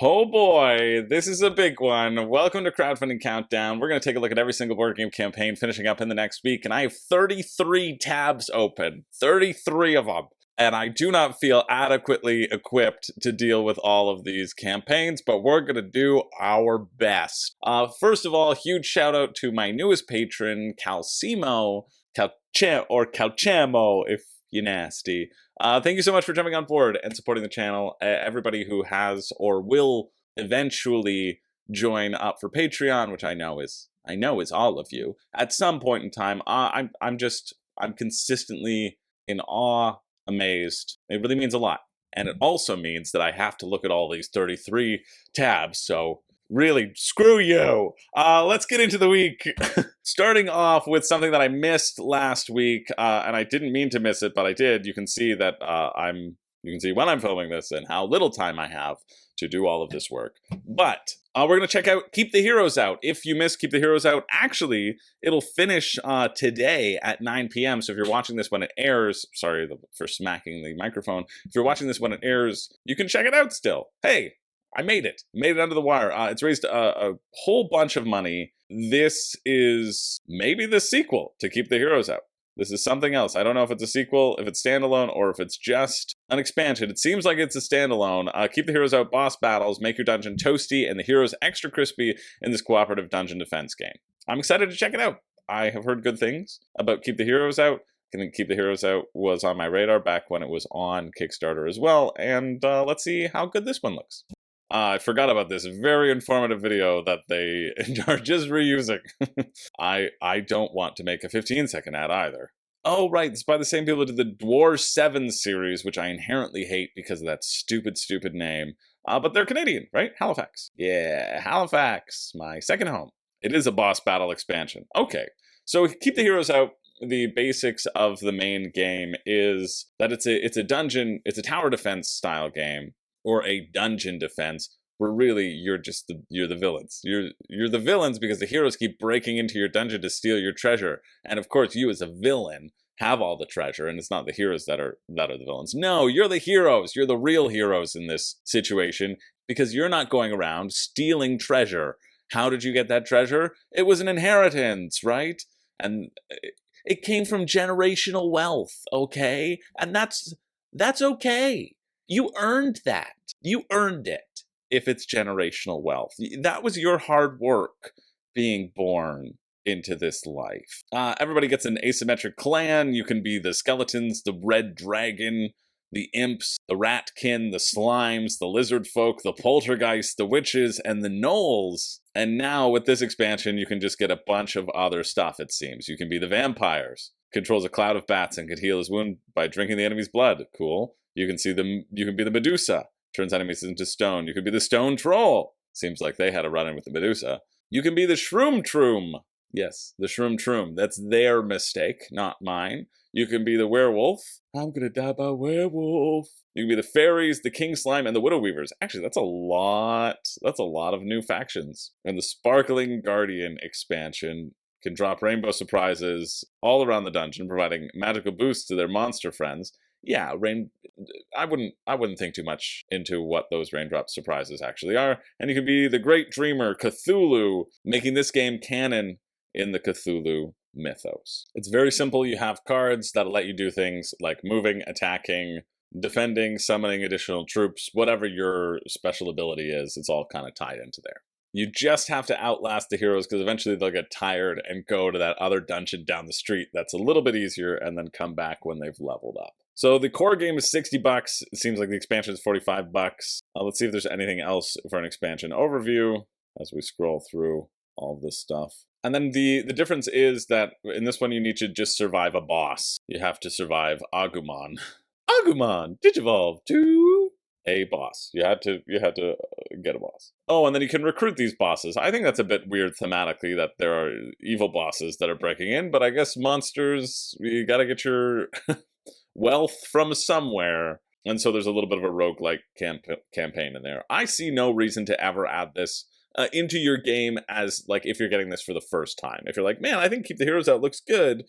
Oh boy, this is a big one. Welcome to Crowdfunding Countdown. We're going to take a look at every single board game campaign finishing up in the next week, and I have 33 tabs open. 33 of them. And I do not feel adequately equipped to deal with all of these campaigns, but we're going to do our best. First of all, huge shout out to my newest patron, Calcemo, or Calchamo, if you're nasty. Thank you so much for jumping on board and supporting the channel. Everybody who has or will eventually join up for Patreon, which I know is all of you at some point in time. I'm consistently in awe, amazed. It really means a lot, and it also means that I have to look at all these 33 tabs. So really, screw you. Let's get into the week. Starting off with something that I missed last week, and I didn't mean to miss it, but I did. You can see that you can see when I'm filming this and how little time I have to do all of this work. But we're going to check out Keep the Heroes Out. If you missed Keep the Heroes Out, actually, it'll finish today at 9 p.m. So if you're watching this when it airs, sorry for smacking the microphone. If you're watching this when it airs, you can check it out still. Hey, I made it under the wire. It's raised a whole bunch of money. This is maybe the sequel to Keep the Heroes Out. This is something else. I don't know if it's a sequel, if it's standalone, or if it's just an expansion. It seems like it's a standalone. Keep the Heroes Out boss battles, make your dungeon toasty, and the heroes extra crispy in this cooperative dungeon defense game. I'm excited to check it out. I have heard good things about Keep the Heroes Out. I think Keep the Heroes Out was on my radar back when it was on Kickstarter as well, and let's see how good this one looks. I forgot about this very informative video that they are just reusing. I don't want to make a 15-second ad either. Oh, right, it's by the same people who did the Dwarves 7 series, which I inherently hate because of that stupid name. But they're Canadian, right? Halifax. Yeah, Halifax, my second home. It is a boss battle expansion. Okay, so Keep the Heroes Out. The basics of the main game is that it's a dungeon, it's a tower defense style game, or a dungeon defense, where really you're the villains. You're the villains because the heroes keep breaking into your dungeon to steal your treasure. And of course, you as a villain have all the treasure, and it's not the heroes that are the villains. No, you're the heroes. You're the real heroes in this situation because you're not going around stealing treasure. How did you get that treasure? It was an inheritance, right? And it came from generational wealth, okay? And that's okay. You earned that. You earned it if it's generational wealth. That was your hard work being born into this life. Everybody gets an asymmetric clan. You can be the skeletons, the red dragon, the imps, the ratkin, the slimes, the lizard folk, the poltergeists, the witches, and the gnolls. And now with this expansion, you can just get a bunch of other stuff, it seems. You can be the vampires. Controls a cloud of bats and can heal his wound by drinking the enemy's blood. Cool. You can be the Medusa, turns enemies into stone. You could be the Stone Troll. Seems like they had a run-in with the Medusa. You can be the Shroom Troom. Yes, the Shroom Troom. That's their mistake, not mine. You can be the werewolf. I'm gonna die by werewolf. You can be the fairies, the king slime, and the widow weavers. Actually, that's a lot of new factions. And the Sparkling Guardian expansion can drop rainbow surprises all around the dungeon, providing magical boosts to their monster friends. Yeah, I wouldn't think too much into what those raindrop surprises actually are. And you can be the Great Dreamer, Cthulhu, making this game canon in the Cthulhu mythos. It's very simple. You have cards that let you do things like moving, attacking, defending, summoning additional troops, whatever your special ability is, it's all kind of tied into there. You just have to outlast the heroes because eventually they'll get tired and go to that other dungeon down the street that's a little bit easier and then come back when they've leveled up. So the core game is $60. It seems like the expansion is $45. Let's see if there's anything else for an expansion overview as we scroll through all of this stuff. And then the difference is that in this one you need to just survive a boss. You have to survive Agumon. Agumon digivolve to a boss. You had to get a boss. Oh, and then you can recruit these bosses. I think that's a bit weird thematically that there are evil bosses that are breaking in, but I guess monsters, you gotta get your wealth from somewhere. And so there's a little bit of a roguelike campaign in there. I see no reason to ever add this into your game as, like, if you're getting this for the first time. If you're like, man, I think Keep the Heroes Out looks good,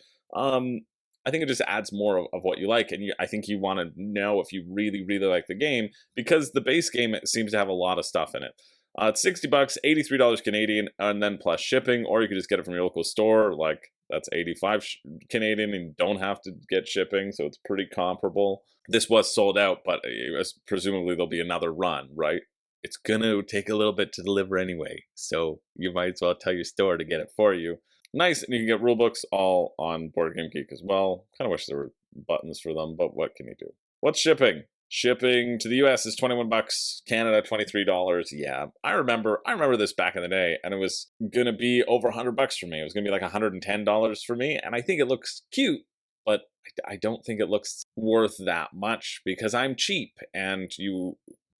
I think it just adds more of what you like, and I think you want to know if you really, really like the game, because the base game seems to have a lot of stuff in it. It's $60, $83 Canadian, and then plus shipping, or you could just get it from your local store, like that's 85 Canadian, and you don't have to get shipping, so it's pretty comparable. This was sold out, but presumably there'll be another run, right? It's gonna take a little bit to deliver anyway, so you might as well tell your store to get it for you. Nice, and you can get rulebooks all on Board Game Geek as well. Kind of wish there were buttons for them, but what can you do? What's shipping? Shipping to the US is $21, Canada $23. Yeah, I remember this back in the day, and it was gonna be over $100 for me. It was gonna be like $110 for me, and I think it looks cute, but I don't think it looks worth that much because I'm cheap, and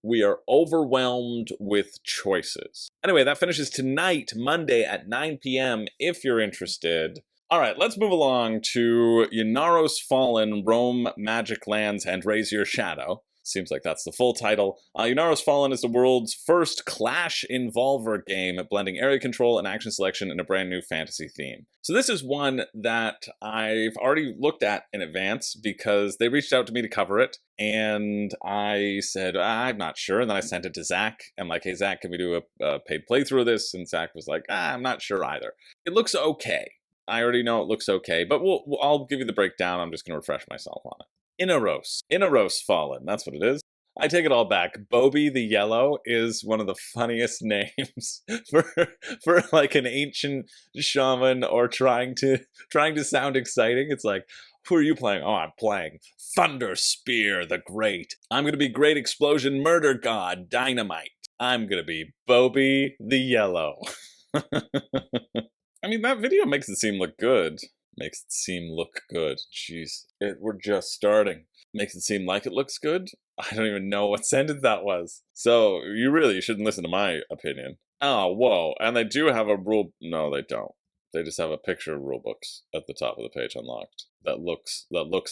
we are overwhelmed with choices. Anyway, that finishes tonight, Monday at 9 p.m. if you're interested. All right, let's move along to Ynaros Fallin, Roam Magic Lands and Raise Your Shadow. Seems like that's the full title. Ynaros Fallin is the world's first Clash Involver game, blending area control and action selection in a brand new fantasy theme. So this is one that I've already looked at in advance because they reached out to me to cover it, and I said, I'm not sure, and then I sent it to Zach. I'm like, hey, Zach, can we do a paid playthrough of this? And Zach was like, I'm not sure either. It looks okay. I already know it looks okay, but I'll give you the breakdown. I'm just going to refresh myself on it. Ynaros Fallin, that's what it is. I take it all back. Bobby the Yellow is one of the funniest names for like an ancient shaman or trying to sound exciting. It's like, who are you playing? Oh, I'm playing Thunder Spear the Great. I'm going to be Great Explosion Murder God Dynamite. I'm going to be Bobby the Yellow. I mean, that video makes it seem look good. Makes it seem look good. Jeez. We're just starting. Makes it seem like it looks good? I don't even know what sentence that was. So, you really shouldn't listen to my opinion. Oh, whoa. And they do have a rule... No, they don't. They just have a picture of rulebooks at the top of the page unlocked. That looks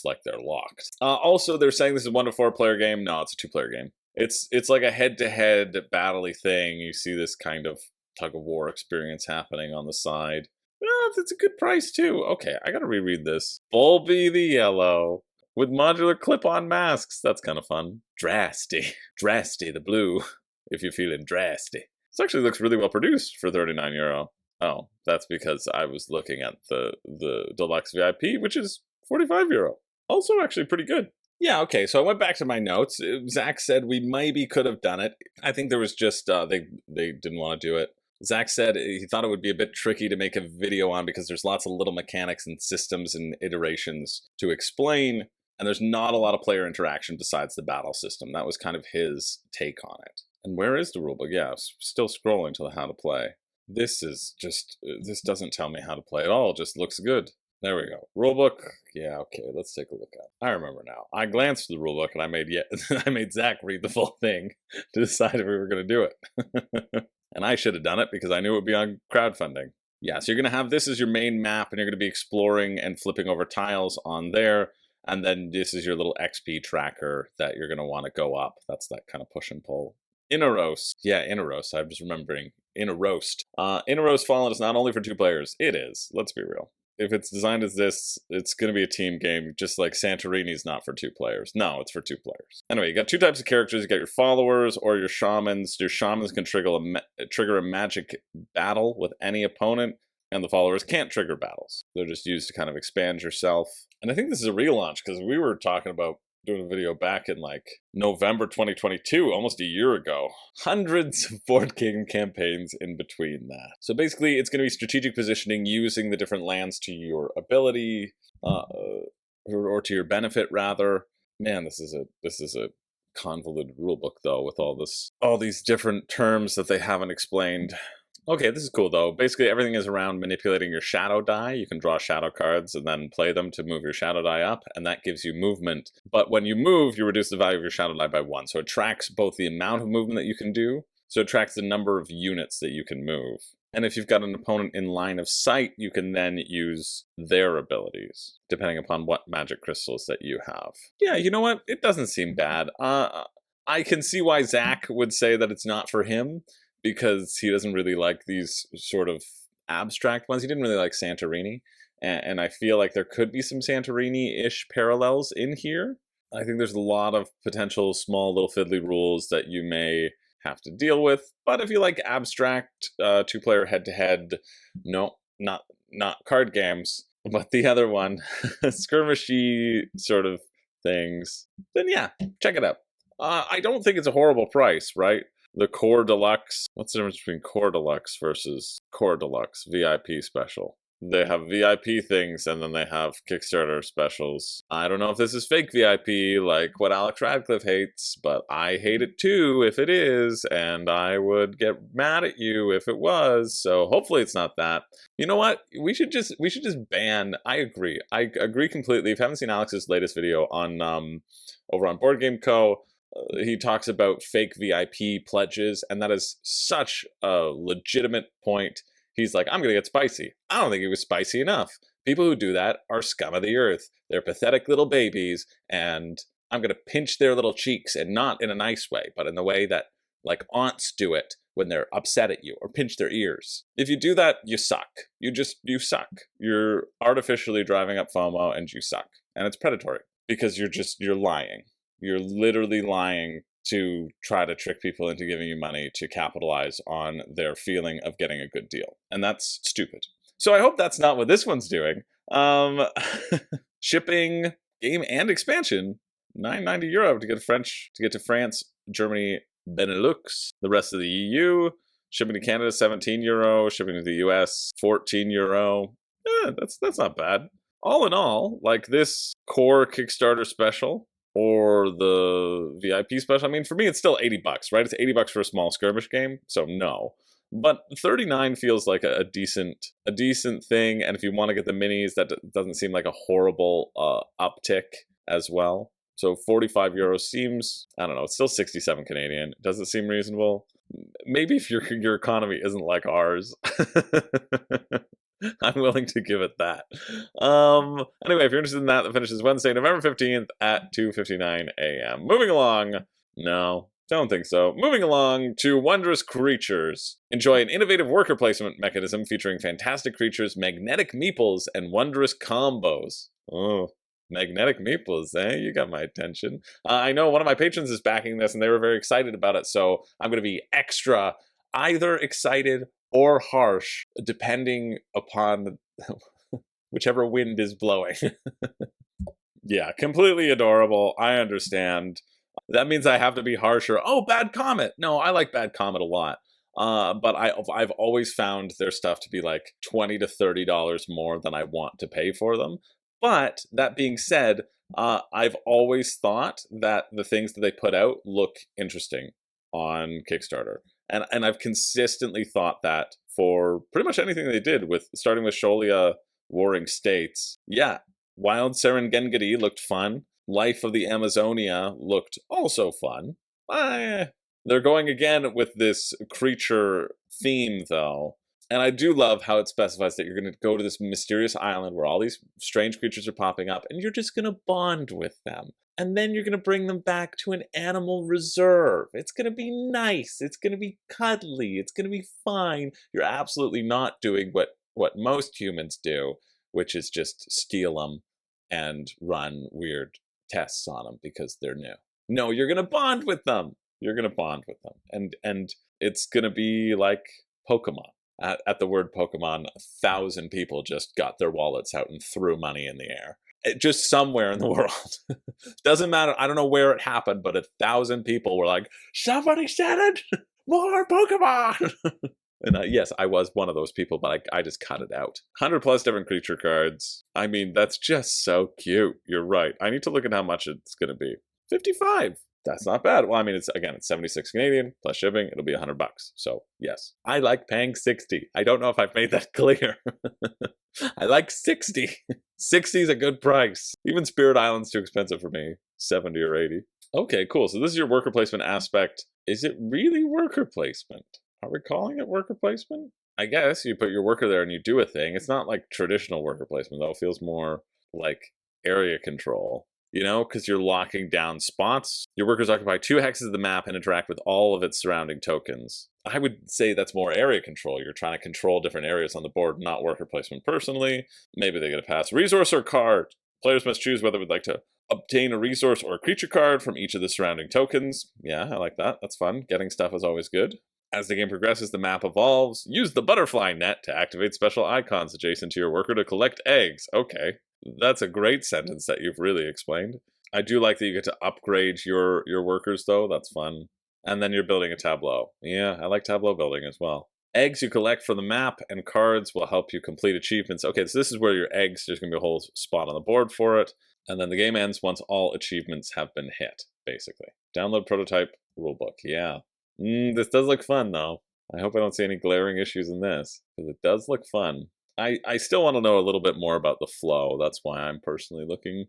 like they're locked. Also, they're saying this is a 1 to 4 player game. No, it's a 2-player game. It's like a head-to-head battle-y thing. You see this kind of tug-of-war experience happening on the side. Oh, that's a good price, too. Okay, I gotta reread this. Bulby the Yellow, with modular clip-on masks. That's kind of fun. Drasty the Blue, if you're feeling drasty. This actually looks really well produced for €39. Oh, that's because I was looking at the Deluxe VIP, which is €45. Also actually pretty good. Yeah, okay, so I went back to my notes. Zach said we maybe could have done it. I think there was just, they didn't want to do it. Zach said he thought it would be a bit tricky to make a video on because there's lots of little mechanics and systems and iterations to explain, and there's not a lot of player interaction besides the battle system. That was kind of his take on it. And where is the rulebook? Yeah, still scrolling to the how to play. This doesn't tell me how to play at all. It just looks good. There we go. Rulebook. Yeah, okay, let's take a look at it. I remember now. I glanced through the rulebook and I made Zach read the full thing to decide if we were going to do it. And I should have done it because I knew it would be on crowdfunding. Yeah, so you're going to have this as your main map, and you're going to be exploring and flipping over tiles on there. And then this is your little XP tracker that you're going to want to go up. That's that kind of push and pull. Ynaros. Yeah, Ynaros. I'm just remembering. Ynaros. Ynaros Fallin is not only for 2 players. It is. Let's be real. If it's designed as this, it's going to be a team game, just like Santorini's not for 2 players. No, it's for 2 players. Anyway, you got 2 types of characters. You got your followers or your shamans. Your shamans can trigger a magic battle with any opponent, and the followers can't trigger battles. They're just used to kind of expand yourself. And I think this is a relaunch, because we were talking about doing a video back in like November 2022, almost a year ago. Hundreds of board game campaigns in between that. So basically, it's going to be strategic positioning using the different lands to your ability, or to your benefit rather. Man, this is a convoluted rulebook though, with all these different terms that they haven't explained. Okay, this is cool though. Basically, everything is around manipulating your shadow die. You can draw shadow cards and then play them to move your shadow die up, and that gives you movement. But when you move, you reduce the value of your shadow die by 1. So it tracks both the amount of movement that you can do, so it tracks the number of units that you can move. And if you've got an opponent in line of sight, you can then use their abilities, depending upon what magic crystals that you have. Yeah, you know what? It doesn't seem bad. I can see why Zach would say that it's not for him, because he doesn't really like these sort of abstract ones. He didn't really like Santorini, and I feel like there could be some Santorini-ish parallels in here. I think there's a lot of potential small little fiddly rules that you may have to deal with, but if you like abstract two-player head-to-head, no, not card games, but the other one, skirmishy sort of things, then yeah, check it out. I don't think it's a horrible price, right? The Core Deluxe, what's the difference between Core Deluxe versus Core Deluxe VIP Special? They have VIP things, and then they have Kickstarter specials. I don't know if this is fake VIP, like what Alex Radcliffe hates, but I hate it too if it is, and I would get mad at you if it was, so hopefully it's not that. You know what? We should just ban, I agree completely. If you haven't seen Alex's latest video on, over on Board Game Co., he talks about fake VIP pledges, and that is such a legitimate point. He's like, I'm going to get spicy. I don't think it was spicy enough. People who do that are scum of the earth. They're pathetic little babies, and I'm going to pinch their little cheeks, and not in a nice way, but in the way that, like, aunts do it when they're upset at you, or pinch their ears. If you do that, you suck. You suck. You're artificially driving up FOMO, and you suck. And it's predatory, because you're lying. You're literally lying to try to trick people into giving you money to capitalize on their feeling of getting a good deal. And that's stupid. So I hope that's not what this one's doing. Shipping, game, and expansion, €9.90 to get to France, Germany, Benelux, the rest of the EU. Shipping to Canada, €17. Shipping to the US, €14. That's not bad. All in all, like this core Kickstarter special, or the VIP special. I mean, for me, it's still $80, right? It's $80 for a small skirmish game, so no. But 39 feels like a decent thing, and if you want to get the minis, that doesn't seem like a horrible uptick as well. So €45 seems, I don't know, it's still 67 Canadian. Does it seem reasonable? Maybe if your economy isn't like ours. I'm willing to give it that. Anyway, if you're interested in that, that finishes Wednesday, November 15th at 2:59 a.m. Moving along. No, don't think so. Moving along to Wondrous Creatures. Enjoy an innovative worker placement mechanism featuring fantastic creatures, magnetic meeples, and wondrous combos. Oh, magnetic meeples, eh? You got my attention. I know one of my patrons is backing this, and they were very excited about it, so I'm going to be extra either excited or harsh, depending upon whichever wind is blowing. Yeah, completely adorable. I understand. That means I have to be harsher. Oh, Bad Comet. No, I like Bad Comet a lot. But I've always found their stuff to be like $20 to $30 more than I want to pay for them. But that being said, I've always thought that the things that they put out look interesting on Kickstarter. And I've consistently thought that for pretty much anything they did, starting with Sholia Warring States. Yeah, Wild Serengeti looked fun. Life of the Amazonia looked also fun. They're going again with this creature theme, though. And I do love how it specifies that you're going to go to this mysterious island where all these strange creatures are popping up, and you're just going to bond with them. And then you're going to bring them back to an animal reserve. It's going to be nice. It's going to be cuddly. It's going to be fine. You're absolutely not doing what most humans do, which is just steal them and run weird tests on them because they're new. No, you're going to bond with them. You're going to bond with them. And it's going to be like Pokemon. At the word Pokemon, 1,000 people just got their wallets out and threw money in the air. Just somewhere in the world. Doesn't matter. I don't know where it happened, but 1,000 people were like, somebody said it! More Pokemon! And yes, I was one of those people, but I just cut it out. 100 plus different creature cards. I mean, that's just so cute. You're right. I need to look at how much it's going to be. 55. That's not bad. Well, I mean, it's 76 Canadian plus shipping. It'll be $100. So yes, I like paying 60. I don't know if I've made that clear. I like 60. 60 is a good price. Even Spirit Island's too expensive for me. 70 or 80. Okay, cool. So this is your worker placement aspect. Is it really worker placement? Are we calling it worker placement? I guess you put your worker there and you do a thing. It's not like traditional worker placement, though. It feels more like area control. you know, because you're locking down spots. Your workers occupy 2 hexes of the map and interact with all of its surrounding tokens. I would say that's more area control. You're trying to control different areas on the board, not worker placement personally. Maybe they get a pass. Resource or card. Players must choose whether they'd like to obtain a resource or a creature card from each of the surrounding tokens. Yeah, I like that. That's fun. Getting stuff is always good. As the game progresses, the map evolves. Use the butterfly net to activate special icons adjacent to your worker to collect eggs. Okay, that's a great sentence that you've really explained. I do like that you get to upgrade your workers, though. That's fun. And then you're building a tableau. Yeah, I like tableau building as well. Eggs you collect from the map and cards will help you complete achievements. Okay, so this is where your eggs, there's going to be a whole spot on the board for it. And then the game ends once all achievements have been hit, basically. Download prototype rulebook. Yeah. This does look fun, though. I hope I don't see any glaring issues in this, because it does look fun. I still want to know a little bit more about the flow. That's why I'm personally looking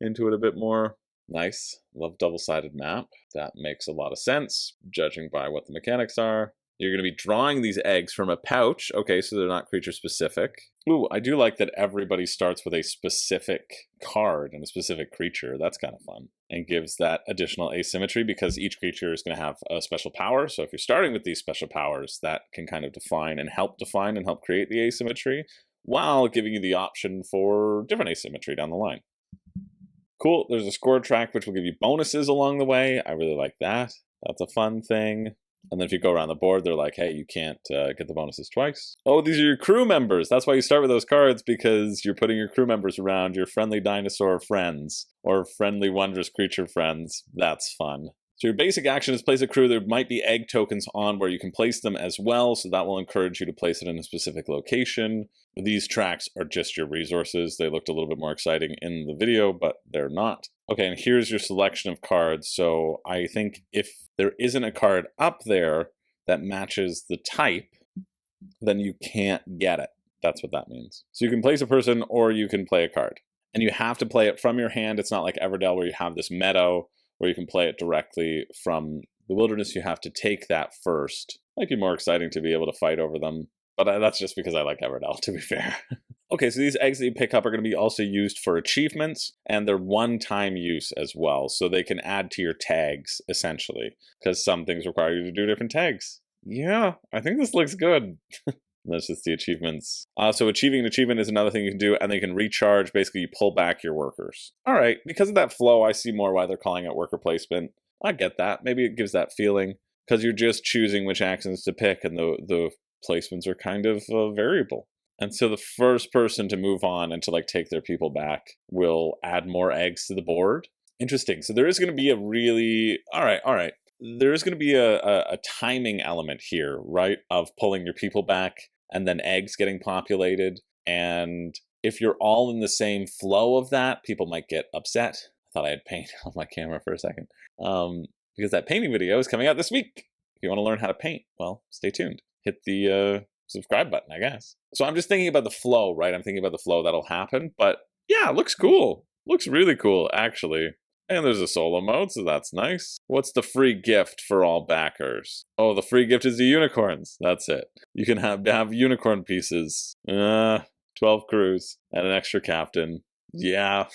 into it a bit more. Nice. Love double-sided map. That makes a lot of sense, judging by what the mechanics are. You're going to be drawing these eggs from a pouch. Okay, so they're not creature-specific. Ooh, I do like that everybody starts with a specific card and a specific creature. That's kind of fun. And gives that additional asymmetry because each creature is going to have a special power. So if you're starting with these special powers, that can kind of define and help create the asymmetry while giving you the option for different asymmetry down the line. Cool. There's a score track which will give you bonuses along the way. I really like that. That's a fun thing. And then if you go around the board, they're like, hey, you can't get the bonuses twice. Oh, these are your crew members. That's why you start with those cards, because you're putting your crew members around your friendly dinosaur friends or friendly wondrous creature friends. That's fun. So your basic action is place a crew. There might be egg tokens on where you can place them as well, so that will encourage you to place it in a specific location. These tracks are just your resources. They looked a little bit more exciting in the video, but they're not. Okay, and here's your selection of cards. So I think if there isn't a card up there that matches the type, then you can't get it. That's what that means. So you can place a person or you can play a card. And you have to play it from your hand. It's not like Everdell where you have this meadow where you can play it directly from the wilderness. You have to take that first. Might be more exciting to be able to fight over them. But that's just because I like Everdell, to be fair. Okay, so these eggs that you pick up are going to be also used for achievements, and they're one-time use as well. So they can add to your tags, essentially, because some things require you to do different tags. Yeah, I think this looks good. That's just the achievements. So achieving an achievement is another thing you can do, and then you can recharge. Basically, you pull back your workers. All right, because of that flow, I see more why they're calling it worker placement. I get that. Maybe it gives that feeling, because you're just choosing which actions to pick, and the placements are kind of variable. And so the first person to move on and to like take their people back will add more eggs to the board. Interesting. So there is going to be a really... All right. There is going to be a timing element here, right? Of pulling your people back and then eggs getting populated. And if you're all in the same flow of that, people might get upset. I thought I had paint on my camera for a second. Because that painting video is coming out this week. If you want to learn how to paint, well, stay tuned. Hit the subscribe button, I guess. So I'm just thinking about the flow, right? I'm thinking about the flow that'll happen. But yeah, it looks cool. Looks really cool, actually. And there's a solo mode, so that's nice. What's the free gift for all backers? Oh, the free gift is the unicorns. That's it. You can have unicorn pieces. 12 crews and an extra captain. Yeah,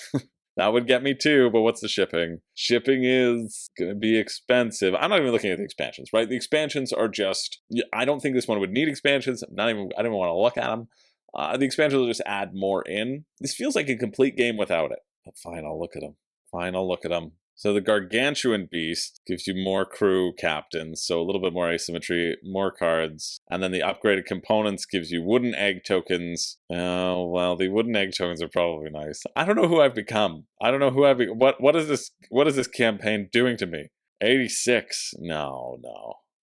that would get me too, but what's the shipping? Shipping is going to be expensive. I'm not even looking at the expansions, right? The expansions are just... I don't think this one would need expansions. I don't even want to look at them. The expansions will just add more in. This feels like a complete game without it. But fine, I'll look at them. So the Gargantuan Beast gives you more crew captains, so a little bit more asymmetry, more cards. And then the upgraded components gives you wooden egg tokens. Oh, well, the wooden egg tokens are probably nice. I don't know who I've become. What is this campaign doing to me? 86. No.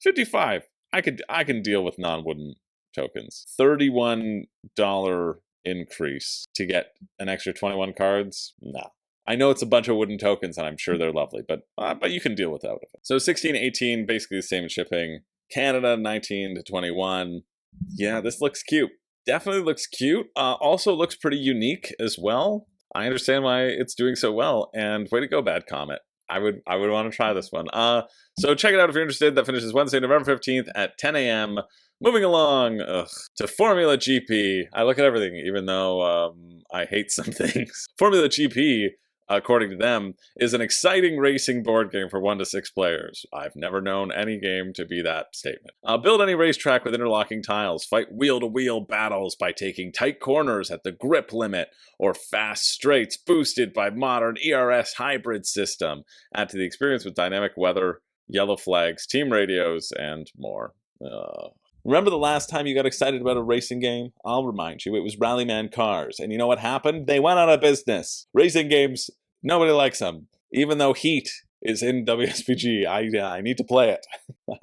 55. I can deal with non-wooden tokens. $31 increase to get an extra 21 cards? Nah. I know it's a bunch of wooden tokens, and I'm sure they're lovely, but you can deal without it. So 16, 18, basically the same in shipping. Canada, 19 to 21. Yeah, this looks cute. Definitely looks cute. Also looks pretty unique as well. I understand why it's doing so well, and way to go, Bad Comet. I would want to try this one. So check it out if you're interested. That finishes Wednesday, November 15th at 10 a.m. Moving along to Formula GP. I look at everything, even though I hate some things. Formula GP according to them, is an exciting racing board game for 1 to 6 players. I've never known any game to be that statement. Build any racetrack with interlocking tiles. Fight wheel-to-wheel battles by taking tight corners at the grip limit, or fast straights boosted by modern ERS hybrid system. Add to the experience with dynamic weather, yellow flags, team radios, and more. Remember the last time you got excited about a racing game? I'll remind you, it was Rallyman Cars. And you know what happened? They went out of business. Racing games, nobody likes them. Even though Heat is in WSPG, I need to play it.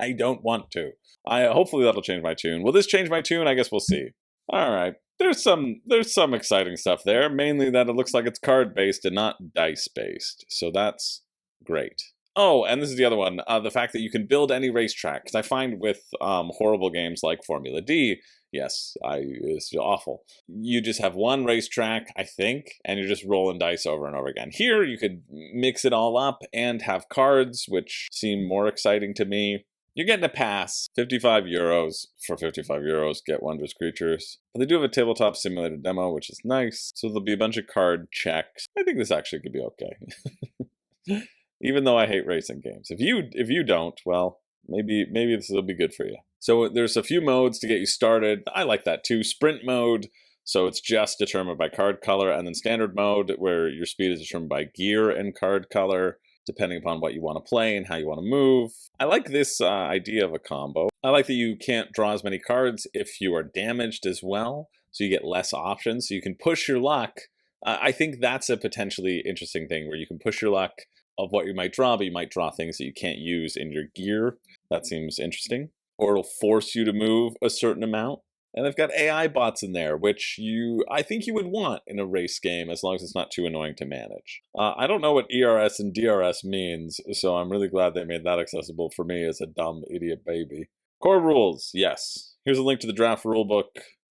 I don't want to. Hopefully that'll change my tune. Will this change my tune? I guess we'll see. All right. There's some exciting stuff there. Mainly that it looks like it's card-based and not dice-based. So that's great. Oh, and this is the other one, the fact that you can build any racetrack. Because I find with horrible games like Formula D, yes, it's awful. You just have one racetrack, I think, and you're just rolling dice over and over again. Here, you could mix it all up and have cards, which seem more exciting to me. You're getting a pass, €55. For €55, get Wondrous Creatures. But they do have a tabletop simulator demo, which is nice. So there'll be a bunch of card checks. I think this actually could be okay. Even though I hate racing games. If you don't, well, maybe this will be good for you. So there's a few modes to get you started. I like that too. Sprint mode, so it's just determined by card color, and then standard mode, where your speed is determined by gear and card color, depending upon what you want to play and how you want to move. I like this idea of a combo. I like that you can't draw as many cards if you are damaged as well, so you get less options, so you can push your luck. I think that's a potentially interesting thing, where you can push your luck of what you might draw, but you might draw things that you can't use in your gear. That seems interesting. Or it'll force you to move a certain amount. And they've got AI bots in there, which I think you would want in a race game, as long as it's not too annoying to manage. I don't know what ERS and DRS means, so I'm really glad they made that accessible for me as a dumb idiot baby. Core rules, yes. Here's a link to the draft rulebook.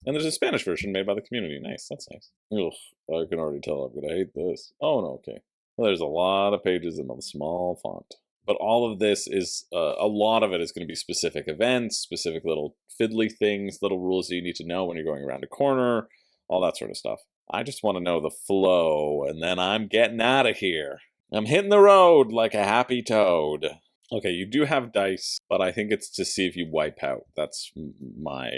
And there's a Spanish version made by the community. Nice, that's nice. Ugh, I can already tell I'm gonna hate this. Oh no, okay. Well, there's a lot of pages in a small font. But all of this is, a lot of it is going to be specific events, specific little fiddly things, little rules that you need to know when you're going around a corner, all that sort of stuff. I just want to know the flow, and then I'm getting out of here. I'm hitting the road like a happy toad. Okay, you do have dice, but I think it's to see if you wipe out. That's my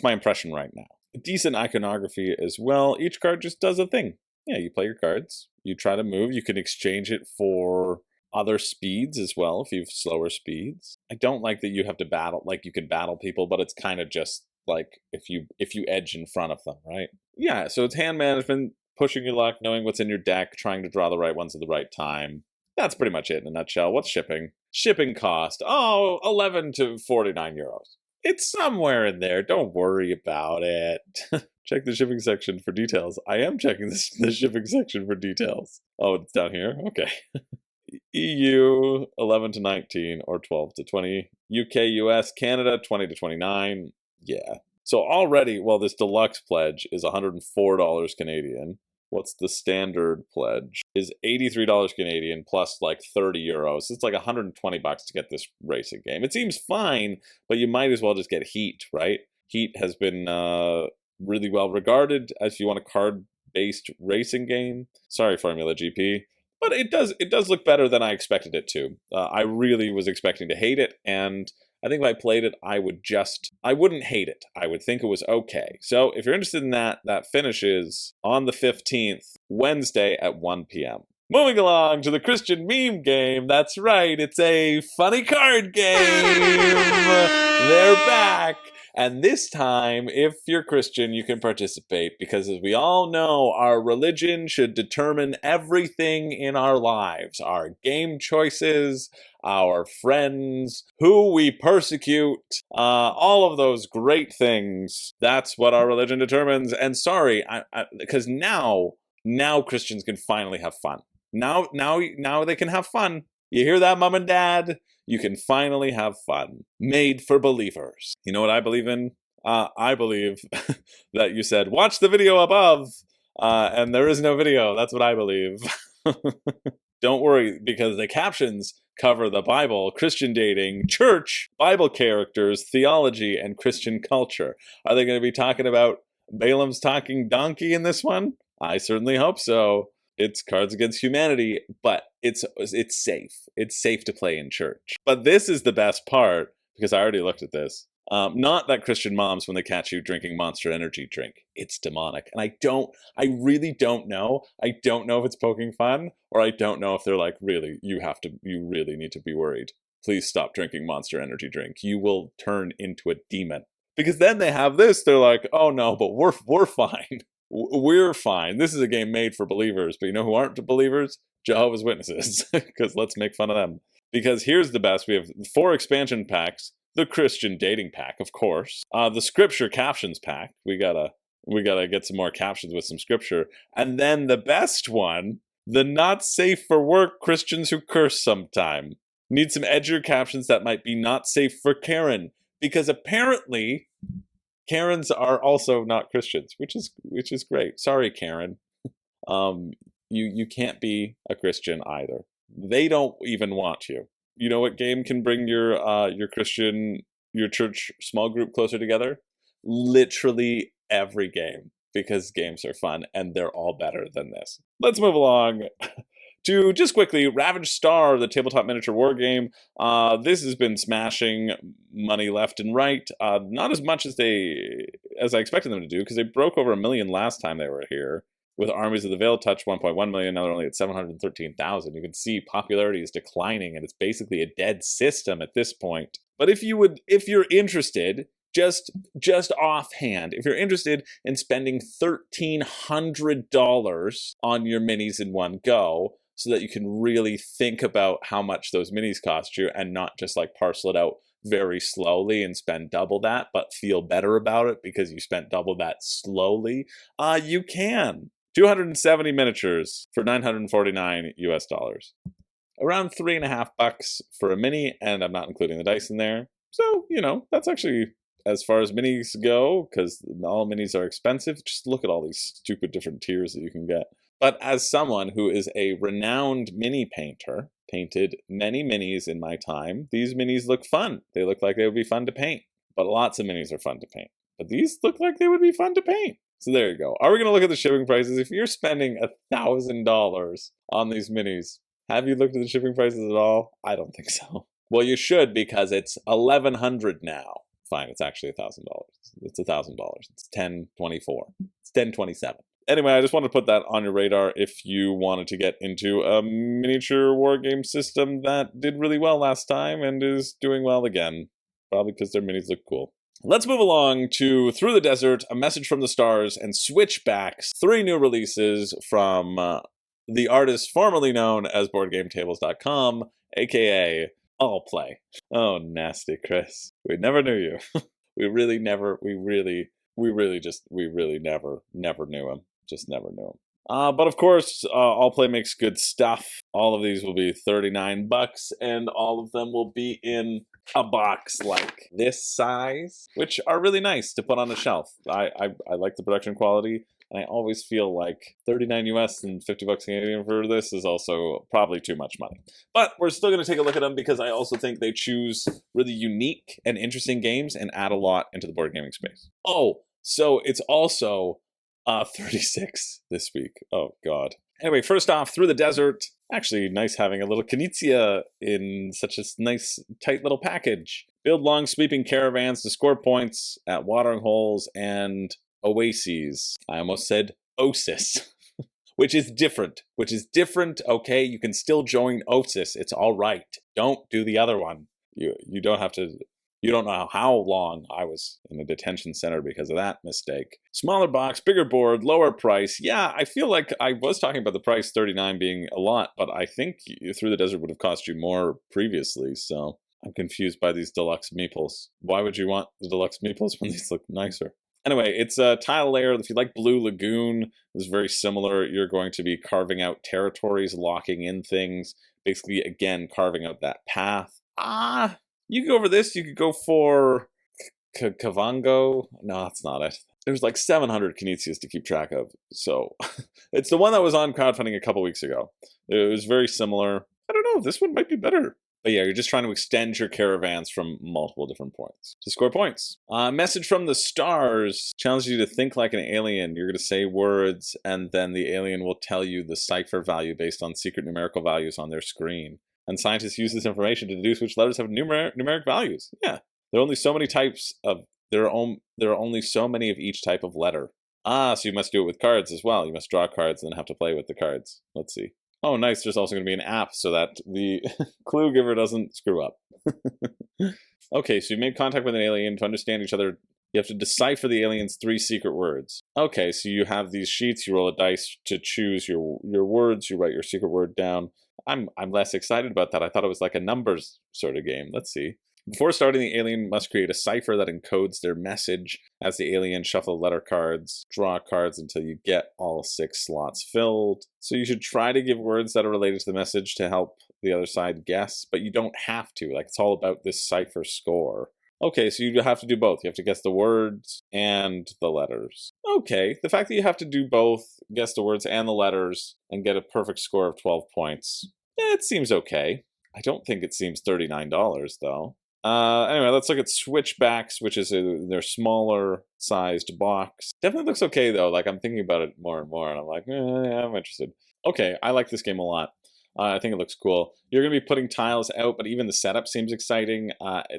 impression right now. Decent iconography as well. Each card just does a thing. Yeah, you play your cards, you try to move, you can exchange it for other speeds as well if you have slower speeds. I don't like that you have to battle, like you can battle people, but it's kind of just like if you edge in front of them, right? Yeah, so it's hand management, pushing your luck, knowing what's in your deck, trying to draw the right ones at the right time. That's pretty much it in a nutshell. What's shipping? Shipping cost, 11 to 49 euros. It's somewhere in there, don't worry about it. Check the shipping section for details. I am checking the shipping section for details. Oh, it's down here? Okay. EU, 11 to 19, or 12 to 20. UK, US, Canada, 20 to 29. Yeah. So already, well, this deluxe pledge is $104 Canadian. What's the standard pledge? Is $83 Canadian plus like 30 euros. It's like 120 bucks to get this racing game. It seems fine, but you might as well just get Heat, right? Heat has been really well regarded as if you want a card-based racing game. Sorry, Formula GP. But it does look better than I expected it to. I really was expecting to hate it, and I think if I played it, I wouldn't hate it. I would think it was okay. So if you're interested in that finishes on the 15th, Wednesday at 1 p.m. Moving along to the Christian meme game. That's right, it's a funny card game. They're back. And this time, if you're Christian, you can participate, because as we all know, our religion should determine everything in our lives. Our game choices, our friends, who we persecute, all of those great things. That's what our religion determines. And sorry, because now Christians can finally have fun. Now they can have fun. You hear that, Mom and Dad? You can finally have fun. Made for believers. You know what I believe in? I believe that you said, watch the video above, and there is no video. That's what I believe. Don't worry, because the captions cover the Bible, Christian dating, church, Bible characters, theology, and Christian culture. Are they going to be talking about Balaam's talking donkey in this one? I certainly hope so. It's Cards Against Humanity, but it's safe. It's safe to play in church. But this is the best part, because I already looked at this. Not that Christian moms, when they catch you drinking Monster Energy drink, it's demonic. And I really don't know. I don't know if it's poking fun, or I don't know if they're like, really, you really need to be worried. Please stop drinking Monster Energy drink. You will turn into a demon. Because then they have this, they're like, oh no, but we're fine. We're fine. This is a game made for believers, but you know who aren't believers? Jehovah's Witnesses, because let's make fun of them. Because here's the best. We have 4 expansion packs. The Christian dating pack, of course. The scripture captions pack. We gotta get some more captions with some scripture. And then the best one, the not safe for work Christians who curse sometime. Need some edgier captions that might be not safe for Karen. Because apparently Karens are also not Christians, which is great. Sorry, Karen. You can't be a Christian either. They don't even want you. You know what game can bring your church small group closer together? Literally every game, because games are fun and they're all better than this. Let's move along to, just quickly, Ravaged Star, the tabletop miniature war game. This has been smashing money left and right. Not as much as I expected them to do, because they broke over 1 million last time they were here. With Armies of the Veil touch 1.1 million, now they're only at 713,000. You can see popularity is declining, and it's basically a dead system at this point. But if you're interested, just offhand, if you're interested in spending $1,300 on your minis in one go, so that you can really think about how much those minis cost you and not just like parcel it out very slowly and spend double that, but feel better about it because you spent double that slowly, you can. 270 miniatures for $949 US. Around $3.50 for a mini, and I'm not including the dice in there. So, that's actually, as far as minis go, because all minis are expensive, just look at all these stupid different tiers that you can get. But as someone who is a renowned mini painter, painted many minis in my time, these minis look fun. They look like they would be fun to paint. But lots of minis are fun to paint. But these look like they would be fun to paint. So there you go. Are we going to look at the shipping prices? If you're spending $1,000 on these minis, have you looked at the shipping prices at all? I don't think so. Well, you should, because it's $1,100 now. Fine, it's actually $1,000. It's $1,000. It's $1,024. It's $1,027. Anyway, I just wanted to put that on your radar if you wanted to get into a miniature war game system that did really well last time and is doing well again. Probably because their minis look cool. Let's move along to Through the Desert, A Message from the Stars, and Switchbacks. 3 new releases from the artist formerly known as BoardGameTables.com, aka Allplay. Oh, nasty, Chris. We never knew you. We really never knew him. Just never knew him. But of course, Allplay makes good stuff. All of these will be $39, and all of them will be in a box like this size, which are really nice to put on a shelf. I like the production quality, and I always feel like $39 US and $50 Canadian for this is also probably too much money. But we're still going to take a look at them because I also think they choose really unique and interesting games and add a lot into the board gaming space. Oh, so it's also 36 this week. Oh, God. Anyway, first off, Through the Desert. Actually, nice having a little Knizia in such a nice, tight little package. Build long, sweeping caravans to score points at watering holes and oases. I almost said oasis, which is different. Okay, you can still join oasis. It's all right. Don't do the other one. You don't have to. You don't know how long I was in a detention center because of that mistake. Smaller box, bigger board, lower price. Yeah, I feel like I was talking about the price $39 being a lot, but I think Through the Desert would have cost you more previously, so I'm confused by these deluxe meeples. Why would you want the deluxe meeples when these look nicer? Anyway, it's a tile layer. If you like Blue Lagoon, it's very similar. You're going to be carving out territories, locking in things, basically, again, carving out that path. You could go for this. You could go for Kavango. No, that's not it. There's like 700 Knizias to keep track of. So it's the one that was on crowdfunding a couple weeks ago. It was very similar. I don't know. This one might be better. But yeah, you're just trying to extend your caravans from multiple different points to score points. Message from the stars challenges you to think like an alien. You're going to say words, and then the alien will tell you the cipher value based on secret numerical values on their screen. And scientists use this information to deduce which letters have numeric values. Yeah, there are only so many types of there are only so many of each type of letter. So you must do it with cards as well. You must draw cards and then have to play with the cards. Let's see. Oh, nice. There's also going to be an app so that the clue giver doesn't screw up. Okay, so you made contact with an alien. To understand each other, you have to decipher the alien's 3 secret words. Okay, so you have these sheets. You roll a dice to choose your words. You write your secret word down. I'm less excited about that. I thought it was like a numbers sort of game. Let's see. Before starting, the alien must create a cipher that encodes their message. As the alien shuffle letter cards, draw cards until you get all 6 slots filled. So you should try to give words that are related to the message to help the other side guess, but you don't have to. Like, it's all about this cipher score. Okay, so you have to do both. You have to guess the words and the letters. Okay, the fact that you have to do both, guess the words and the letters, and get a perfect score of 12 points, it seems okay. I don't think it seems $39, though. Anyway, let's look at Switchbacks, which is their smaller sized box. Definitely looks okay, though. Like, I'm thinking about it more and more, and I'm like, yeah, I'm interested. Okay, I like this game a lot. I think it looks cool. You're going to be putting tiles out, but even the setup seems exciting.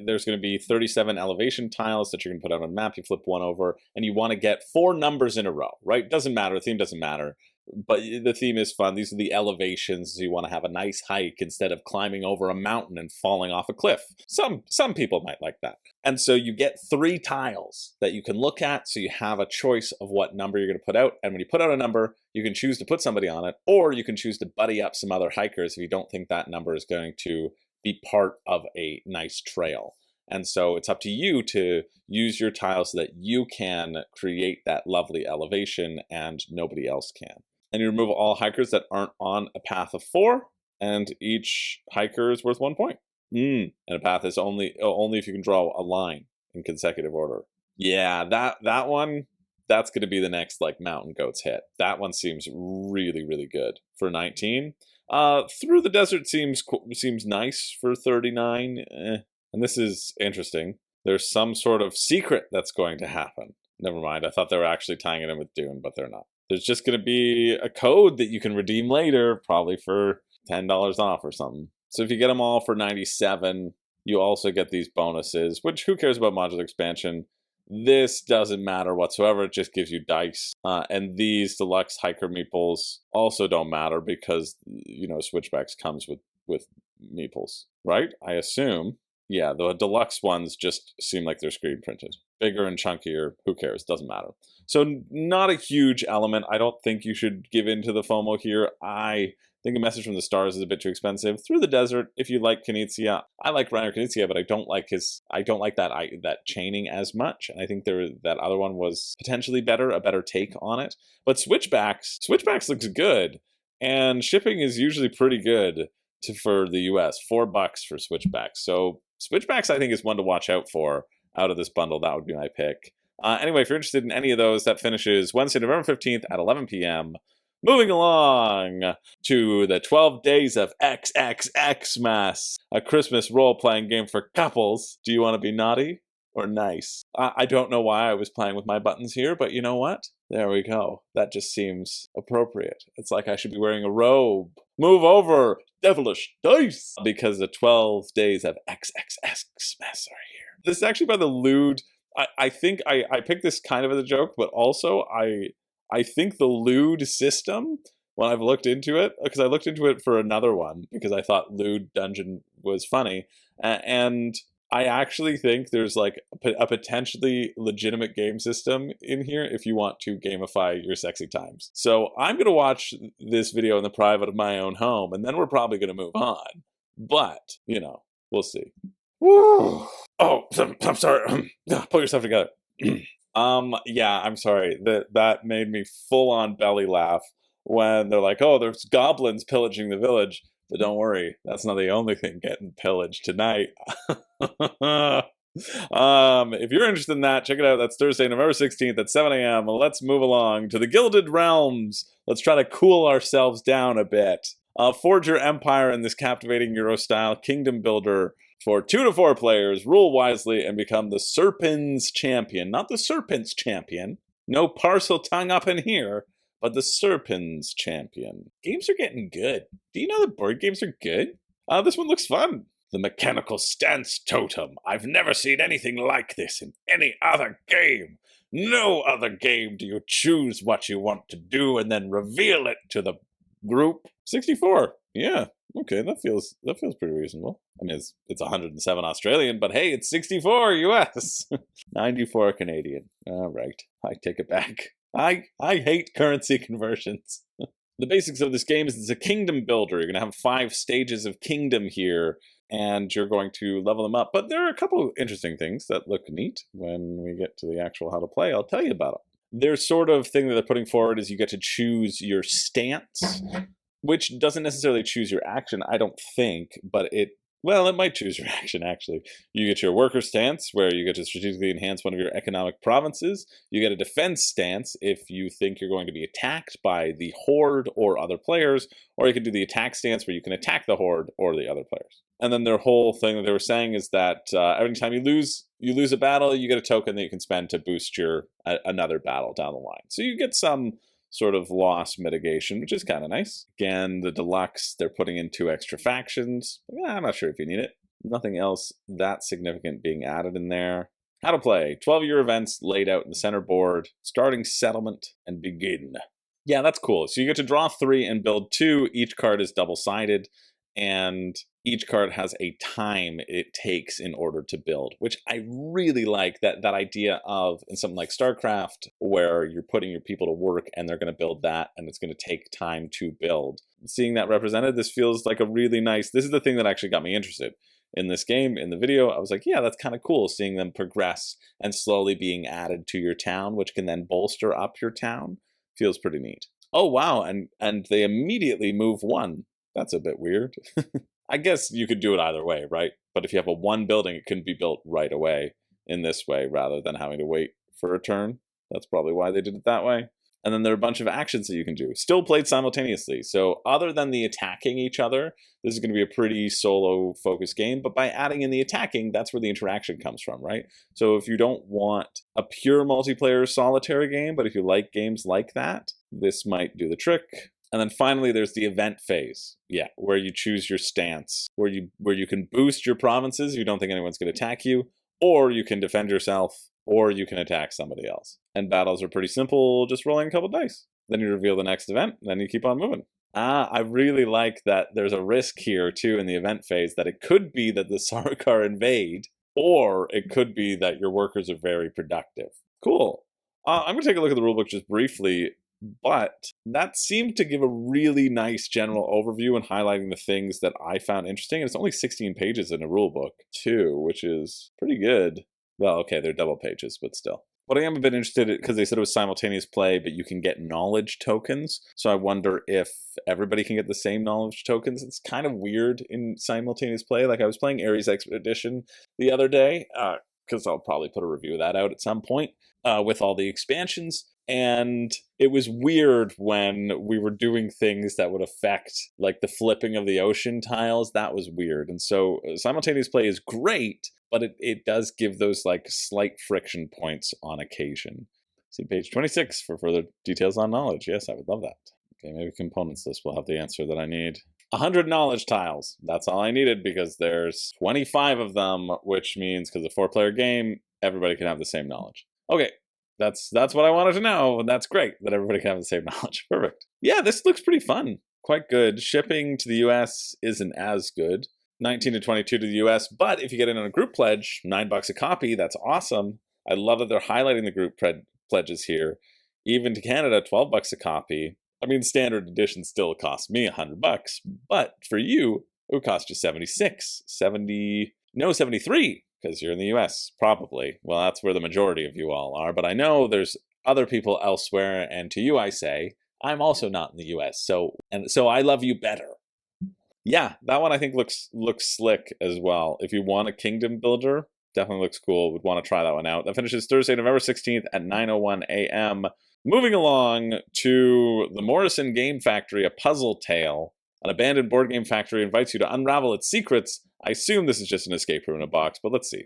There's going to be 37 elevation tiles that you're going to put out on a map. You flip one over, and you want to get 4 numbers in a row, right? Doesn't matter. The theme doesn't matter. But the theme is fun. These are the elevations. You want to have a nice hike instead of climbing over a mountain and falling off a cliff. Some people might like that. And so you get 3 tiles that you can look at, so you have a choice of what number you're going to put out. And when you put out a number, you can choose to put somebody on it, or you can choose to buddy up some other hikers if you don't think that number is going to be part of a nice trail. And so it's up to you to use your tiles so that you can create that lovely elevation and nobody else can. And you remove all hikers that aren't on a path of 4, and each hiker is worth 1 point. And a path is only if you can draw a line in consecutive order. Yeah, that one, that's going to be the next like Mountain Goats hit. That one seems really, really good for 19. Through the Desert seems nice for 39. And this is interesting. There's some sort of secret that's going to happen. Never mind. I thought they were actually tying it in with Dune, but they're not. There's just going to be a code that you can redeem later, probably for $10 off or something. So if you get them all for 97, you also get these bonuses, which who cares about modular expansion? This doesn't matter whatsoever. It just gives you dice. And these deluxe hiker meeples also don't matter because, you know, Switchbacks comes with meeples, right? I assume. Yeah, the deluxe ones just seem like they're screen printed. Bigger and chunkier, who cares? Doesn't matter. So not a huge element. I don't think you should give in to the FOMO here. I think A Message from the Stars is a bit too expensive. Through the Desert, if you like Knizia, I like Reiner Knizia, but I don't like that chaining as much. And I think that other one was potentially better, a better take on it. But Switchbacks looks good, and shipping is usually pretty good for the US. $4 for Switchbacks. So Switchbacks, I think, is one to watch out for out of this bundle. That would be my pick. Anyway, if you're interested in any of those, that finishes Wednesday, November 15th at 11 p.m. Moving along to the 12 Days of XXXmas, a Christmas role-playing game for couples. Do you want to be naughty or nice? I don't know why I was playing with my buttons here, but you know what? There we go. That just seems appropriate. It's like I should be wearing a robe. Move over, devilish dice! Because the 12 Days of XXXmas are here. This is actually by the lewd. I think I picked this kind of as a joke, but also I think the lewd system, when I've looked into it, because I looked into it for another one, because I thought lewd dungeon was funny, and I actually think there's like a potentially legitimate game system in here if you want to gamify your sexy times. So I'm going to watch this video in the private of my own home, and then we're probably going to move on. But, you know, we'll see. Woo! Oh, I'm sorry. Pull yourself together. Yeah, I'm sorry. That made me full on belly laugh when they're like, oh, there's goblins pillaging the village. But don't worry, that's not the only thing getting pillaged tonight. If you're interested in that, check it out. That's Thursday, November 16th at 7 a.m. Let's move along to the Gilded Realms. Let's try to cool ourselves down a bit. Forge your empire in this captivating Euro-style kingdom builder for 2 to 4 players. Rule wisely and become the Serpent's champion. Not the Serpent's champion. No parcel tongue up in here, but the Serpent's champion. Games are getting good. Do you know that board games are good? This one looks fun. The mechanical stance totem. I've never seen anything like this in any other game. No other game do you choose what you want to do and then reveal it to the group. 64. Yeah. Okay, that feels pretty reasonable. I mean, it's 107 Australian, but hey, it's 64 US. 94 Canadian. All right, I take it back. I hate currency conversions. The basics of this game is it's a kingdom builder. You're going to have 5 stages of kingdom here, and you're going to level them up. But there are a couple of interesting things that look neat when we get to the actual how to play. I'll tell you about them. Their sort of thing that they're putting forward is you get to choose your stance, which doesn't necessarily choose your action, I don't think, but it might choose your action, actually. You get your worker stance, where you get to strategically enhance one of your economic provinces. You get a defense stance if you think you're going to be attacked by the horde or other players, or you can do the attack stance where you can attack the horde or the other players. And then their whole thing that they were saying is that every time you lose a battle, you get a token that you can spend to boost your another battle down the line. So you get some sort of loss mitigation, which is kind of nice. Again, the Deluxe, they're putting in 2 extra factions. I'm not sure if you need it. Nothing else that significant being added in there. How to play. 12-year events laid out in the center board. Starting settlement and begin. Yeah, that's cool. So you get to draw 3 and build 2. Each card is double-sided, and each card has a time it takes in order to build, which I really like that idea of in something like StarCraft, where you're putting your people to work and they're going to build that and it's going to take time to build. Seeing that represented, this feels like a really nice, this is the thing that actually got me interested in this game. In the video, I was like, yeah, that's kind of cool, seeing them progress and slowly being added to your town, which can then bolster up your town. Feels pretty neat. Oh, wow, and they immediately move 1. That's a bit weird. I guess you could do it either way, right? But if you have a 1 building, it couldn't be built right away in this way rather than having to wait for a turn. That's probably why they did it that way. And then there are a bunch of actions that you can do, still played simultaneously. So other than the attacking each other, this is going to be a pretty solo-focused game. But by adding in the attacking, that's where the interaction comes from, right? So if you don't want a pure multiplayer solitary game, but if you like games like that, this might do the trick. And then finally, there's the event phase. Yeah, where you choose your stance, where you can boost your provinces. You don't think anyone's going to attack you, or you can defend yourself, or you can attack somebody else. And battles are pretty simple, just rolling a couple dice. Then you reveal the next event, and then you keep on moving. I really like that there's a risk here, too, in the event phase, that it could be that the Sarkar invade, or it could be that your workers are very productive. Cool. I'm going to take a look at the rulebook just briefly. But that seemed to give a really nice general overview and highlighting the things that I found interesting. And it's only 16 pages in a rulebook, too, which is pretty good. Well, okay, they're double pages, but still. But I am a bit interested because they said it was simultaneous play, but you can get knowledge tokens. So I wonder if everybody can get the same knowledge tokens. It's kind of weird in simultaneous play. Like I was playing Ares Expedition the other day, because I'll probably put a review of that out at some point with all the expansions. And it was weird when we were doing things that would affect like the flipping of the ocean tiles. That was weird. And so simultaneous play is great, but it does give those like slight friction points on occasion. See page 26 for further details on knowledge. Yes, I would love that. Okay, maybe components list will have the answer that I need. 100 knowledge tiles. That's all I needed because there's 25 of them, which means because it's a 4-player game, everybody can have the same knowledge. Okay. That's what I wanted to know, and that's great that everybody can have the same knowledge. Perfect. Yeah, this looks pretty fun. Quite good. Shipping to the US isn't as good. 19 to 22 to the US, but if you get in on a group pledge, $9 a copy, that's awesome. I love that they're highlighting the group pledges here. Even to Canada, $12 a copy. I mean, standard edition still costs me $100, but for you, it would cost you 73, because you're in the US, probably. Well, that's where the majority of you all are, but I know there's other people elsewhere, and to you I say, I'm also not in the US, so I love you better. Yeah, that one I think looks slick as well. If you want a kingdom builder, definitely looks cool. Would want to try that one out. That finishes Thursday, November 16th at 9:01 a.m. Moving along to the Morrison Game Factory, A Puzzle Tale. An abandoned board game factory invites you to unravel its secrets. I assume this is just an escape room in a box, but let's see.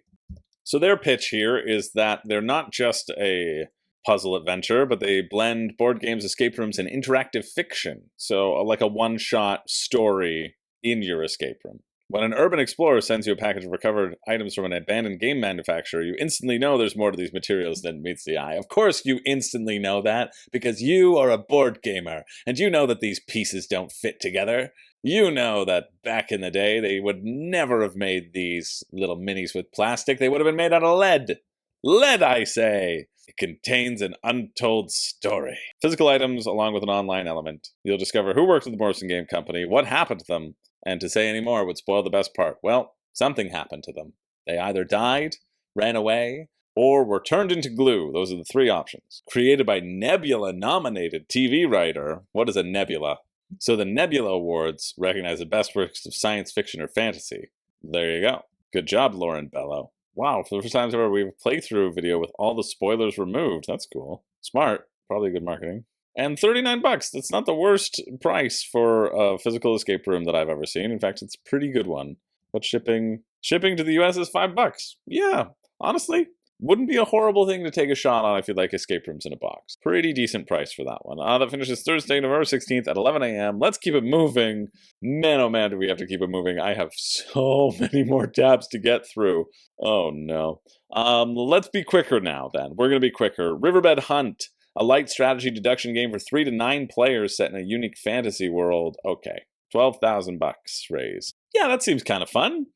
So their pitch here is that they're not just a puzzle adventure, but they blend board games, escape rooms, and interactive fiction. So like a one-shot story in your escape room. When an urban explorer sends you a package of recovered items from an abandoned game manufacturer, you instantly know there's more to these materials than meets the eye. Of course you instantly know that, because you are a board gamer, and you know that these pieces don't fit together. You know that back in the day, they would never have made these little minis with plastic. They would have been made out of lead. Lead, I say! It contains an untold story. Physical items along with an online element. You'll discover who works at the Morrison Game Company, what happened to them, and to say any more would spoil the best part. Well, something happened to them. They either died, ran away, or were turned into glue. Those are the three options. Created by Nebula-nominated TV writer. What is a nebula? So the Nebula Awards recognize the best works of science fiction or fantasy. There you go. Good job, Lauren Bellow. Wow, for the first time ever, we have a playthrough video with all the spoilers removed. That's cool. Smart. Probably good marketing. And $39. That's not the worst price for a physical escape room that I've ever seen. In fact, it's a pretty good one. But shipping to the US is $5. Yeah, honestly, wouldn't be a horrible thing to take a shot on if you like escape rooms in a box. Pretty decent price for that one. That finishes Thursday, November 16th at 11 a.m. Let's keep it moving. Man, oh man, do we have to keep it moving. I have so many more tabs to get through. Oh no. Let's be quicker now then. We're going to be quicker. Riverbed Hunt. A light strategy deduction game for 3 to 9 players set in a unique fantasy world. Okay, $12,000 raised. Yeah, that seems kind of fun.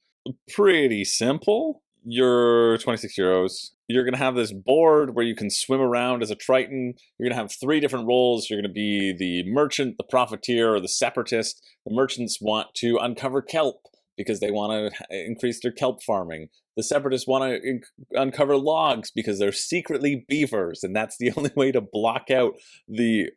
Pretty simple. You're 26 euros. You're going to have this board where you can swim around as a Triton. You're going to have 3 different roles. You're going to be the merchant, the profiteer, or the separatist. The merchants want to uncover kelp because they want to increase their kelp farming. The separatists want to uncover logs because they're secretly beavers, and that's the only way to block out the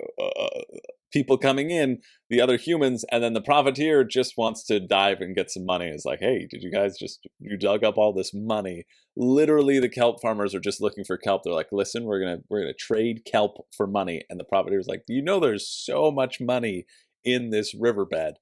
people coming in, the other humans. And then the profiteer just wants to dive and get some money. It's like, hey, did you guys you dug up all this money? Literally, the kelp farmers are just looking for kelp. They're like, listen, we're gonna trade kelp for money. And the profiteer's like, you know, there's so much money in this riverbed.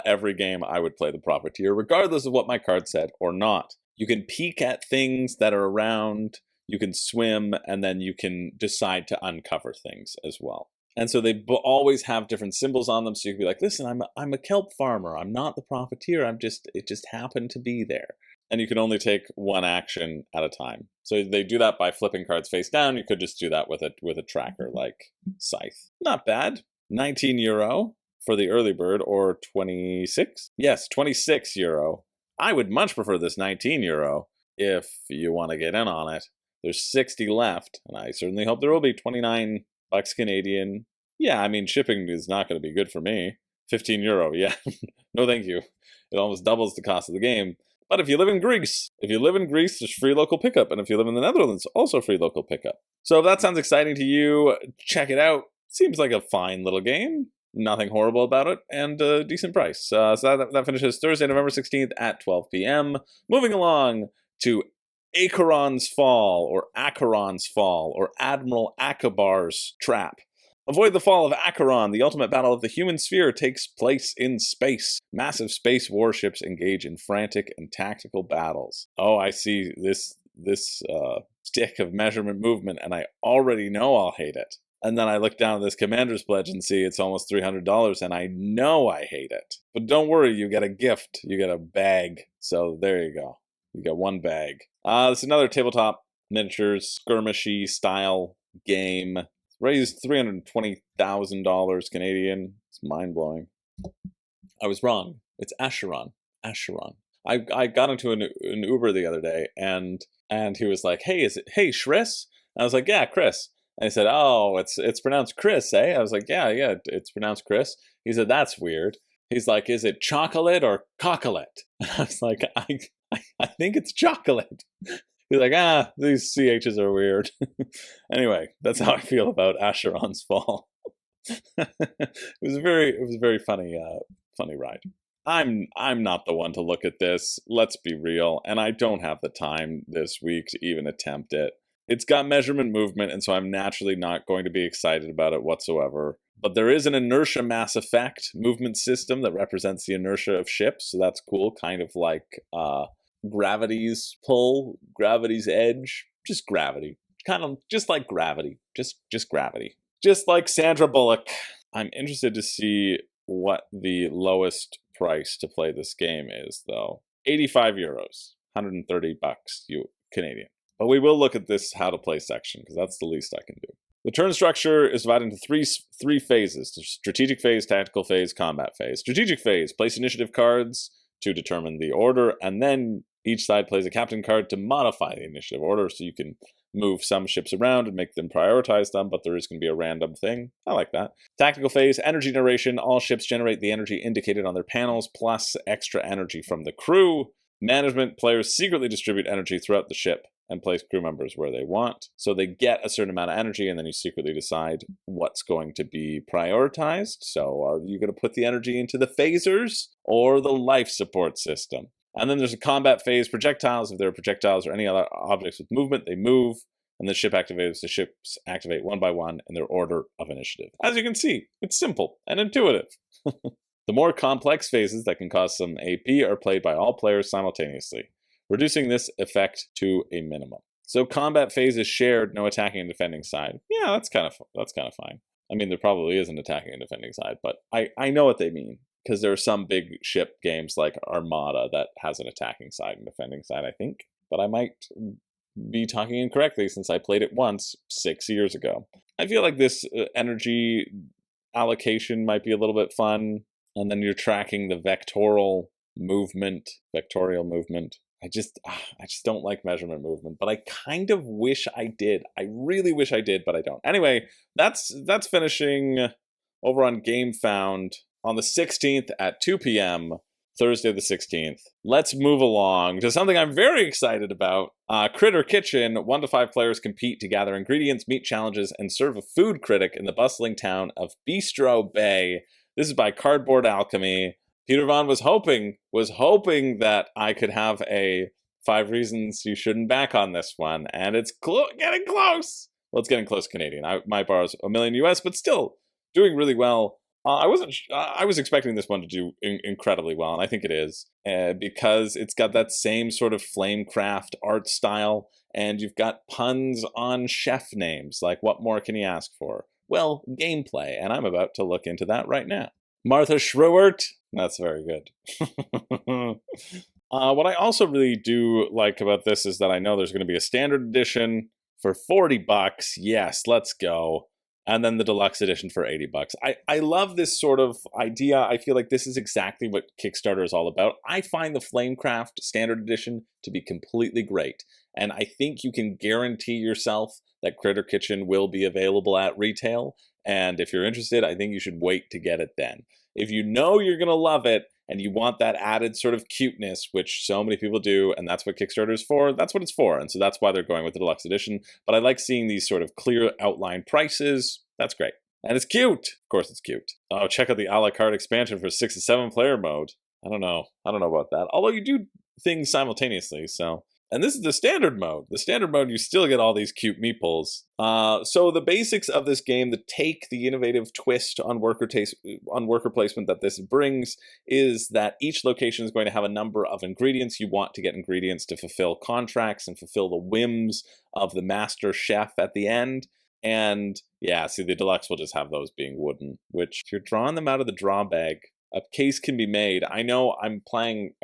Every game I would play the profiteer, regardless of what my card said or not. You can peek at things that are around, you can swim, and then you can decide to uncover things as well. And so they always have different symbols on them, so you can be like, listen, I'm a kelp farmer, I'm not the profiteer, it just happened to be there. And you can only take one action at a time. So they do that by flipping cards face down. You could just do that with a tracker like Scythe. Not bad. 19 euro for the early bird, or 26? Yes, 26 euro. I would much prefer this 19 euro if you want to get in on it. There's 60 left, and I certainly hope there will be. 29 bucks Canadian. Yeah, I mean, shipping is not going to be good for me. 15 euro, yeah. No thank you. It almost doubles the cost of the game. But if you live in Greece, there's free local pickup. And if you live in the Netherlands, also free local pickup. So if that sounds exciting to you, check it out. Seems like a fine little game. Nothing horrible about it, and a decent price. So that finishes Thursday, November 16th at 12 p.m. Moving along to Acheron's Fall, or Admiral Akabar's Trap. Avoid the fall of Acheron. The ultimate battle of the human sphere takes place in space. Massive space warships engage in frantic and tactical battles. Oh, I see this stick of measurement movement, and I already know I'll hate it. And then I look down at this commander's pledge and see it's almost $300, and I know I hate it. But don't worry, you get a gift. You get a bag. So there you go. You get one bag. This is another tabletop miniatures skirmishy style game. Raised $320,000 Canadian. It's mind-blowing. I was wrong. It's Acheron. I got into an Uber the other day, and he was like, hey, Shris? I was like, yeah, Chris. And he said, oh, it's pronounced Chris, eh? I was like, yeah, it's pronounced Chris. He said, that's weird. He's like, is it chocolate or coccolate? And I was like, I think it's chocolate. He's like, these CHs are weird. Anyway, that's how I feel about Acheron's Fall. It was a very funny ride. I'm not the one to look at this. Let's be real, and I don't have the time this week to even attempt it. It's got measurement movement, and so I'm naturally not going to be excited about it whatsoever. But there is an inertia mass effect movement system that represents the inertia of ships, so that's cool. Kind of like gravity's pull, gravity's edge, just gravity. Kind of just like gravity, just gravity. Just like Sandra Bullock. I'm interested to see what the lowest price to play this game is, though. 85 euros, 130 bucks Canadian. But we will look at this how to play section, because that's the least I can do. The turn structure is divided into three phases: the strategic phase, tactical phase, combat phase. Strategic phase, place initiative cards to determine the order, and then each side plays a captain card to modify the initiative order, so you can move some ships around and make them prioritize them, but there is going to be a random thing. I like that. Tactical phase, energy generation. All ships generate the energy indicated on their panels, plus extra energy from the crew. Management, players secretly distribute energy throughout the ship and place crew members where they want. So they get a certain amount of energy, and then you secretly decide what's going to be prioritized. So are you going to put the energy into the phasers or the life support system? And then there's a combat phase. Projectiles, if there are projectiles or any other objects with movement, they move. And the ship activates. The ships activate one by one in their order of initiative. As you can see, it's simple and intuitive. The more complex phases that can cause some AP are played by all players simultaneously, reducing this effect to a minimum. So combat phase is shared, no attacking and defending side. Yeah, that's kind of fine. I mean, there probably is an attacking and defending side, but I know what they mean, because there are some big ship games like Armada that has an attacking side and defending side, I think. But I might be talking incorrectly since I played it once 6 years ago. I feel like this energy allocation might be a little bit fun. And then you're tracking the vectorial movement. I just don't like measurement movement, but I kind of wish I did. I really wish I did, but I don't. Anyway, that's finishing over on GameFound on the 16th at 2 p.m., Thursday the 16th. Let's move along to something I'm very excited about. Critter Kitchen. 1 to 5 players compete to gather ingredients, meet challenges, and serve a food critic in the bustling town of Bistro Bay. This is by Cardboard Alchemy. Peter Vaughn was hoping that I could have a 5 reasons you shouldn't back on this one, and it's getting close. Well, it's getting close Canadian. My bar is $1 million US, but still doing really well. I was expecting this one to do incredibly well, and I think it is, because it's got that same sort of Flamecraft art style, and you've got puns on chef names. Like, what more can you ask for? Well, gameplay, and I'm about to look into that right now. Martha Schruert, that's very good. What I also really do like about this is that I know there's going to be a standard edition for 40 bucks. Yes, let's go. And then the deluxe edition for 80 bucks. I love this sort of idea. I feel like this is exactly what Kickstarter is all about. I find the Flamecraft standard edition to be completely great. And I think you can guarantee yourself that Critter Kitchen will be available at retail. And if you're interested, I think you should wait to get it then. If you know you're going to love it and you want that added sort of cuteness, which so many people do, and that's what Kickstarter is for, that's what it's for. And so that's why they're going with the deluxe edition. But I like seeing these sort of clear outline prices. That's great. And it's cute. Of course it's cute. Oh, check out the a la carte expansion for 6 to 7 player mode. I don't know about that. Although you do things simultaneously, so. And this is the standard mode. The standard mode, you still get all these cute meeples. So the basics of this game, the innovative twist on worker placement that this brings, is that each location is going to have a number of ingredients. You want to get ingredients to fulfill contracts and fulfill the whims of the master chef at the end. And yeah, see, the deluxe will just have those being wooden, which if you're drawing them out of the draw bag, a case can be made. I know I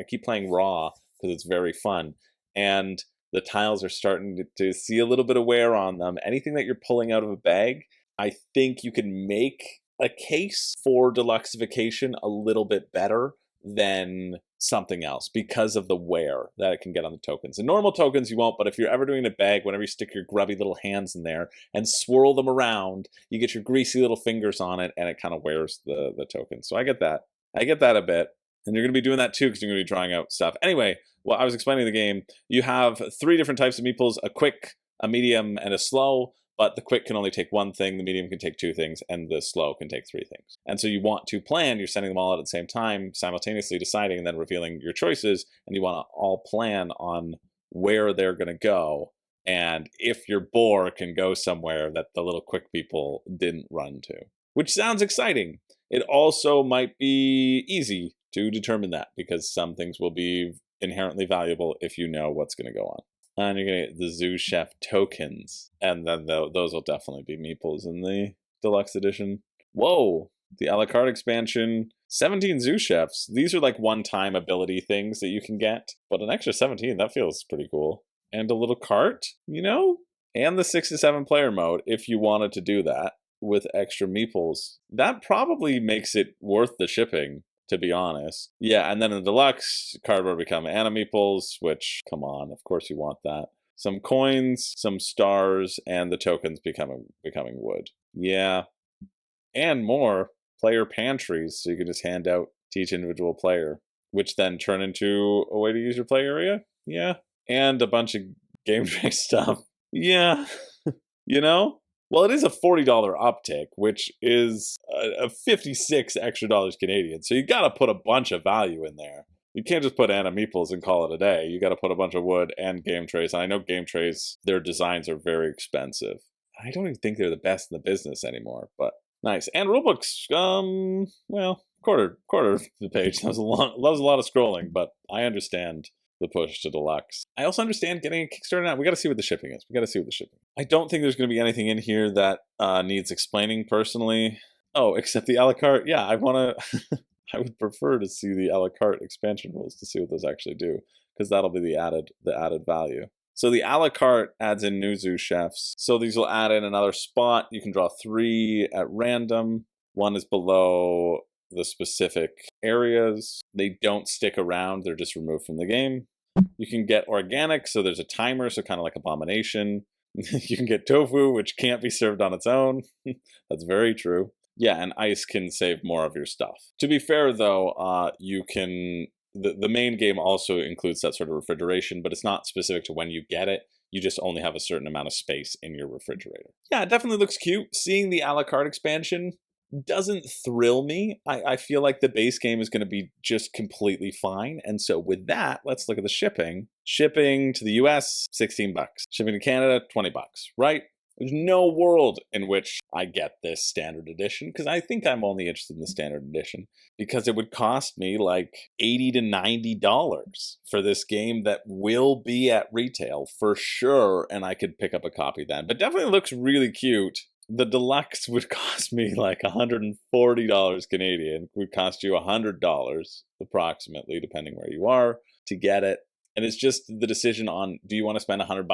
keep playing raw because it's very fun. And the tiles are starting to see a little bit of wear on them. Anything that you're pulling out of a bag, I think you can make a case for deluxification a little bit better than something else because of the wear that it can get on the tokens. In normal tokens, you won't, but if you're ever doing a bag, whenever you stick your grubby little hands in there and swirl them around, you get your greasy little fingers on it, and it kind of wears the tokens. So I get that. A bit. And you're going to be doing that too, because you're going to be drawing out stuff. Anyway, well, I was explaining the game. You have 3 different types of meeples: a quick, a medium, and a slow. But the quick can only take 1 thing, the medium can take 2 things, and the slow can take 3 things. And so you want to plan, you're sending them all out at the same time, simultaneously deciding and then revealing your choices, and you want to all plan on where they're going to go. and if your boar can go somewhere that the little quick people didn't run to, which sounds exciting. It also might be easy to determine that, because some things will be inherently valuable if you know what's going to go on. And you're going to get the Zoo Chef tokens, and then those will definitely be meeples in the Deluxe Edition. Whoa! The a la carte expansion, 17 Zoo Chefs. These are like one-time ability things that you can get, but an extra 17, that feels pretty cool. And a little cart, you know? And the 6 to 7 player mode, if you wanted to do that, with extra meeples. That probably makes it worth the shipping, to be honest. Yeah, and then in the Deluxe, cardboard become Anna meeples, which, come on, of course you want that. Some coins, some stars, and the tokens becoming wood. Yeah. And more player pantries, so you can just hand out to each individual player, which then turn into a way to use your play area. Yeah. And a bunch of game tray stuff. Yeah. You know? Well, it is a $40 uptick, which is a 56 extra dollars Canadian. So you got to put a bunch of value in there. You can't just put Anna meeples and call it a day. You got to put a bunch of wood and game trays. And I know game trays, their designs are very expensive. I don't even think they're the best in the business anymore, but nice. And rulebooks, well, quarter of the page. That was a lot of scrolling, but I understand the push to Deluxe. I also understand getting a Kickstarter now. We got to see what the shipping is. I don't think there's going to be anything in here that needs explaining personally. Oh, except the a la carte. Yeah, I want to. I would prefer to see the a la carte expansion rules to see what those actually do, because that'll be the added value. So the a la carte adds in new Zoo Chefs. So these will add in another spot. You can draw 3 at random. 1 is below the specific areas. They don't stick around. They're just removed from the game. You can get organic, so there's a timer, so kind of like Abomination. You can get tofu, which can't be served on its own. That's very true. Yeah, and ice can save more of your stuff. To be fair, though, you can... The main game also includes that sort of refrigeration, but it's not specific to when you get it. You just only have a certain amount of space in your refrigerator. Yeah, it definitely looks cute. Seeing the a la carte expansion doesn't thrill me. I feel like the base game is going to be just completely fine. And so with that, let's look at the shipping. Shipping to the US, $16. Shipping to Canada, $20, right? There's no world in which I get this standard edition, because I think I'm only interested in the standard edition, because it would cost me like $80 to $90 for this game that will be at retail for sure, and I could pick up a copy then. But definitely looks really cute. The Deluxe would cost me like $140 Canadian. Would cost you $100 approximately, depending where you are, to get it. And it's just the decision on, do you want to spend $100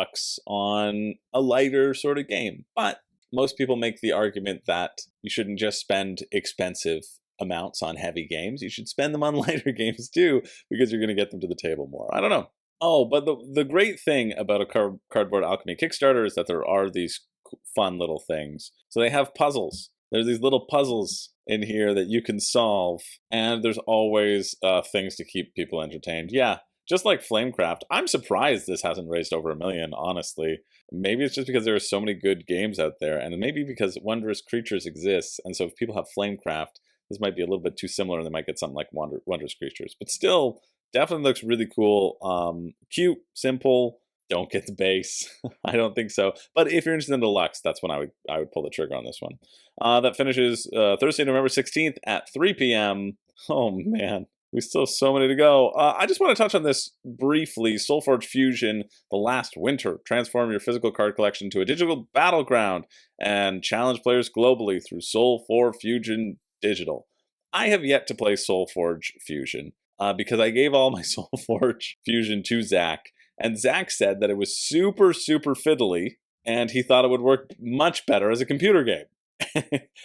on a lighter sort of game? But most people make the argument that you shouldn't just spend expensive amounts on heavy games. You should spend them on lighter games too, because you're going to get them to the table more. I don't know. Oh, but the great thing about a Cardboard Alchemy Kickstarter is that there are these fun little things. So they have puzzles. There's these little puzzles in here that you can solve, and there's always things to keep people entertained. Yeah. Just like Flamecraft, I'm surprised this hasn't raised over $1 million, honestly. Maybe it's just because there are so many good games out there, and maybe because Wondrous Creatures exists, and so if people have Flamecraft, this might be a little bit too similar, and they might get something like Wondrous Creatures. But still, definitely looks really cool. Cute, simple, don't get the base. I don't think so. But if you're interested in Deluxe, that's when I would pull the trigger on this one. That finishes Thursday, November 16th at 3 p.m. Oh, man. We still have so many to go. I just want to touch on this briefly. Solforge Fusion, The Last Winter. Transform your physical card collection to a digital battleground and challenge players globally through Solforge Fusion Digital. I have yet to play Solforge Fusion because I gave all my Solforge Fusion to Zach. And Zach said that it was super, super fiddly, and he thought it would work much better as a computer game.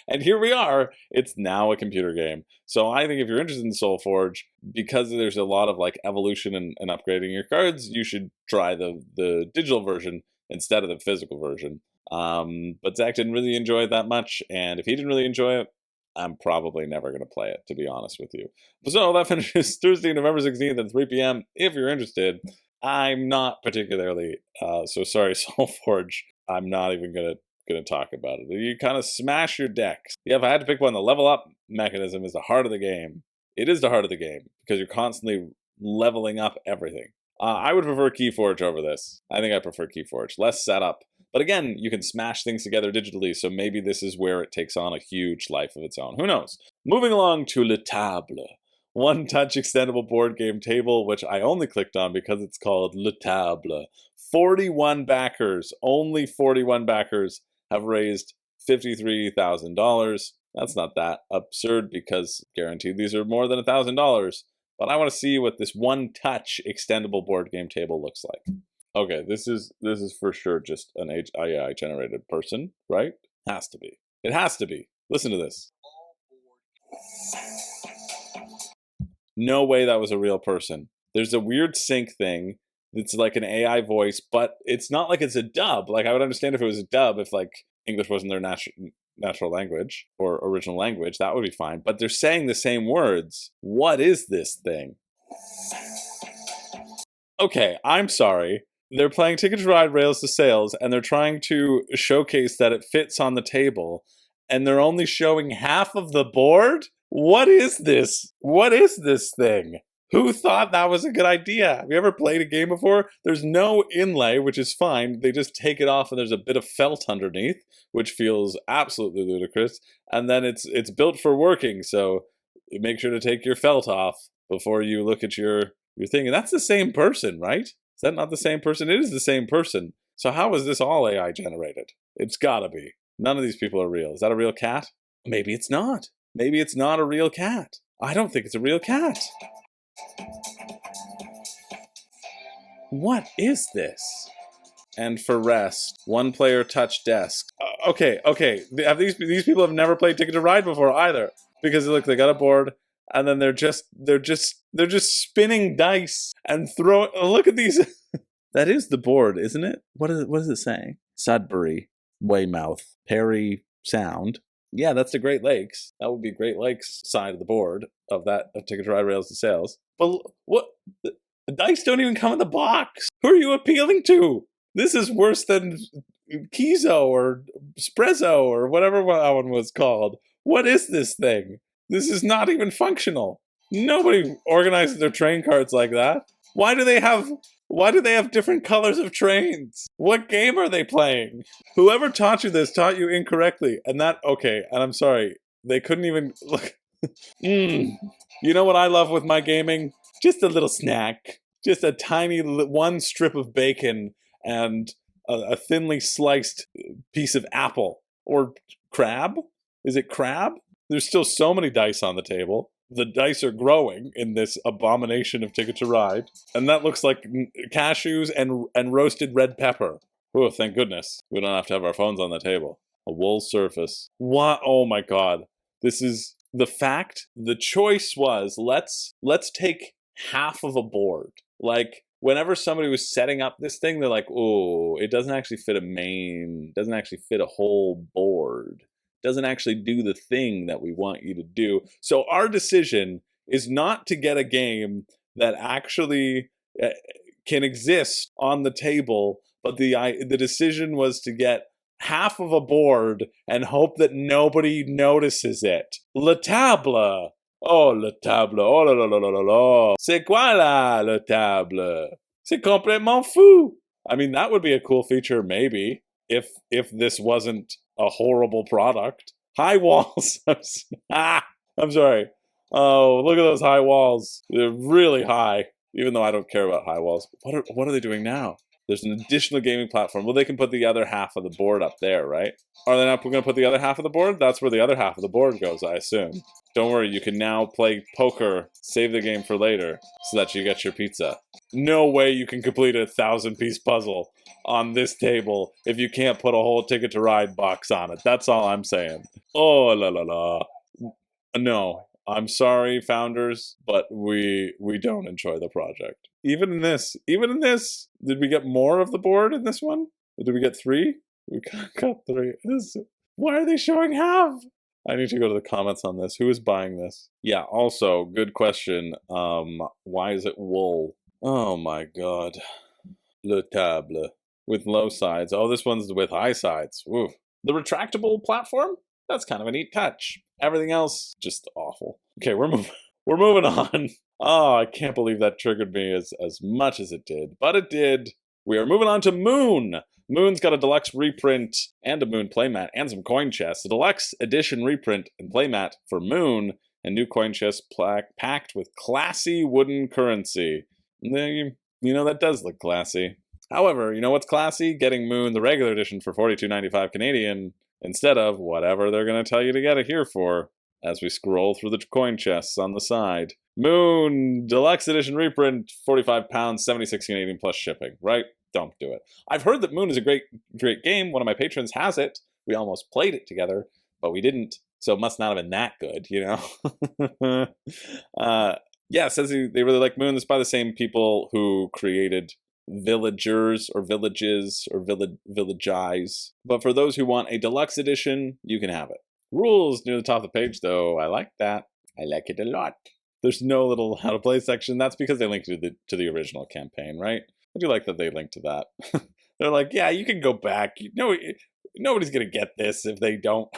And here we are, it's now a computer game. So I think if you're interested in Solforge, because there's a lot of like evolution and upgrading your cards, you should try the digital version instead of the physical version. But Zach didn't really enjoy it that much, and if he didn't really enjoy it, I'm probably never going to play it, to be honest with you. So that finishes Thursday, November 16th at 3 p.m. If you're interested, I'm not particularly, so sorry, Solforge. I'm not even going to talk about it. You kind of smash your decks. Yeah, if I had to pick one, the level up mechanism is the heart of the game. It is the heart of the game because you're constantly leveling up everything. I would prefer Keyforge over this. I think I prefer Keyforge. Less setup. But again, you can smash things together digitally, so maybe this is where it takes on a huge life of its own. Who knows? Moving along to Le Table. One-touch extendable board game table, which I only clicked on because it's called Le Table. 41 backers. Only 41 backers have raised $53,000. That's not that absurd because guaranteed these are more than $1,000. But I want to see what this one-touch extendable board game table looks like. Okay, this is for sure just an AI generated person, right? Has to be. It has to be. Listen to this. No way that was a real person. There's a weird sync thing. It's like an AI voice, but it's not like it's a dub. Like I would understand if it was a dub, if like English wasn't their natural language or original language, that would be fine. But they're saying the same words. What is this thing? Okay, I'm sorry. They're playing Ticket to Ride Rails to Sales, and they're trying to showcase that it fits on the table, and they're only showing half of the board? What is this? What is this thing? Who thought that was a good idea? Have you ever played a game before? There's no inlay, which is fine. They just take it off and there's a bit of felt underneath, which feels absolutely ludicrous. And then it's built for working, so make sure to take your felt off before you look at your thing. And that's the same person, right? Is that not the same person? It is the same person. So how is this all AI generated? It's gotta be. None of these people are real. Is that a real cat? Maybe it's not. Maybe it's not a real cat. I don't think it's a real cat. What is this? And for rest, one player touch desk. Okay. Have these people have never played Ticket to Ride before either, because look, they got a board, and then they're just spinning dice and throw. Look at these. That is the board, isn't it? What is it saying? Sudbury, Weymouth, Perry Sound. Yeah, that's the Great Lakes. That would be Great Lakes side of the board of Ticket to Ride Rails to Sales. But what? The dice don't even come in the box. Who are you appealing to? This is worse than Kizo or Sprezzo or whatever that one was called. What is this thing? This is not even functional. Nobody organizes their train cards like that. Why do they have different colors of trains? What game are they playing? Whoever taught you this taught you incorrectly. And I'm sorry. They couldn't even look. You know what I love with my gaming? Just a little snack. Just a tiny one strip of bacon and a thinly sliced piece of apple. Or crab? Is it crab? There's still so many dice on the table. The dice are growing in this abomination of Ticket to Ride. And that looks like cashews and roasted red pepper. Oh, thank goodness. We don't have to have our phones on the table. A wool surface. What? Oh my god. This is the fact. The choice was, let's take half of a board. Like, whenever somebody was setting up this thing, they're like, oh, it doesn't actually fit doesn't actually fit a whole board. Doesn't actually do the thing that we want you to do. So our decision is not to get a game that actually can exist on the table, but the decision was to get half of a board and hope that nobody notices it. Le table. Oh, le table. Oh la la la la la. C'est quoi là, le table? C'est complètement fou. I mean, that would be a cool feature, maybe, if this wasn't a horrible product. High walls. I'm sorry. Oh, look at those high walls. They're really high, even though I don't care about high walls. What are they doing now? There's an additional gaming platform. Well, they can put the other half of the board up there, right? Are they not going to put the other half of the board? That's where the other half of the board goes, I assume. Don't worry, you can now play poker, save the game for later, so that you get your pizza. No way you can complete a 1,000-piece puzzle on this table if you can't put a whole Ticket to Ride box on it. That's all I'm saying. Oh, la la la. No, I'm sorry, founders, but we don't enjoy the project. Even in this, did we get more of the board in this one? Did we get 3? We got 3. Why are they showing half? I need to go to the comments on this. Who is buying this? Yeah, also, good question. Why is it wool? Oh my god. Le table. With low sides. Oh, this one's with high sides. Ooh. The retractable platform? That's kind of a neat touch. Everything else, just awful. Okay, we're moving on. Oh, I can't believe that triggered me as much as it did. But it did. We are moving on to Moon. Moon's got a deluxe reprint and a Moon playmat and some coin chests. A deluxe edition reprint and playmat for Moon, and new coin chest packed with classy wooden currency. You know, that does look classy. However, you know what's classy? Getting Moon the regular edition for $42.95 Canadian instead of whatever they're going to tell you to get it here for, as we scroll through the coin chests on the side. Moon Deluxe Edition reprint, £45, 76 Canadian plus shipping, right? Don't do it. I've heard that Moon is a great game. One of my patrons has it. We almost played it together, but we didn't, so it must not have been that good, you know? Yeah, it says they really like Moon. It's by the same people who created Villagers or Villages or Villagize. But for those who want a deluxe edition, you can have it. Rules near the top of the page, though. I like that. I like it a lot. There's no little how to play section. That's because they link to the original campaign, right? I do like that they link to that. They're like, yeah, you can go back. Nobody's gonna get this if they don't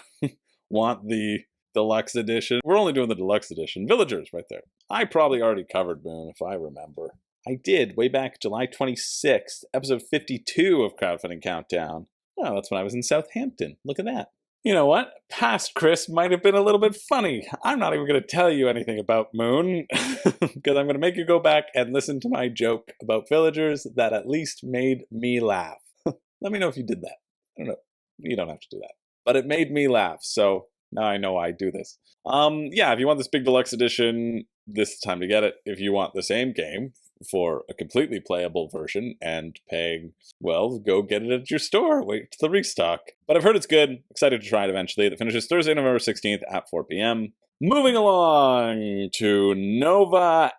want the deluxe edition. We're only doing the deluxe edition. Villagers right there. I probably already covered Moon if I remember. I did way back July 26th, episode 52 of Crowdfunding Countdown. Oh, that's when I was in Southampton. Look at that. You know what? Past Chris might have been a little bit funny. I'm not even going to tell you anything about Moon, because I'm going to make you go back and listen to my joke about villagers that at least made me laugh. Let me know if you did that. I don't know. You don't have to do that. But it made me laugh, so now I know I do this. Yeah, if you want this big deluxe edition, this is the time to get it. If you want the same game for a completely playable version and paying, well, go get it at your store. Wait till the restock. But I've heard it's good. Excited to try it eventually. It finishes Thursday, November 16th at 4 p.m. Moving along to Nova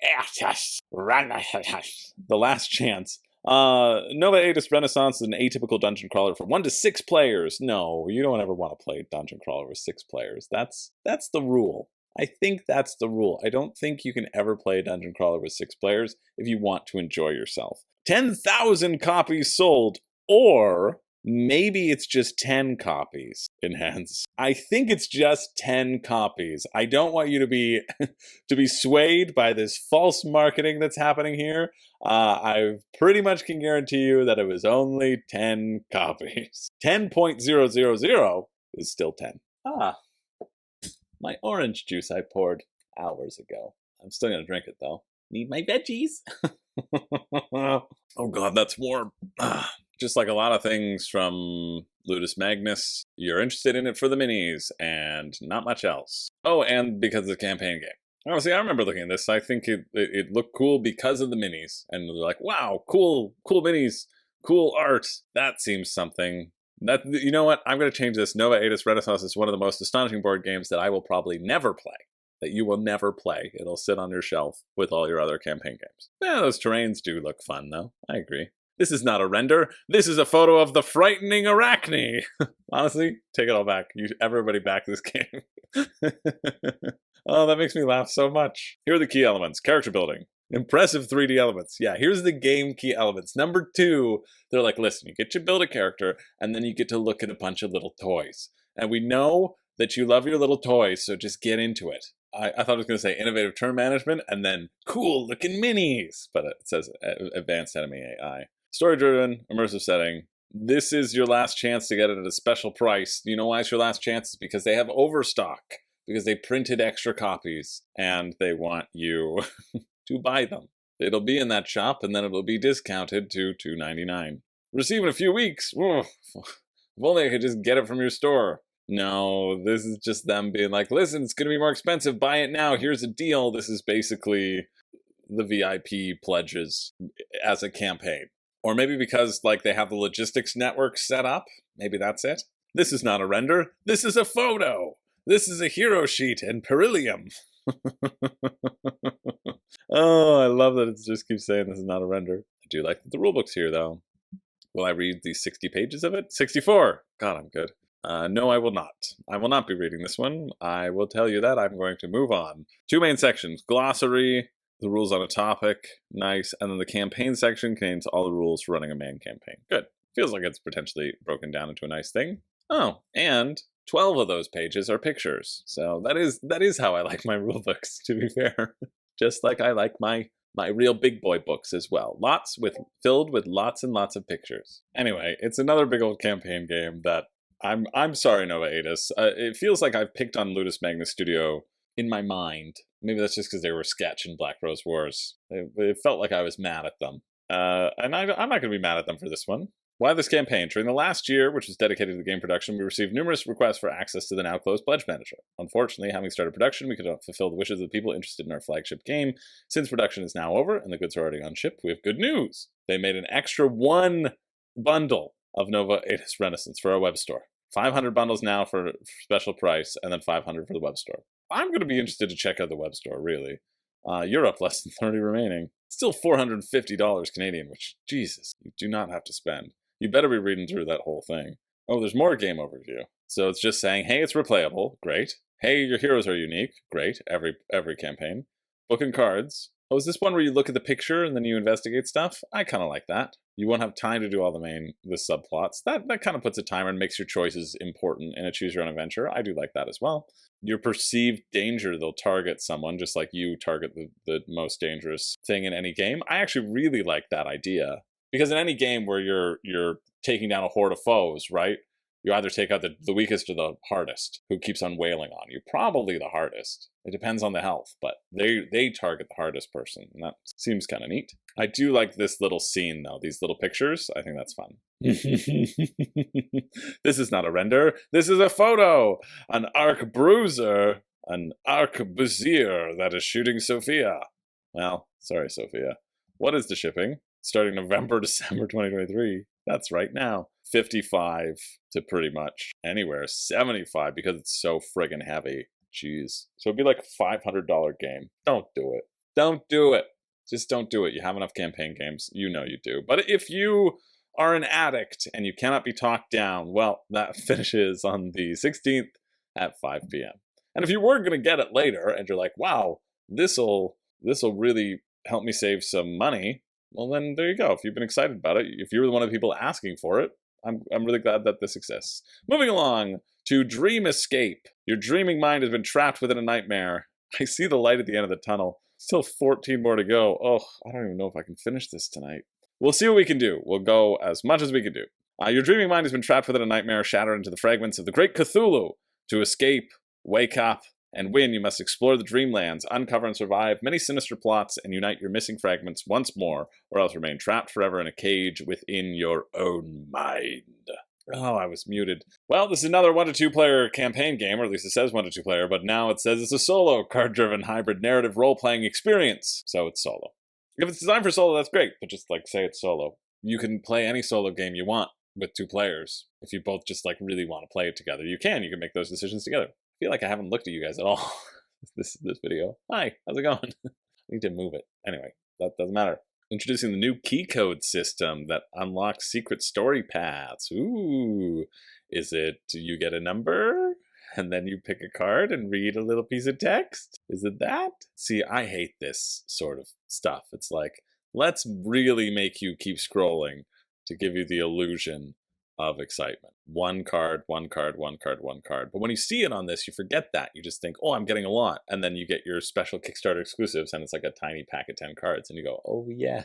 Aetas. The Last Chance. Nova Aetas Renaissance is an atypical dungeon crawler for 1 to 6 players. No, you don't ever want to play dungeon crawler with 6 players. That's the rule. I think that's the rule. I don't think you can ever play a dungeon crawler with 6 players if you want to enjoy yourself. 10,000 copies sold, or maybe it's just 10 copies in hands. I think it's just 10 copies. I don't want you to be to be swayed by this false marketing that's happening here. I pretty much can guarantee you that it was only 10 copies. 10.000 is still 10. My orange juice I poured hours ago. I'm still gonna drink it though. Need my veggies. Oh god, that's warm. Just like a lot of things from Ludus Magnus, you're interested in it for the minis and not much else. Oh, and because of the campaign game. Honestly, I remember looking at this. I think it looked cool because of the minis. And they're like, wow, cool minis, cool art. That seems something. You know what? I'm going to change this. Nova Aetas Renaissance is one of the most astonishing board games that I will probably never play. That you will never play. It'll sit on your shelf with all your other campaign games. Yeah, those terrains do look fun, though. I agree. This is not a render. This is a photo of the frightening Arachne. Honestly, take it all back. Everybody back this game. Oh, that makes me laugh so much. Here are the key elements. Character building. Impressive 3D elements. Yeah, here's the game key elements. Number 2, they're like, listen, you get to build a character, and then you get to look at a bunch of little toys. And we know that you love your little toys, so just get into it. I thought it was going to say innovative turn management, and then cool looking minis. But it says advanced enemy AI. Story-driven, immersive setting. This is your last chance to get it at a special price. You know why it's your last chance? It's because they have overstock. Because they printed extra copies, and they want you to buy them. It'll be in that shop, and then it'll be discounted to $2.99. Receive in a few weeks. If only I could just get it from your store. No, this is just them being like, listen, it's going to be more expensive. Buy it now. Here's a deal. This is basically the VIP pledges as a campaign. Or maybe because like they have the logistics network set up. Maybe that's it. This is not a render. This is a photo. This is a hero sheet and Perilium. Oh, I love that it just keeps saying this is not a render. I do like the rulebook's here, though. Will I read the 60 pages of it? 64! God, I'm good. No, I will not. I will not be reading this one. I will tell you that. I'm going to move on. 2 main sections. Glossary, the rules on a topic. Nice. And then the campaign section contains all the rules for running a main campaign. Good. Feels like it's potentially broken down into a nice thing. Oh, and 12 of those pages are pictures. So that is how I like my rulebooks, to be fair. just like I like my real big boy books as well. Filled with lots and lots of pictures. Anyway, it's another big old campaign game that I'm sorry, Nova Aetas. It feels like I've picked on Ludus Magnus Studio in my mind. Maybe that's just because they were sketch in Black Rose Wars. It felt like I was mad at them. And I'm not going to be mad at them for this one. Why this campaign? During the last year, which was dedicated to game production, we received numerous requests for access to the now closed Pledge Manager. Unfortunately, having started production, we could not fulfill the wishes of the people interested in our flagship game. Since production is now over and the goods are already on ship, we have good news. They made an extra 1 bundle of Nova Aetas Renaissance for our web store. 500 bundles now for special price, and then 500 for the web store. I'm going to be interested to check out the web store, really. Europe, less than 30 remaining. Still $450 Canadian, which, Jesus, you do not have to spend. You better be reading through that whole thing. Oh, there's more game overview. So it's just saying, hey, it's replayable. Great. Hey, your heroes are unique. Great. Every campaign. Book and cards. Oh, is this one where you look at the picture and then you investigate stuff? I kind of like that. You won't have time to do all the subplots. That kind of puts a timer and makes your choices important in a choose your own adventure. I do like that as well. Your perceived danger, they'll target someone just like you target the most dangerous thing in any game. I actually really like that idea. Because in any game where you're taking down a horde of foes, right? You either take out the weakest or the hardest, who keeps on wailing on you. Probably the hardest. It depends on the health, but they target the hardest person, and that seems kind of neat. I do like this little scene, though. These little pictures, I think that's fun. This is not a render. This is a photo. An arc bruiser, an arquebusier that is shooting Sophia. Well, sorry, Sophia. What is the shipping? Starting November, December 2023. That's right now. 55 to pretty much anywhere. 75 because it's so friggin' heavy. Jeez. So it'd be like a $500 game. Don't do it. Don't do it. Just don't do it. You have enough campaign games. You know you do. But if you are an addict and you cannot be talked down, well, that finishes on the 16th at 5 p.m. And if you were going to get it later and you're like, wow, this'll really help me save some money, well, then there you go. If you've been excited about it, if you're one of the people asking for it, I'm really glad that this exists. Moving along to Dreamescape. Your dreaming mind has been trapped within a nightmare. I see the light at the end of the tunnel. Still 14 more to go. Oh, I don't even know if I can finish this tonight. We'll see what we can do. We'll go as much as we can do. Your dreaming mind has been trapped within a nightmare, shattered into the fragments of the great Cthulhu. To escape, wake up, and win, you must explore the Dreamlands, uncover and survive many sinister plots, and unite your missing fragments once more, or else remain trapped forever in a cage within your own mind. Oh, I was muted. Well, this is another 1 to 2 player campaign game, or at least it says 1 to 2 player, but now it says it's a solo, card-driven hybrid narrative role-playing experience, so it's solo. If it's designed for solo, that's great, but just, say it's solo. You can play any solo game you want with 2 players. If you both just, really want to play it together, you can make those decisions together. I feel like I haven't looked at you guys at all this video. Hi, how's it going? I need to move it. Anyway, that doesn't matter. Introducing the new key code system that unlocks secret story paths. Ooh, is it you get a number and then you pick a card and read a little piece of text? Is it that? See, I hate this sort of stuff. It's like, let's really make you keep scrolling to give you the illusion of excitement. One card, one card, one card, one card. But when you see it on this, you forget that. You just think, oh, I'm getting a lot. And then you get your special Kickstarter exclusives, and it's like a tiny pack of 10 cards. And you go, oh, yeah.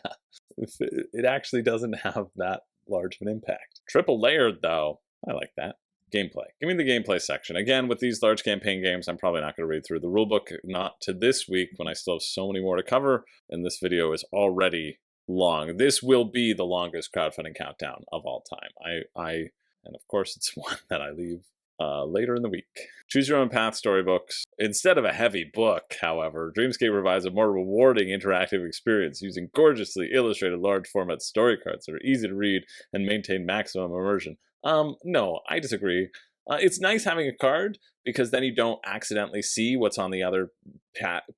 It actually doesn't have that large of an impact. Triple layered, though. I like that. Gameplay. Give me the gameplay section. Again, with these large campaign games, I'm probably not going to read through the rulebook. Not to this week, when I still have so many more to cover. And this video is already long. This will be the longest crowdfunding countdown of all time. And of course it's one that I leave later in the week. Choose your own path storybooks. Instead of a heavy book, however, Dreamescape provides a more rewarding interactive experience using gorgeously illustrated large format story cards that are easy to read and maintain maximum immersion. No, I disagree. It's nice having a card because then you don't accidentally see what's on the other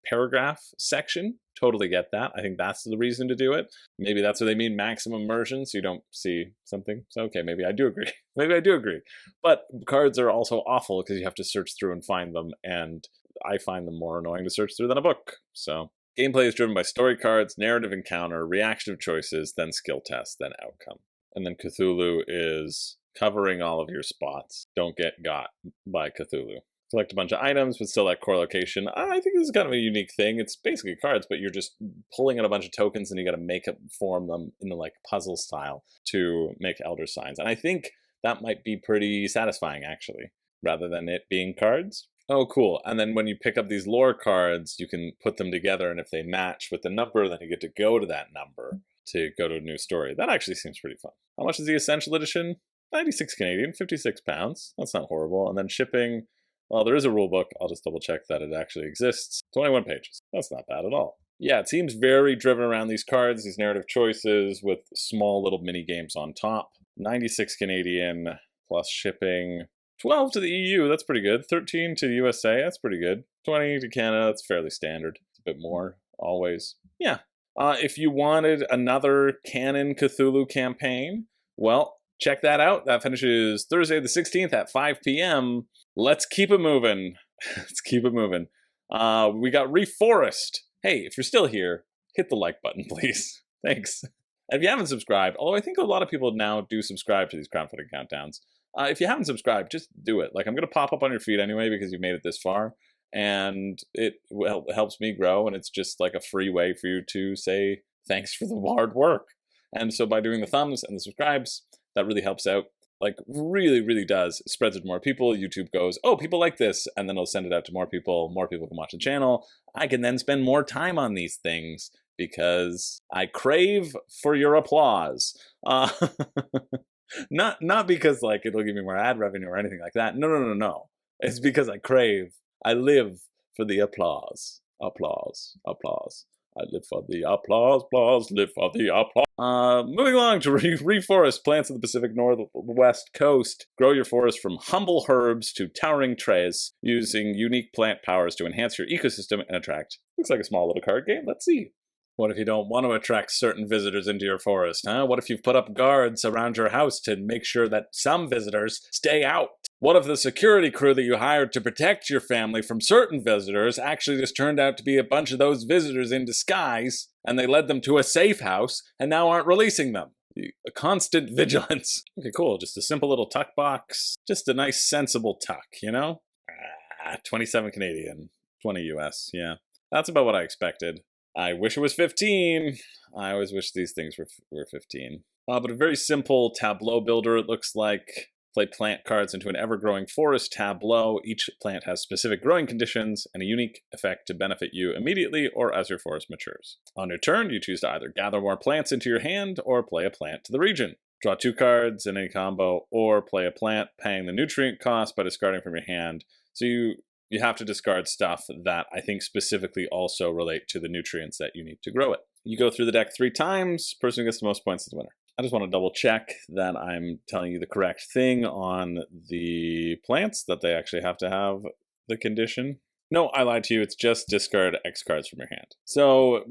paragraph section. Totally get that. I think that's the reason to do it. Maybe that's what they mean, maximum immersion, so you don't see something. So, okay, maybe I do agree. Maybe I do agree. But cards are also awful because you have to search through and find them, and I find them more annoying to search through than a book. So, gameplay is driven by story cards, narrative encounter, reaction choices, then skill test, then outcome. And then Cthulhu is covering all of your spots. Don't get got by Cthulhu. collect a bunch of items, but still that core location. I think this is kind of a unique thing. It's basically cards, but you're just pulling out a bunch of tokens and you got to form them in the like puzzle style to make Elder Signs. And I think that might be pretty satisfying actually, rather than it being cards. Oh, cool. And then when you pick up these lore cards, you can put them together, and if they match with the number, then you get to go to that number to go to a new story. That actually seems pretty fun. How much is the Essential Edition? 96 Canadian, 56 pounds. That's not horrible. And then shipping, well, there is a rule book. I'll just double check that it actually exists. 21 pages. That's not bad at all. Yeah, it seems very driven around these cards, these narrative choices with small little mini games on top. 96 Canadian plus shipping. 12 to the EU, that's pretty good. 13 to the USA, that's pretty good. 20 to Canada, that's fairly standard. It's a bit more, always. Yeah. If you wanted another Canon Cthulhu campaign, well, check that out. That finishes Thursday the 16th at 5 p.m. Let's keep it moving. Let's keep it moving. We got Reforest. Hey, if you're still here, hit the like button, please. Thanks. And if you haven't subscribed, although I think a lot of people now do subscribe to these crowdfunding countdowns, if you haven't subscribed, just do it. Like, I'm going to pop up on your feed anyway because you've made it this far, and it helps me grow, and it's just like a free way for you to say thanks for the hard work. And so by doing the thumbs and the subscribes, that really helps out. Like, really, really does. It spreads it to more people. YouTube goes, oh, people like this, and then it'll send it out to more people. More people can watch the channel. I can then spend more time on these things because I crave for your applause. Not because like it'll give me more ad revenue or anything like that. No. It's because I live for the applause. Applause. I live for the applause, live for the applause. Moving along to Reforest, plants of the Pacific Northwest coast. Grow your forest from humble herbs to towering trees using unique plant powers to enhance your ecosystem and attract. Looks like a small little card game. Let's see. What if you don't want to attract certain visitors into your forest, huh? What if you've put up guards around your house to make sure that some visitors stay out? What if the security crew that you hired to protect your family from certain visitors actually just turned out to be a bunch of those visitors in disguise, and they led them to a safe house and now aren't releasing them? A constant vigilance. Okay, cool. Just a simple little tuck box. Just a nice, sensible tuck, you know? 27 Canadian, 20 US, yeah. That's about what I expected. I wish it was 15. I always wish these things were 15. But a very simple tableau builder, it looks like. Play plant cards into an ever-growing forest tableau. Each plant has specific growing conditions and a unique effect to benefit you immediately or as your forest matures. On your turn, you choose to either gather more plants into your hand or play a plant to the region. Draw 2 cards in any combo or play a plant paying the nutrient cost by discarding from your hand. So you have to discard stuff that I think specifically also relate to the nutrients that you need to grow it. You go through the deck 3 times, person who gets the most points is the winner. I just want to double check that I'm telling you the correct thing on the plants, that they actually have to have the condition. No, I lied to you. It's just discard X cards from your hand. So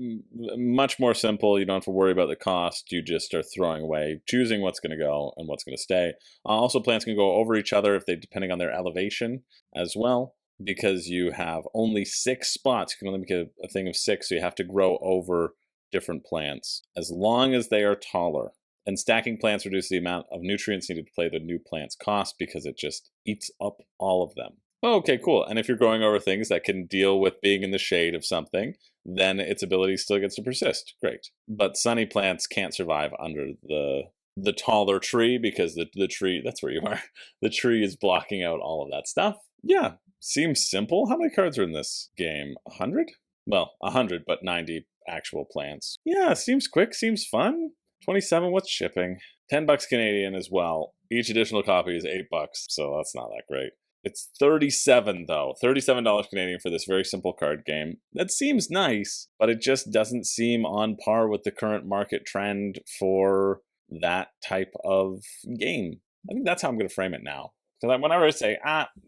much more simple. You don't have to worry about the cost. You just are throwing away, choosing what's going to go and what's going to stay. Also, plants can go over each other if they, depending on their elevation as well. Because you have only 6 spots, you can only make a thing of 6, so you have to grow over different plants, as long as they are taller. And stacking plants reduces the amount of nutrients needed to play the new plant's cost, because it just eats up all of them. Okay, cool. And if you're growing over things that can deal with being in the shade of something, then its ability still gets to persist. Great. But sunny plants can't survive under the taller tree, because the tree, that's where you are, the tree is blocking out all of that stuff. Yeah. Seems simple. How many cards are in this game? 100? Well, 100, but 90 actual plants. Yeah, seems quick, seems fun. 27, what's shipping? 10 bucks Canadian as well. Each additional copy is 8 bucks, so that's not that great. It's 37 though. $37 Canadian for this very simple card game. That seems nice, but it just doesn't seem on par with the current market trend for that type of game. I think that's how I'm going to frame it now. Because whenever I say,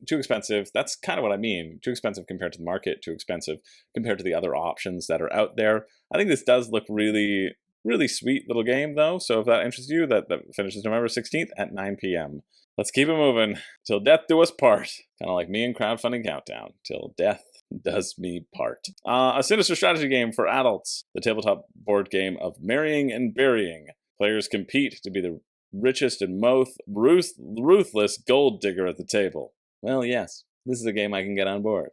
too expensive, that's kind of what I mean. Too expensive compared to the market, too expensive compared to the other options that are out there. I think this does look really, really sweet little game, though. So if that interests you, that finishes November 16th at 9 p.m. Let's keep it moving. Till death do us part. Kind of like me in Crowdfunding Countdown. Till death does me part. A sinister strategy game for adults. The tabletop board game of marrying and burying. Players compete to be the richest and most ruthless gold digger at the table. Well, yes. This is a game I can get on board.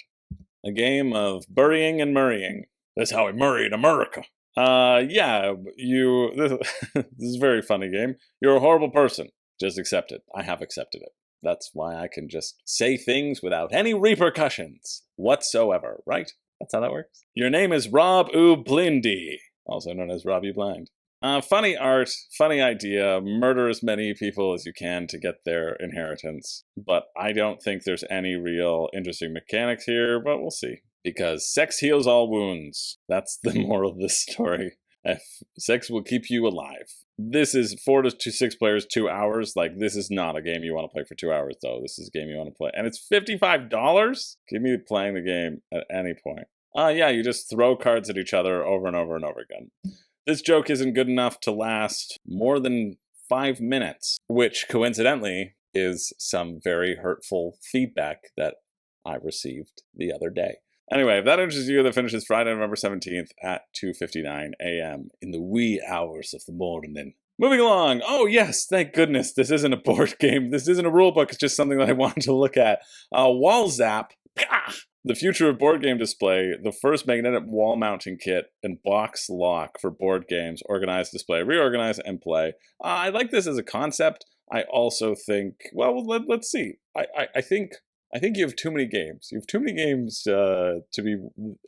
A game of burying and murraying. That's how I murrayed America. Yeah, this is a very funny game. You're a horrible person. Just accept it. I have accepted it. That's why I can just say things without any repercussions whatsoever, right? That's how that works. Your name is Rob U. Blindy, also known as Rob U. Blind. Funny art, funny idea, murder as many people as you can to get their inheritance. But I don't think there's any real interesting mechanics here, but we'll see. Because sex heals all wounds. That's the moral of this story. Sex will keep you alive. This is 4 to 6 players, 2 hours. Like, this is not a game you want to play for 2 hours, though. This is a game you want to play. And it's $55? Give me playing the game at any point. Yeah, you just throw cards at each other over and over and over again. This joke isn't good enough to last more than 5 minutes, which coincidentally is some very hurtful feedback that I received the other day. Anyway, if that interests you, that finishes Friday, November 17th at 2:59 a.m. in the wee hours of the morning. Moving along. Oh, yes, thank goodness. This isn't a board game. This isn't a rule book. It's just something that I wanted to look at. Wallzap. The future of board game display, the first magnetic wall mounting kit and box lock for board games, organize, display, reorganize, and play. I like this as a concept. I also think, well, let's see. I think you have too many games. You have too many games to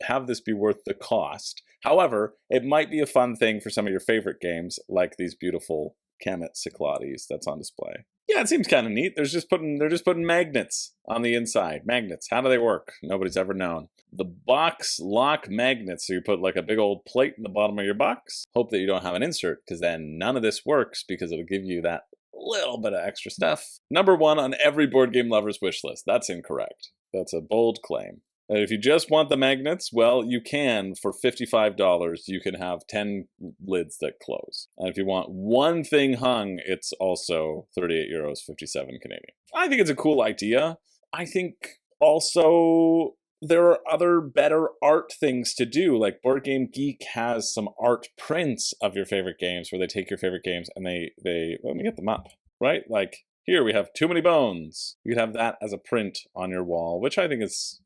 have this be worth the cost. However, it might be a fun thing for some of your favorite games, like these beautiful Kemet Cyclades that's on display. Yeah, it seems kind of neat. They're just putting magnets on the inside. Magnets. How do they work? Nobody's ever known. The box lock magnets. So you put like a big old plate in the bottom of your box. Hope that you don't have an insert, because then none of this works, because it'll give you that little bit of extra stuff. Number 1 on every board game lover's wish list. That's incorrect. That's a bold claim. And if you just want the magnets, well, you can. For $55, you can have 10 lids that close. And if you want one thing hung, it's also €38.57 Canadian. I think it's a cool idea. I think also there are other better art things to do. Like Board Game Geek has some art prints of your favorite games where they take your favorite games and they let me get them up, right? Like here we have Too Many Bones. You could have that as a print on your wall, which I think is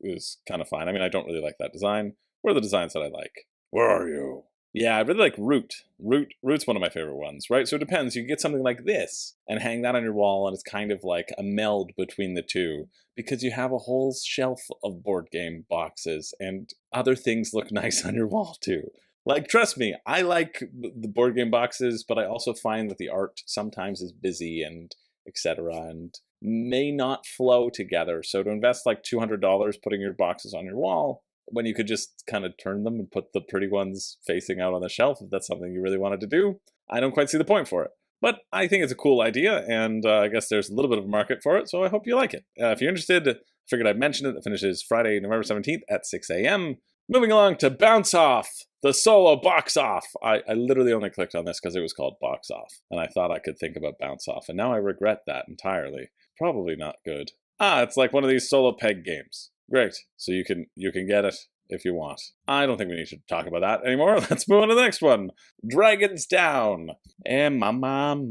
kind of fine. I mean, I don't really like that design. What are the designs that I like? Where are you? Yeah, I really like Root. Root's one of my favorite ones, right? So it depends. You can get something like this and hang that on your wall, and it's kind of like a meld between the two, because you have a whole shelf of board game boxes, and other things look nice on your wall too. Like, trust me, I like the board game boxes, but I also find that the art sometimes is busy and etc. and may not flow together. So to invest like $200 putting your boxes on your wall, when you could just kind of turn them and put the pretty ones facing out on the shelf, if that's something you really wanted to do, I don't quite see the point for it. But I think it's a cool idea, and I guess there's a little bit of a market for it, so I hope you like it. If you're interested, I figured I'd mention it. It finishes Friday, November 17th at 6 a.m. Moving along to Bounce Off, the solo box off. I literally only clicked on this because it was called Box Off, and I thought I could think about Bounce Off, and now I regret that entirely. Probably not good. It's like one of these solo peg games. Great. So you can get it if you want. I don't think we need to talk about that anymore. Let's move on to the next one. Dragons Down. Mama,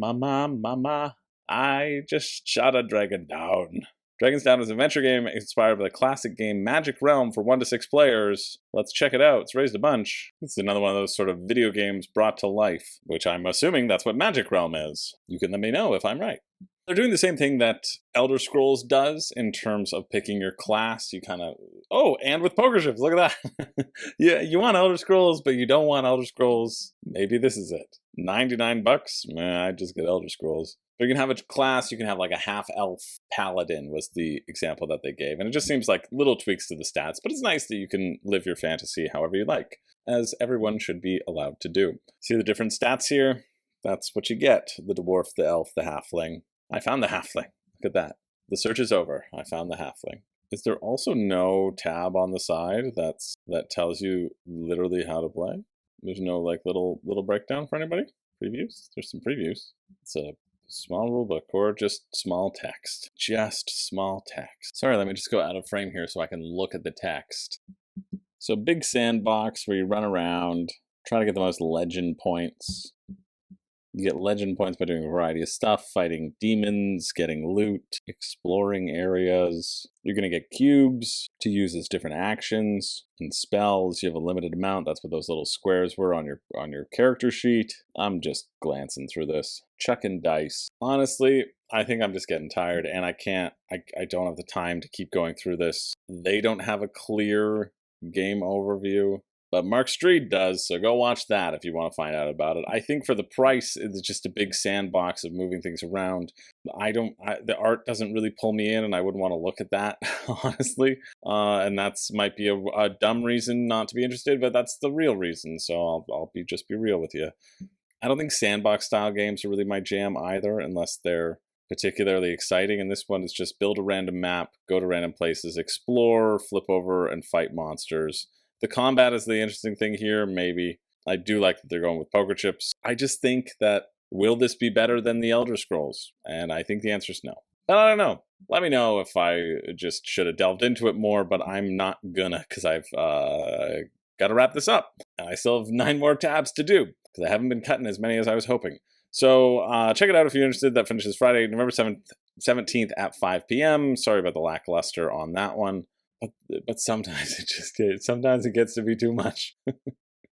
I just shot a dragon down. Dragons Down is an adventure game inspired by the classic game Magic Realm for 1 to 6 players. Let's check it out. It's raised a bunch. This is another one of those sort of video games brought to life, which I'm assuming that's what Magic Realm is. You can let me know if I'm right. They're doing the same thing that Elder Scrolls does in terms of picking your class. You kind of, and with poker chips, look at that. Yeah, you want Elder Scrolls, but you don't want Elder Scrolls. Maybe this is it. $99? I just get Elder Scrolls. But you can have a class, you can have like a half-elf paladin was the example that they gave. And it just seems like little tweaks to the stats, but it's nice that you can live your fantasy however you like, as everyone should be allowed to do. See the different stats here? That's what you get. The dwarf, the elf, the halfling. I found the halfling. Look at that. The search is over. I found the halfling. Is there also no tab on the side that tells you literally how to play? There's no like little breakdown for anybody? Previews? There's some previews. It's a small rulebook or just small text. Just small text. Sorry, let me just go out of frame here so I can look at the text. So big sandbox where you run around, try to get the most legend points. You get legend points by doing a variety of stuff, fighting demons, getting loot, exploring areas. You're going to get cubes to use as different actions and spells. You have a limited amount. That's what those little squares were on your character sheet. I'm just glancing through this, chucking dice. Honestly, I think I'm just getting tired, and I don't have the time to keep going through this. They don't have a clear game overview. But Mark Street does, so go watch that if you want to find out about it. I think for the price, it's just a big sandbox of moving things around. The art doesn't really pull me in, and I wouldn't want to look at that, honestly. And that's might be a dumb reason not to be interested, but that's the real reason, so I'll just be real with you. I don't think sandbox-style games are really my jam either, unless they're particularly exciting, and this one is just build a random map, go to random places, explore, flip over, and fight monsters. The combat is the interesting thing here, maybe. I do like that they're going with poker chips. I just think that, will this be better than the Elder Scrolls? And I think the answer is no. But I don't know. Let me know if I just should have delved into it more, but I'm not gonna, because I've got to wrap this up. And I still have 9 more tabs to do, because I haven't been cutting as many as I was hoping. So check it out if you're interested. That finishes Friday, November 17th at 5 p.m. Sorry about the lackluster on that one. But sometimes it gets to be too much.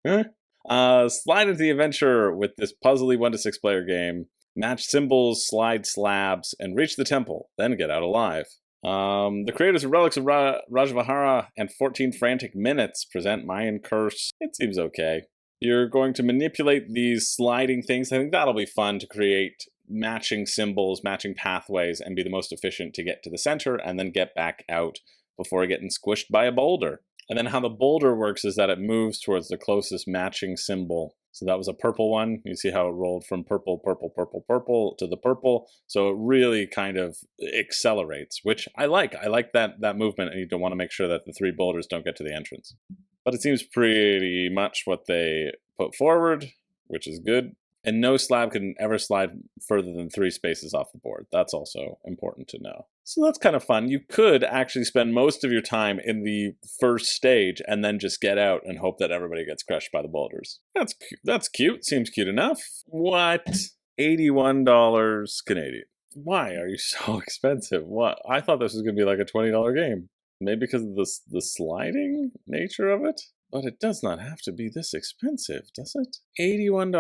Slide into the adventure with this puzzly 1 to 6 player game. Match symbols, slide slabs, and reach the temple. Then get out alive. The creators of Relics of Rajvahara and 14 Frantic Minutes present Mayan Curse. It seems okay. You're going to manipulate these sliding things. I think that'll be fun to create matching symbols, matching pathways, and be the most efficient to get to the center and then get back out before getting squished by a boulder. And then how the boulder works is that it moves towards the closest matching symbol. So that was a purple one. You see how it rolled from purple, purple, purple, purple to the purple. So it really kind of accelerates, which I like. I like that movement, and you don't want to make sure that the 3 boulders don't get to the entrance. But it seems pretty much what they put forward, which is good. And no slab can ever slide further than 3 spaces off the board. That's also important to know. So that's kind of fun. You could actually spend most of your time in the first stage and then just get out and hope that everybody gets crushed by the boulders. That's cute. Seems cute enough. What? $81 Canadian. Why are you so expensive? What? I thought this was going to be like a $20 game. Maybe because of the sliding nature of it? But it does not have to be this expensive, does it? $81.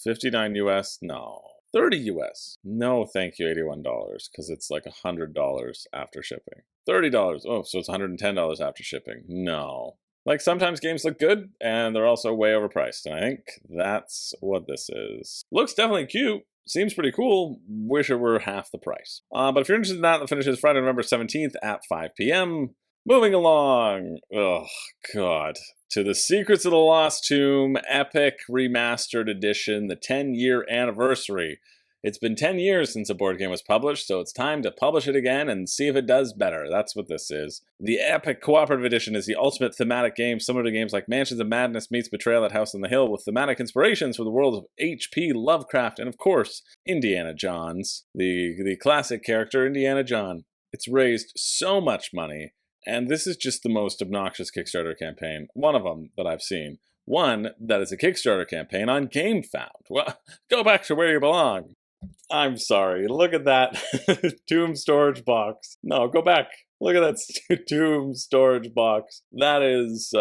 $59 US? No. $30 US? No, thank you, $81, because it's like $100 after shipping. $30. Oh, so it's $110 after shipping. No. Like, sometimes games look good, and they're also way overpriced, and I think that's what this is. Looks definitely cute. Seems pretty cool. Wish it were half the price. But if you're interested in that, the finish is Friday, November 17th at 5 p.m. Moving along. Oh, God. To the Secrets of the Lost Tomb Epic Remastered Edition, the 10-year anniversary. It's been 10 years since a board game was published, so it's time to publish it again and see if it does better. That's what this is. The Epic Cooperative Edition is the ultimate thematic game, similar to games like Mansions of Madness meets Betrayal at House on the Hill, with thematic inspirations from the worlds of H.P. Lovecraft and, of course, Indiana Jones, the classic character Indiana John. It's raised so much money, and this is just the most obnoxious Kickstarter campaign, one of them that I've seen. One that is a Kickstarter campaign on GameFound. Well, go back to where you belong. I'm sorry. Look at that tomb storage box. No, go back. Look at that tomb storage box. That is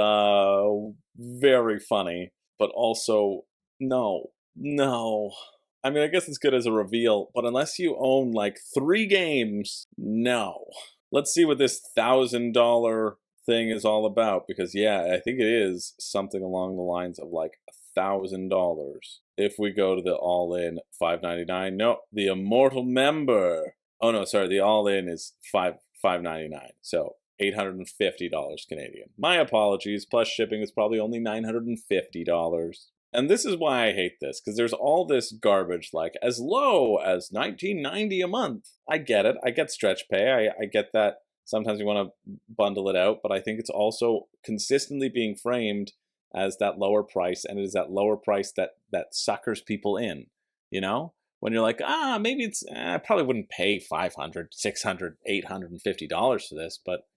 very funny, but also no. I mean, I guess it's good as a reveal, but unless you own like 3 games, no. Let's see what this $1,000 thing is all about, because yeah, I think it is something along the lines of like $1,000. If we go to the all-in $5.99, no, the Immortal Member. Oh no, sorry, the all-in is $5.99. So $850 Canadian. My apologies. Plus shipping is probably only $950. And this is why I hate this, because there's all this garbage like as low as $19.90 a month. I get it. I get stretch pay. I get that sometimes you want to bundle it out, but I think it's also consistently being framed as that lower price, and it is that lower price that suckers people in, you know? When you're like, maybe it's, I probably wouldn't pay $500, $600, $850 for this, but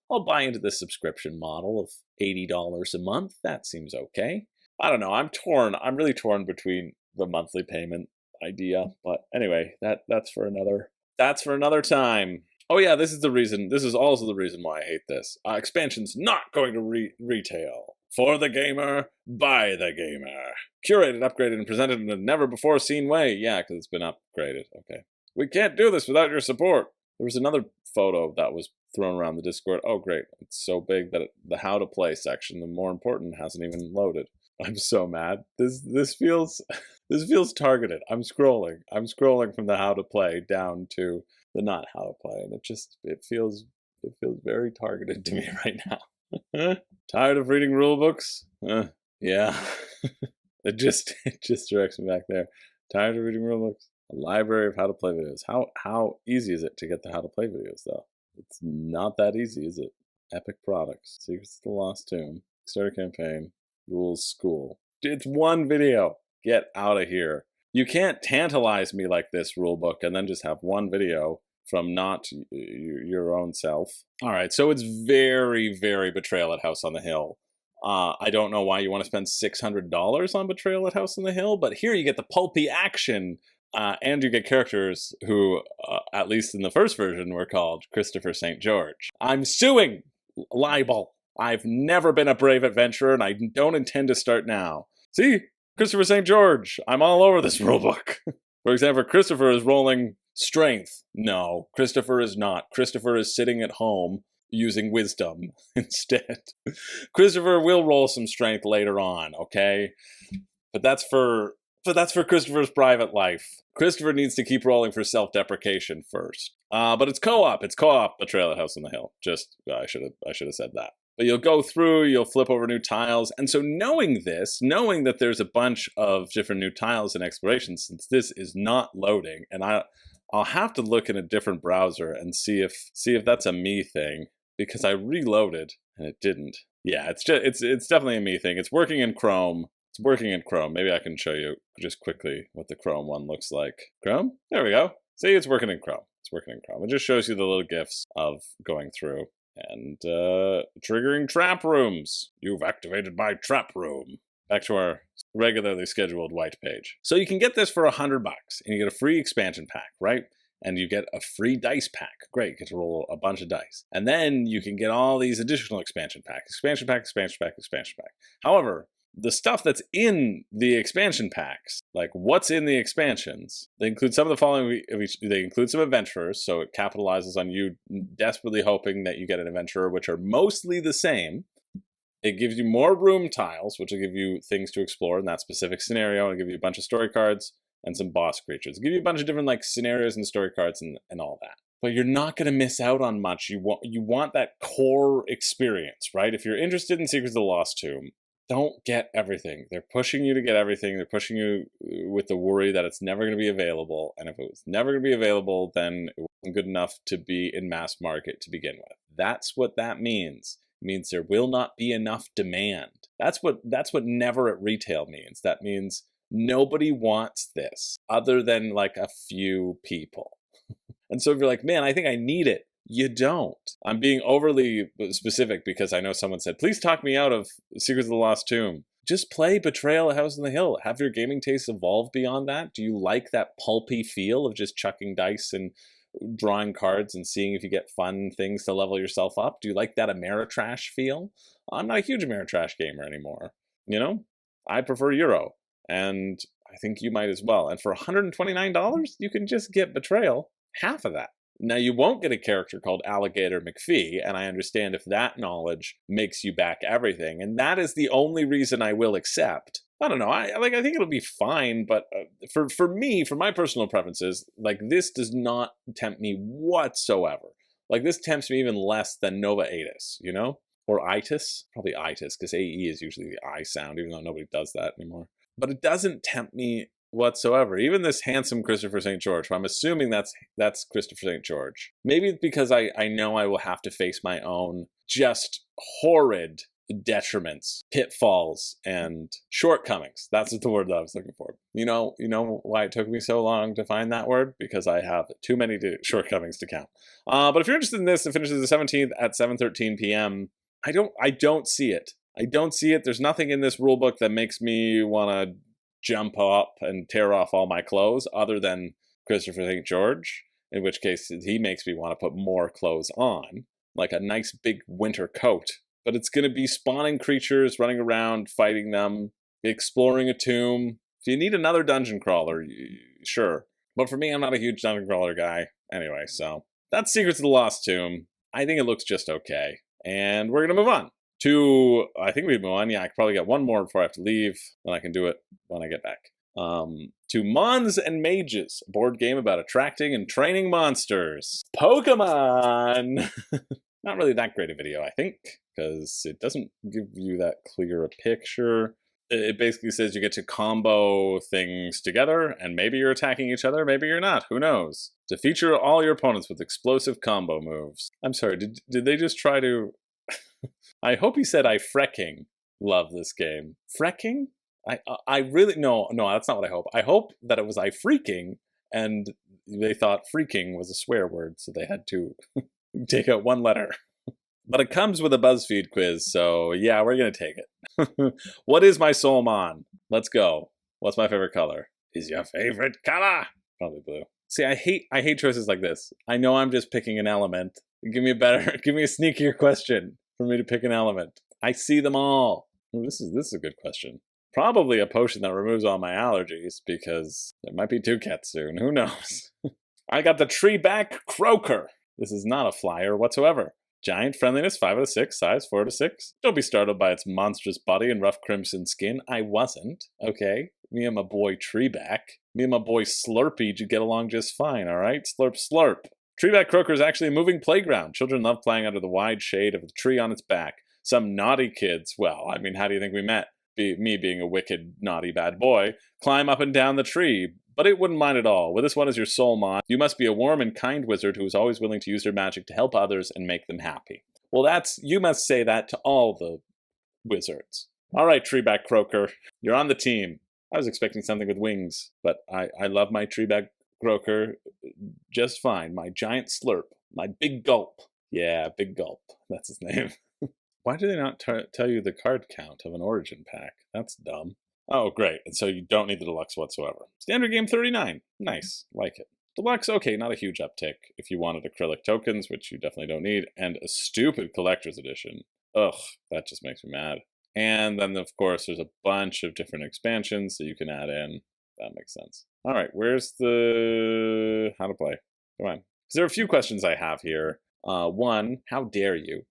I'll buy into the subscription model of $80 a month. That seems okay. I don't know. I'm torn. I'm really torn between the monthly payment idea. But anyway, that's for another time. Oh yeah, this is also the reason why I hate this. Expansion's not going to retail. For the gamer, by the gamer. Curated, upgraded, and presented in a never-before-seen way. Yeah, because it's been upgraded. Okay. We can't do this without your support. There was another photo that was thrown around the Discord. Oh, great. It's so big that the how to play section, the more important, hasn't even loaded. I'm so mad. This feels targeted. I'm scrolling from the how to play down to the not how to play, and it feels very targeted to me right now. Tired of reading rule books? Yeah. it just directs me back there. Tired of reading rule books? A library of how to play videos. How easy is it to get the how to play videos though? It's not that easy, is it? Epic products. Secrets of the Lost Tomb. Starter campaign. Rules school. It's one video. Get out of here. You can't tantalize me like this, rulebook, and then just have one video from not your own self. All right, so it's very, very Betrayal at House on the Hill. I don't know why you want to spend $600 on Betrayal at House on the Hill, but here you get the pulpy action, and you get characters who, at least in the first version, were called Christopher St. George. I'm suing libel. I've never been a brave adventurer, and I don't intend to start now. See? Christopher St. George. I'm all over this rulebook. For example, Christopher is rolling strength. No, Christopher is not. Christopher is sitting at home using wisdom instead. Christopher will roll some strength later on, okay? But that's for Christopher's private life. Christopher needs to keep rolling for self-deprecation first. But it's co-op. It's co-op Betrayal at House on the Hill. I should have said that. But you'll go through, you'll flip over new tiles. And so knowing that there's a bunch of different new tiles and explorations, since this is not loading, and I'll have to look in a different browser and see if that's a me thing, because I reloaded and it didn't. Yeah, it's definitely a me thing. It's working in Chrome. Maybe I can show you just quickly what the Chrome one looks like. Chrome? There we go. See, it's working in Chrome. It just shows you the little GIFs of going through. And triggering trap rooms. You've activated my trap room. Back to our regularly scheduled white page. So you can get this for $100, and you get a free expansion pack, right? And you get a free dice pack. Great, you get to roll a bunch of dice. And then you can get all these additional expansion packs. Expansion pack. However, the stuff that's in the expansion packs, like what's in the expansions, they include some of the following. They include some adventurers, so it capitalizes on you desperately hoping that you get an adventurer, which are mostly the same. It gives you more room tiles, which will give you things to explore in that specific scenario. It'll give you a bunch of story cards and some boss creatures. It'll give you a bunch of different scenarios and story cards and all that. But you're not going to miss out on much. You want that core experience, right? If you're interested in Secrets of the Lost Tomb, don't get everything. They're pushing you to get everything. They're pushing you with the worry that it's never going to be available. And if it was never going to be available, then it wasn't good enough to be in mass market to begin with. That's what that means. It means there will not be enough demand. That's what never at retail means. That means nobody wants this other than like a few people. And so if you're like, man, I think I need it. You don't. I'm being overly specific because I know someone said, please talk me out of Secrets of the Lost Tomb. Just play Betrayal at House on the Hill. Have your gaming tastes evolve beyond that? Do you like that pulpy feel of just chucking dice and drawing cards and seeing if you get fun things to level yourself up? Do you like that Ameritrash feel? I'm not a huge Ameritrash gamer anymore. You know? I prefer Euro. And I think you might as well. And for $129, you can just get Betrayal, half of that. Now, you won't get a character called Alligator McPhee, and I understand if that knowledge makes you back everything, and that is the only reason I will accept. I don't know, I think it'll be fine, but for me, for my personal preferences, like, this does not tempt me whatsoever. Like, this tempts me even less than Nova Aetas, you know? Or Aetas? Probably Aetas, because AE is usually the I sound, even though nobody does that anymore. But it doesn't tempt me whatsoever. Even this handsome Christopher St. George, I'm assuming that's Christopher St. George. Maybe it's because I know I will have to face my own just horrid detriments, pitfalls, and shortcomings. That's the word that I was looking for. You know why it took me so long to find that word? Because I have too many shortcomings to count. But if you're interested in this, it finishes the 17th at 7:13 p.m. I don't see it. There's nothing in this rulebook that makes me want to jump up and tear off all my clothes other than Christopher St. George, in which case he makes me want to put more clothes on, like a nice big winter coat. But it's going to be spawning creatures, running around, fighting them, exploring a tomb. If you need another dungeon crawler, sure. But for me, I'm not a huge dungeon crawler guy. Anyway, so that's Secrets of the Lost Tomb. I think it looks just okay. And we're going to move on to, I think we move on. Yeah, I could probably get one more before I have to leave. Then I can do it when I get back. To Mons and Mages, a board game about attracting and training monsters. Pokemon! Not really that great a video, I think, because it doesn't give you that clear a picture. It basically says you get to combo things together, and maybe you're attacking each other, maybe you're not, who knows? To feature all your opponents with explosive combo moves. I'm sorry, did they just try to... I hope he said I frecking love this game. Frecking? I really... No, that's not what I hope. I hope that it was I freaking, and they thought freaking was a swear word, so they had to take out one letter. But it comes with a BuzzFeed quiz, so yeah, we're going to take it. What is my soul mon? Let's go. What's my favorite color? Is your favorite color? Probably blue. See, I hate choices like this. I know I'm just picking an element. Give me a sneakier question for me to pick an element. I see them all. Ooh, this is a good question. Probably a potion that removes all my allergies, because there might be two cats soon. Who knows? I got the Treeback Croaker. This is not a flyer whatsoever. Giant friendliness, 5 out of 6, size 4 to 6. Don't be startled by its monstrous body and rough crimson skin. I wasn't, okay? Me and my boy Treeback. Me and my boy Slurpee get along just fine, alright? Slurp, slurp. Treeback Croaker is actually a moving playground. Children love playing under the wide shade of the tree on its back. Some naughty kids, well, I mean, how do you think we met? Me being a wicked, naughty, bad boy, climb up and down the tree, but it wouldn't mind at all. With this one as your soul mon, you must be a warm and kind wizard who is always willing to use their magic to help others and make them happy. Well, you must say that to all the wizards. All right, Treeback Croaker, you're on the team. I was expecting something with wings, but I love my Treeback Croaker just fine. My giant slurp, my big gulp. Yeah, big gulp. That's his name. Why do they not tell you the card count of an origin pack? That's dumb. Oh, great. And so you don't need the Deluxe whatsoever. Standard game 39. Nice. Like it. Deluxe, okay, not a huge uptick if you wanted acrylic tokens, which you definitely don't need, and a stupid collector's edition. Ugh, that just makes me mad. And then, of course, there's a bunch of different expansions that you can add in. That makes sense. All right, where's the... how to play? Come on. Because there are a few questions I have here. One, how dare you?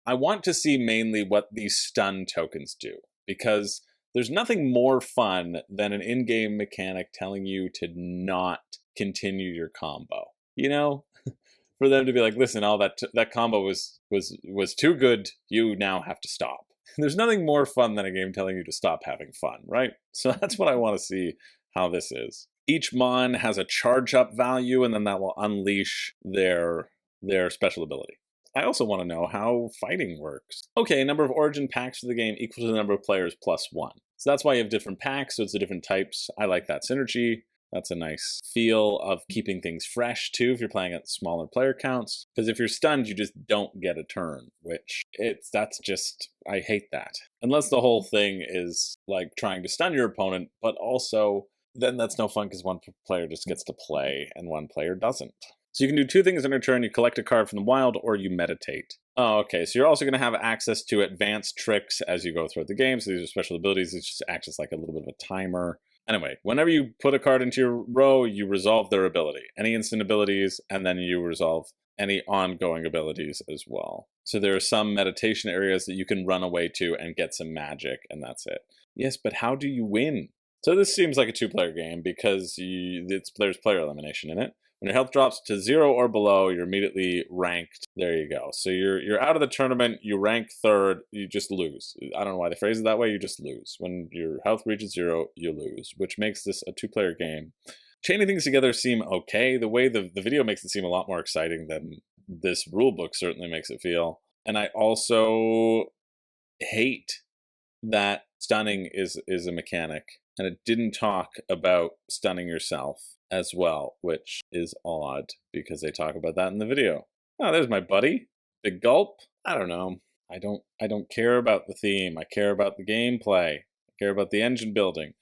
I want to see mainly what these stun tokens do, because there's nothing more fun than an in-game mechanic telling you to not continue your combo. You know, for them to be like, listen, all that combo was too good. You now have to stop. There's nothing more fun than a game telling you to stop having fun, right? So that's what I want to see how this is. Each mon has a charge up value, and then that will unleash their special ability. I also want to know how fighting works. Okay, number of origin packs for the game equal to the number of players plus 1. So that's why you have different packs, so it's the different types. I like that synergy. That's a nice feel of keeping things fresh, too, if you're playing at smaller player counts. Because if you're stunned, you just don't get a turn, which that's just, I hate that. Unless the whole thing is, like, trying to stun your opponent, but also, then that's no fun because one player just gets to play and one player doesn't. So you can do two things in a turn. You collect a card from the wild or you meditate. Oh, okay. So you're also going to have access to advanced tricks as you go throughout the game. So these are special abilities. It just acts as like a little bit of a timer. Anyway, whenever you put a card into your row, you resolve their ability. Any instant abilities, and then you resolve any ongoing abilities as well. So there are some meditation areas that you can run away to and get some magic, and that's it. Yes, but how do you win? So this seems like a two-player game because there's player elimination in it. When your health drops to 0 or below, you're immediately ranked. There you go. So you're out of the tournament, you rank 3rd, you just lose. I don't know why they phrase it that way, you just lose. When your health reaches 0, you lose, which makes this a two-player game. Chaining things together seem okay. The way the video makes it seem a lot more exciting than this rulebook certainly makes it feel. And I also hate that stunning is a mechanic. And it didn't talk about stunning yourself as well, which is odd because they talk about that in the video. Oh, there's my buddy. Big gulp. I don't know. I don't care about the theme. I care about the gameplay. I care about the engine building.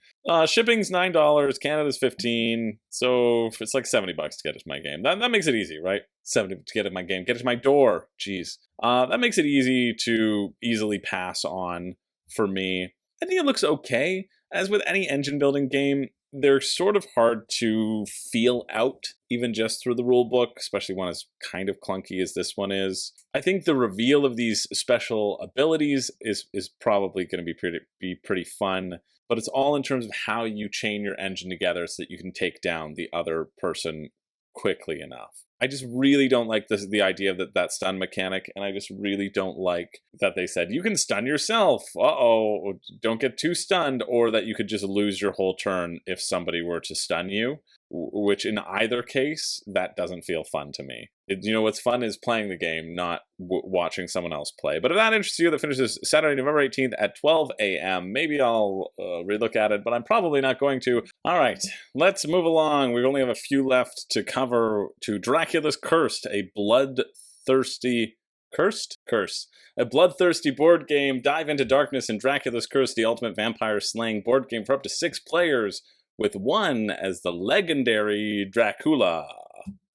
Shipping's $9, Canada's $15, so it's like $70 to get it to my game. That makes it easy, right? 70 to get it to my game, get it to my door. Jeez, that makes it easy to easily pass on for me. I think it looks okay. As with any engine building game, they're sort of hard to feel out, even just through the rulebook, especially one as kind of clunky as this one is. I think the reveal of these special abilities is probably going to be pretty fun, but it's all in terms of how you chain your engine together so that you can take down the other person quickly enough. I just really don't like the idea of that stun mechanic, and I just really don't like that they said, you can stun yourself, uh-oh, don't get too stunned, or that you could just lose your whole turn if somebody were to stun you, which in either case, that doesn't feel fun to me. You know, what's fun is playing the game, not watching someone else play. But if that interests you, that finishes Saturday, November 18th at 12 a.m. Maybe I'll relook at it, but I'm probably not going to. All right, let's move along. We only have a few left to cover. To Dracula's Cursed, a bloodthirsty... Curse. A bloodthirsty board game. Dive into darkness in Dracula's Curse, the ultimate vampire slaying board game for up to 6 players, with one as the legendary Dracula.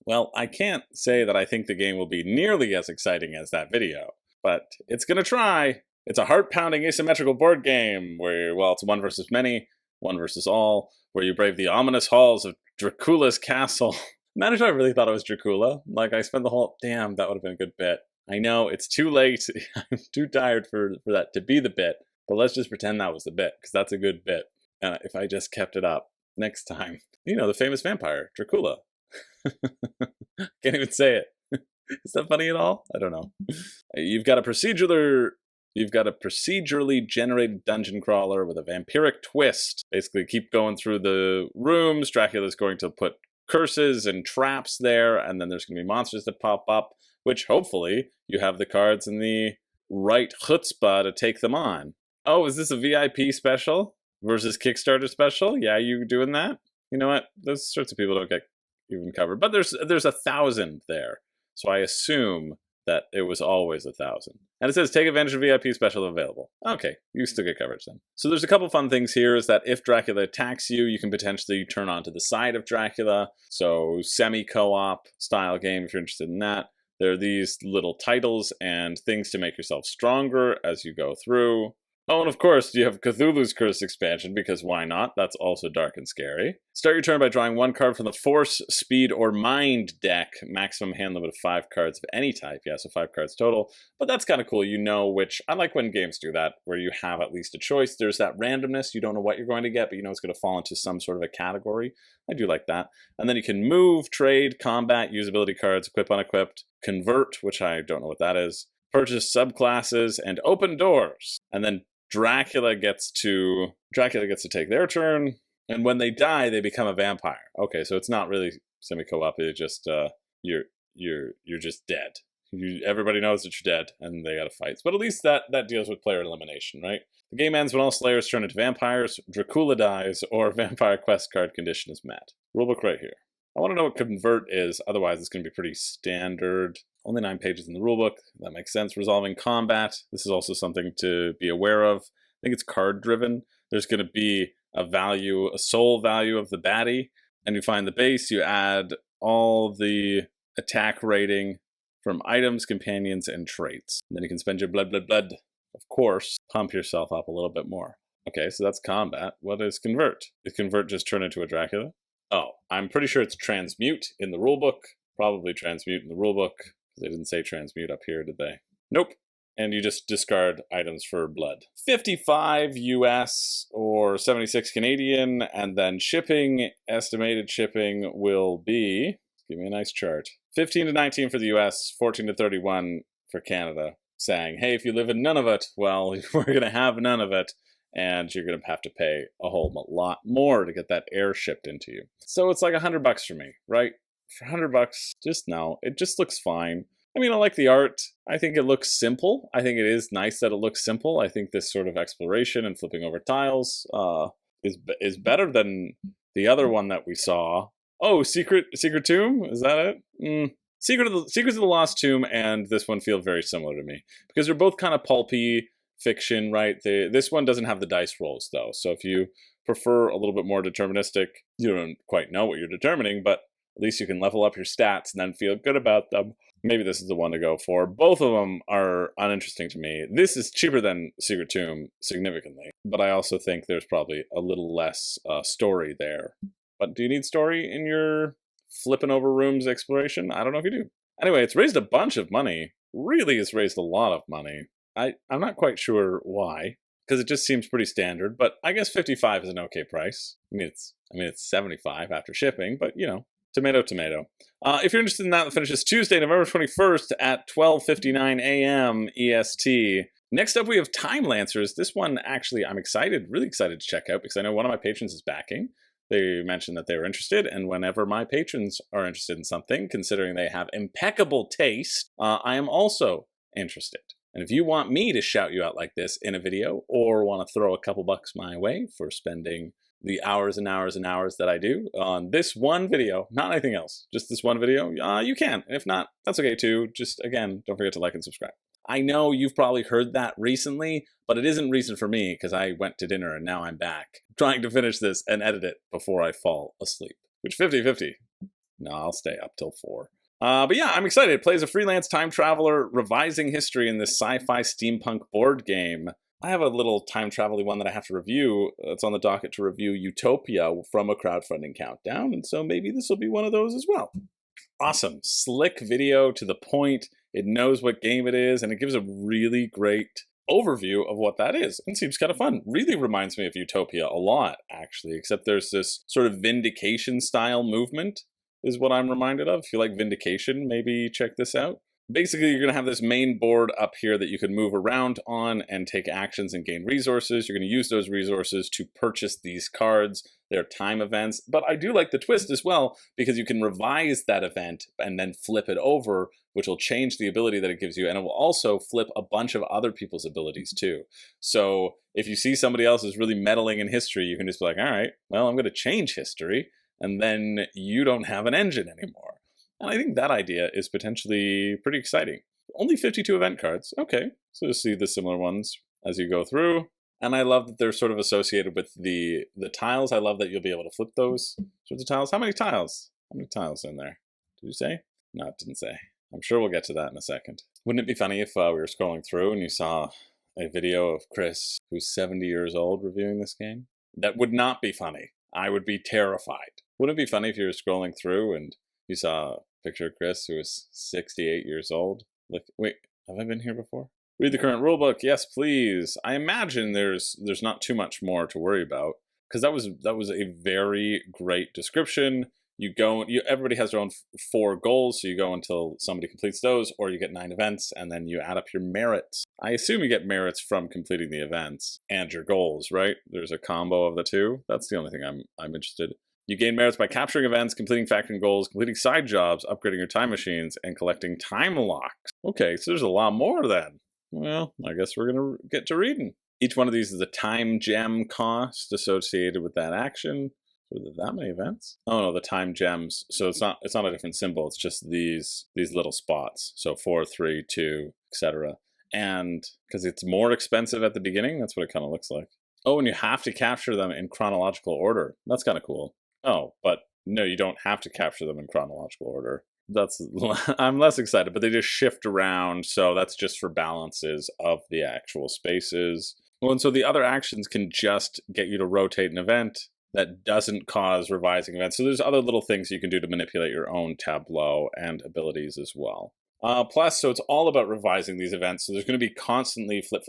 Well, I can't say that I think the game will be nearly as exciting as that video, but it's gonna try. It's a heart-pounding asymmetrical board game where, well, it's one versus many, one versus all, where you brave the ominous halls of Dracula's castle. Imagine if I really thought it was Dracula. Like, I spent the whole... Damn, that would have been a good bit. I know, it's too late. I'm too tired for that to be the bit, but let's just pretend that was the bit, because that's a good bit. If I just kept it up next time. You know, the famous vampire, Dracula. Can't even say it. Is that funny at all? I don't know. You've got a procedurally generated dungeon crawler with a vampiric twist. Basically, keep going through the rooms. Dracula's going to put curses and traps there, and then there's going to be monsters that pop up, which hopefully you have the cards and the right chutzpah to take them on. Oh, is this a VIP special versus Kickstarter special? Yeah, you doing that? You know what? Those sorts of people don't get even covered. But there's 1,000 there, so I assume that it was always 1,000. And it says, take advantage of VIP special available. Okay, you still get coverage then. So there's a couple fun things here, is that if Dracula attacks you, you can potentially turn onto the side of Dracula. So semi-co-op style game, if you're interested in that. There are these little titles and things to make yourself stronger as you go through. Oh, and of course, you have Cthulhu's Curse expansion, because why not? That's also dark and scary. Start your turn by drawing 1 card from the Force, Speed, or Mind deck. Maximum hand limit of 5 cards of any type. Yeah, so 5 cards total. But that's kind of cool. You know which... I like when games do that, where you have at least a choice. There's that randomness. You don't know what you're going to get, but you know it's going to fall into some sort of a category. I do like that. And then you can move, trade, combat, use ability cards, equip, unequipped, convert, which I don't know what that is, purchase subclasses, and open doors. And then Dracula gets to take their turn, and when they die, they become a vampire. Okay, so it's not really semi-co-op. It's just you're just dead. Everybody knows that you're dead, and they gotta fight. But at least that deals with player elimination, right? The game ends when all slayers turn into vampires, Dracula dies, or vampire quest card condition is met. Rulebook right here. I want to know what convert is, otherwise it's going to be pretty standard. Only 9 pages in the rulebook. That makes sense. Resolving combat. This is also something to be aware of. I think it's card driven. There's going to be a soul value of the baddie, and you find the base, you add all the attack rating from items, companions, and traits. And then you can spend your blood, of course, pump yourself up a little bit more. Okay, so that's combat. What is convert? Is convert just turn into a Dracula? Oh, I'm pretty sure it's transmute in the rulebook. Probably transmute in the rulebook. They didn't say transmute up here, did they? Nope. And you just discard items for blood. 55 US or 76 Canadian, and then shipping, estimated shipping will be, give me a nice chart, 15 to 19 for the US, 14 to 31 for Canada, saying, hey, if you live in Nunavut, well, we're going to have none of it. And you're going to have to pay a whole lot more to get that air shipped into you. So it's like $100 for me, right? For $100, just no. It just looks fine. I mean, I like the art. I think it looks simple. I think it is nice that it looks simple. I think this sort of exploration and flipping over tiles is better than the other one that we saw. Oh, Secret Tomb? Is that it? Secrets of the Lost Tomb and this one feel very similar to me. Because they're both kind of pulpy, fiction, right? This one doesn't have the dice rolls, though. So if you prefer a little bit more deterministic, you don't quite know what you're determining, but at least you can level up your stats and then feel good about them. Maybe this is the one to go for. Both of them are uninteresting to me. This is cheaper than Secret Tomb significantly, but I also think there's probably a little less story there. But do you need story in your flipping over rooms exploration? I don't know if you do. Anyway, it's raised a bunch of money. Really, it's raised a lot of money. I'm not quite sure why, because it just seems pretty standard, but I guess 55 is an okay price. I mean, it's 75 after shipping, but you know, tomato, tomato. If you're interested in that, it finishes Tuesday, November 21st at 12:59 a.m. EST. Next up, we have Timelancers. This one, actually, I'm excited, really excited to check out, because I know one of my patrons is backing. They mentioned that they were interested, and whenever my patrons are interested in something, considering they have impeccable taste, I am also interested. And if you want me to shout you out like this in a video, or want to throw a couple bucks my way for spending the hours and hours and hours that I do on this one video, not anything else, just this one video, you can. And if not, that's okay too. Just, again, don't forget to like and subscribe. I know you've probably heard that recently, but it isn't recent for me because I went to dinner and now I'm back trying to finish this and edit it before I fall asleep. Which 50-50. No, I'll stay up till 4. But yeah, I'm excited. It plays a freelance time traveler revising history in this sci-fi steampunk board game. I have a little time travel-y one that I have to review. It's on the docket to review Utopia from a crowdfunding countdown, and so maybe this will be one of those as well. Awesome. Slick video to the point. It knows what game it is, and it gives a really great overview of what that is. And seems kind of fun. Really reminds me of Utopia a lot, actually, except there's this sort of Vindication-style movement is what I'm reminded of. If you like Vindication, maybe check this out. Basically, you're going to have this main board up here that you can move around on and take actions and gain resources. You're going to use those resources to purchase these cards. They're time events. But I do like the twist as well, because you can revise that event and then flip it over, which will change the ability that it gives you. And it will also flip a bunch of other people's abilities too. So if you see somebody else is really meddling in history, you can just be like, all right, well, I'm going to change history. And then you don't have an engine anymore. And I think that idea is potentially pretty exciting. Only 52 event cards. Okay, so you'll see the similar ones as you go through. And I love that they're sort of associated with the tiles. I love that you'll be able to flip those sorts of tiles. How many tiles? How many tiles in there? Did you say? No, it didn't say. I'm sure we'll get to that in a second. Wouldn't it be funny if we were scrolling through and you saw a video of Chris, who's 70 years old, reviewing this game? That would not be funny. I would be terrified. Wouldn't it be funny if you were scrolling through and you saw a picture of Chris who is 68 years old? Like, wait, have I been here before? Read the current rulebook. Yes, please. I imagine there's not too much more to worry about, because that was a very great description. Everybody has their own 4 goals, so you go until somebody completes those, or you get 9 events, and then you add up your merits. I assume you get merits from completing the events and your goals, right? There's a combo of the two. That's the only thing I'm interested. You gain merits by capturing events, completing factoring goals, completing side jobs, upgrading your time machines, and collecting time locks. Okay, so there's a lot more then. Well, I guess we're going to get to reading. Each one of these is a time gem cost associated with that action. So are there that many events? Oh no, the time gems. So it's not a different symbol. It's just these little spots. So 4, 3, 2, etc. And because it's more expensive at the beginning, that's what it kind of looks like. Oh, and you have to capture them in chronological order. That's kind of cool. Oh, but no, you don't have to capture them in chronological order. I'm less excited, but they just shift around, so that's just for balances of the actual spaces. Well, and so the other actions can just get you to rotate an event that doesn't cause revising events. So there's other little things you can do to manipulate your own tableau and abilities as well. Plus, so it's all about revising these events. So there's going to be constantly flip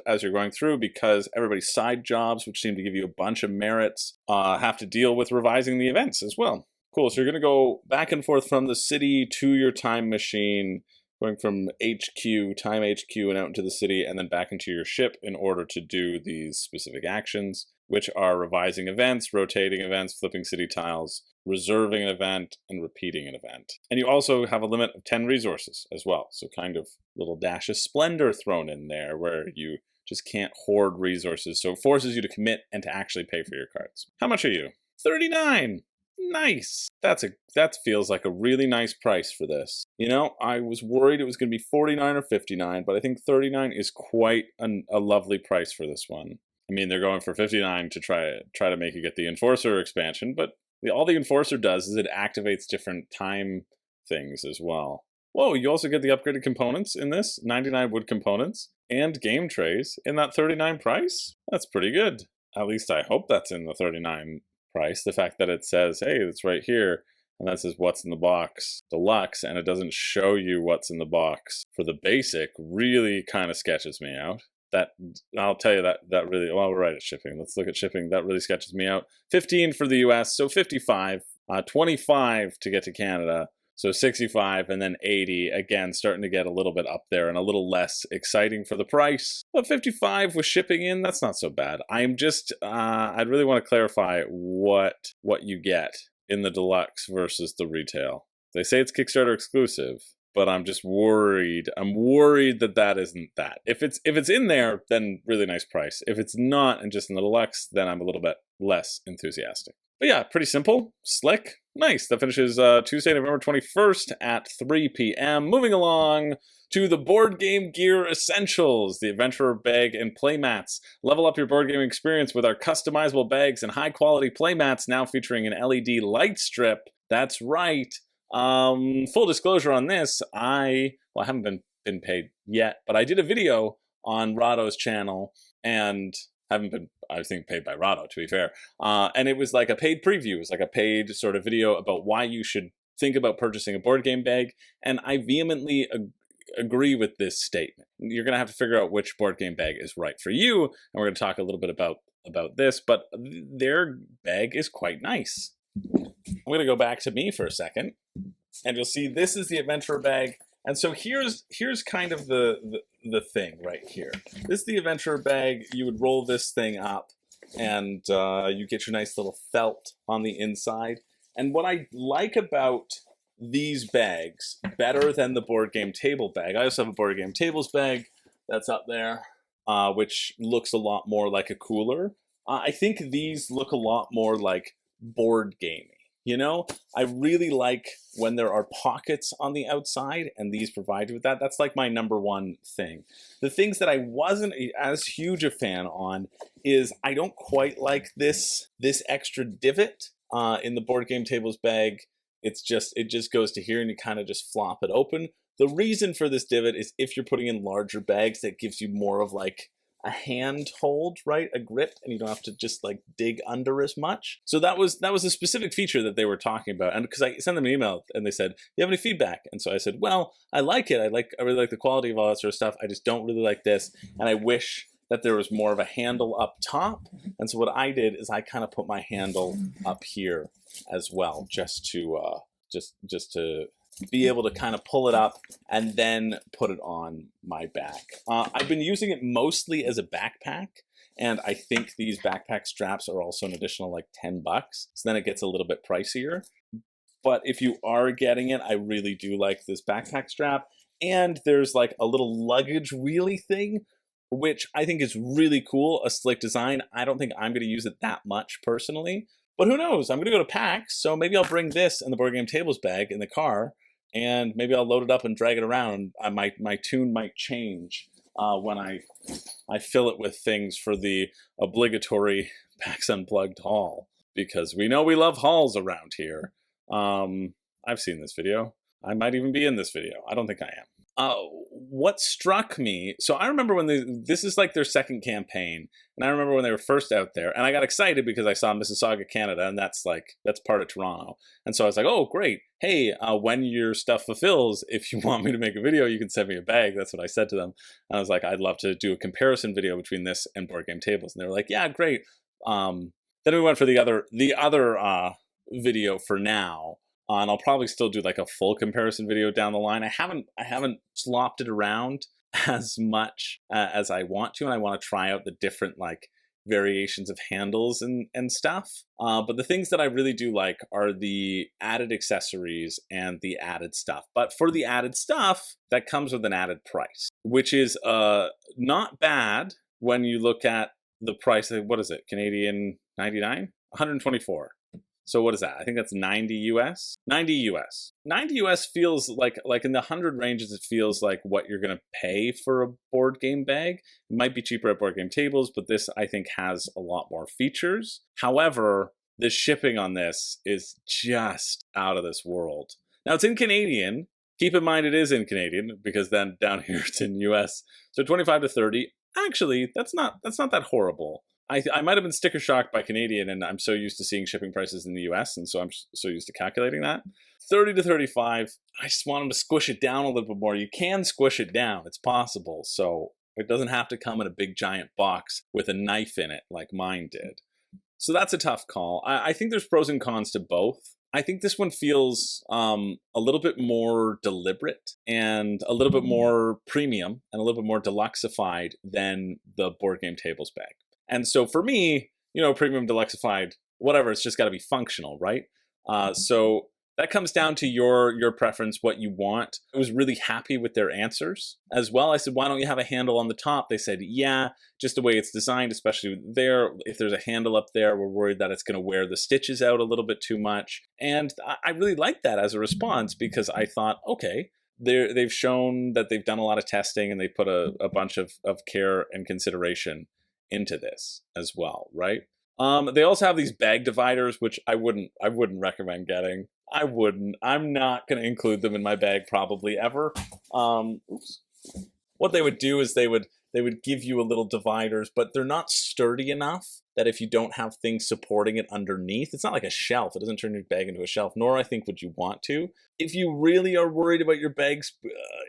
as you're going through, because everybody's side jobs, which seem to give you a bunch of merits, have to deal with revising the events as well. Cool, so you're going to go back and forth from the city to your time machine, going from HQ, time HQ, and out into the city, and then back into your ship in order to do these specific actions, which are revising events, rotating events, flipping city tiles, reserving an event, and repeating an event. And you also have a limit of 10 resources as well, so kind of little dash of splendor thrown in there where you just can't hoard resources, so it forces you to commit and to actually pay for your cards. How much are you? 39! Nice. That feels like a really nice price for this. You know, I was worried it was going to be 49 or 59, but I think 39 is quite a lovely price for this one. I mean, they're going for 59 to try to make you get the Enforcer expansion, but all the Enforcer does is it activates different time things as well. Whoa, you also get the upgraded components in this, 99 wood components, and game trays in that 39 price? That's pretty good. At least I hope that's in the 39 price. The fact that it says, hey, it's right here, and that says what's in the box deluxe, and it doesn't show you what's in the box for the basic really kind of sketches me out. That, I'll tell you, that really, well, we're right at shipping. Let's look at shipping. That really sketches me out. 15 for the US, so 55, 25 to get to Canada. So 65 and then 80, again, starting to get a little bit up there and a little less exciting for the price. But 55 with shipping in, that's not so bad. I'm just, I'd really want to clarify what you get in the deluxe versus the retail. They say it's Kickstarter exclusive, but I'm just worried. I'm worried that isn't that. If it's in there, then really nice price. If it's not and just in the deluxe, then I'm a little bit less enthusiastic. But yeah, pretty simple, slick, nice. That finishes Tuesday, November 21st at 3 p.m. Moving along to the Board Game Gear Essentials, the Adventurer Bag and Playmats. Level up your board game experience with our customizable bags and high-quality playmats, now featuring an LED light strip. That's right. Full disclosure on this, I haven't been paid yet, but I did a video on Rahdo's channel, and haven't been, I think, paid by Rahdo, to be fair. And it was like a paid preview. It was like a paid sort of video about why you should think about purchasing a board game bag. And I vehemently agree with this statement. You're going to have to figure out which board game bag is right for you. And we're going to talk a little bit about this, but their bag is quite nice. I'm going to go back to me for a second, and you'll see this is the Adventurer bag. And so here's kind of the thing right here. This is the Adventurer bag. You would roll this thing up, and you get your nice little felt on the inside. And what I like about these bags better than the board game table bag, I also have a board game tables bag that's up there, which looks a lot more like a cooler. I think these look a lot more like board gaming. You know, I really like when there are pockets on the outside, and these provide you with that. That's like my number one thing. The things that I wasn't as huge a fan on is I don't quite like this extra divot in the board game tables bag. It just goes to here, and you kind of just flop it open. The reason for this divot is if you're putting in larger bags, that gives you more of like a hand hold, right? A grip, and you don't have to just like dig under as much. So that was a specific feature that they were talking about. And because I sent them an email and they said, you have any feedback? And so I said, well, I like it. I really like the quality of all that sort of stuff. I just don't really like this. And I wish that there was more of a handle up top. And so what I did is I kind of put my handle up here as well, just to be able to kind of pull it up and then put it on my back. I've been using it mostly as a backpack, and I think these backpack straps are also an additional like 10 bucks. So then it gets a little bit pricier. But if you are getting it, I really do like this backpack strap. And there's like a little luggage wheelie thing, which I think is really cool, a slick design. I don't think I'm going to use it that much personally, but who knows? I'm going to go to PAX, so maybe I'll bring this and the board game tables bag in the car, and maybe I'll load it up and drag it around. My tune might change when I fill it with things for the obligatory PAX Unplugged haul, because we know we love hauls around here. I've seen this video. I might even be in this video. I don't think I am. What struck me, so I remember when this is like their second campaign, and I remember when they were first out there, and I got excited because I saw Mississauga, Canada, and that's part of Toronto. And so I was like, oh, great. Hey, when your stuff fulfills, if you want me to make a video, you can send me a bag. That's what I said to them. And I was like, I'd love to do a comparison video between this and Board Game Tables. And they were like, yeah, great. Then we went for the other video for now. And I'll probably still do like a full comparison video down the line. I haven't slopped it around as much as I want to, and I want to try out the different like variations of handles and stuff. But the things that I really do like are the added accessories and the added stuff. But for the added stuff, that comes with an added price, which is not bad when you look at the price. What is it? Canadian 99? 124. So what is that? I think that's 90 US. 90 US. 90 US feels like in the 100 ranges, it feels like what you're going to pay for a board game bag. It might be cheaper at board game tables, but this I think has a lot more features. However, the shipping on this is just out of this world. Now it's in Canadian. Keep in mind it is in Canadian, because then down here it's in US. So 25 to 30. Actually, that's not that horrible. I might have been sticker shocked by Canadian, and I'm so used to seeing shipping prices in the US, and so I'm so used to calculating that. 30 to 35, I just want them to squish it down a little bit more. You can squish it down, it's possible, so it doesn't have to come in a big giant box with a knife in it like mine did. So that's a tough call. I think there's pros and cons to both. I think this one feels a little bit more deliberate and a little bit more premium and a little bit more deluxeified than the board game tables bag. And so for me, you know, premium, deluxeified, whatever, it's just got to be functional, right? So that comes down to your preference, what you want. I was really happy with their answers as well. I said, why don't you have a handle on the top? They said, yeah, just the way it's designed, especially there. If there's a handle up there, we're worried that it's going to wear the stitches out a little bit too much. And I really liked that as a response, because I thought, okay, they've shown that they've done a lot of testing, and they put a bunch of care and consideration into this as well, right? They also have these bag dividers, which I wouldn't recommend getting. I'm not going to include them in my bag probably ever. What they would do is they would give you a little dividers, but they're not sturdy enough that if you don't have things supporting it underneath, it's not like a shelf. It doesn't turn your bag into a shelf, nor I think would you want to. If you really are worried about your bags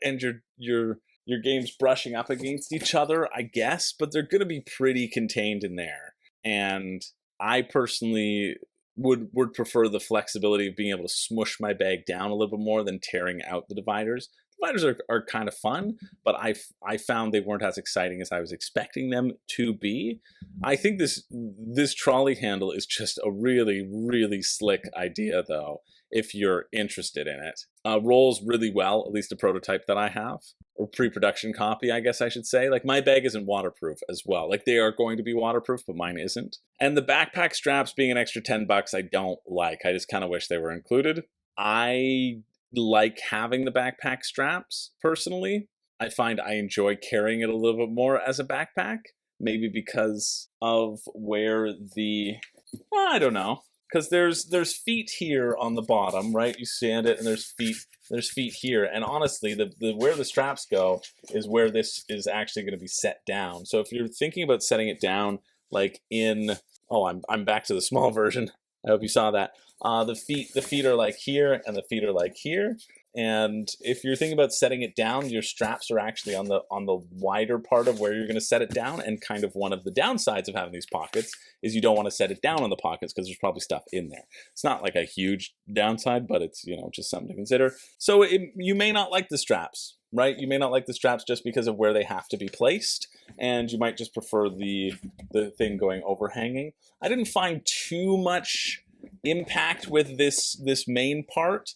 and your games brushing up against each other, I guess, but they're going to be pretty contained in there. And I personally would prefer the flexibility of being able to smush my bag down a little bit more than tearing out the dividers. Dividers are kind of fun, but I found they weren't as exciting as I was expecting them to be. I think this trolley handle is just a really, really slick idea, though, if you're interested in it. Rolls really well, at least the prototype that I have, or pre-production copy, I guess I should say. Like, my bag isn't waterproof as well. Like, they are going to be waterproof, but mine isn't. And the backpack straps being an extra $10, I don't like. I just kind of wish they were included. I like having the backpack straps, personally. I find I enjoy carrying it a little bit more as a backpack, maybe because of where I don't know. Because there's feet here on the bottom, right? You stand it, and there's feet here. And honestly, the where the straps go is where this is actually going to be set down. So if you're thinking about setting it down, like in, I'm back to the small version. I hope you saw that. The feet are like here, and the feet are like here. And if you're thinking about setting it down, your straps are actually on the wider part of where you're going to set it down. And kind of one of the downsides of having these pockets is you don't want to set it down on the pockets, because there's probably stuff in there. It's not like a huge downside, but it's, you know, just something to consider. So you may not like the straps, right? You may not like the straps just because of where they have to be placed, and you might just prefer the thing going overhanging. I didn't find too much impact with this main part.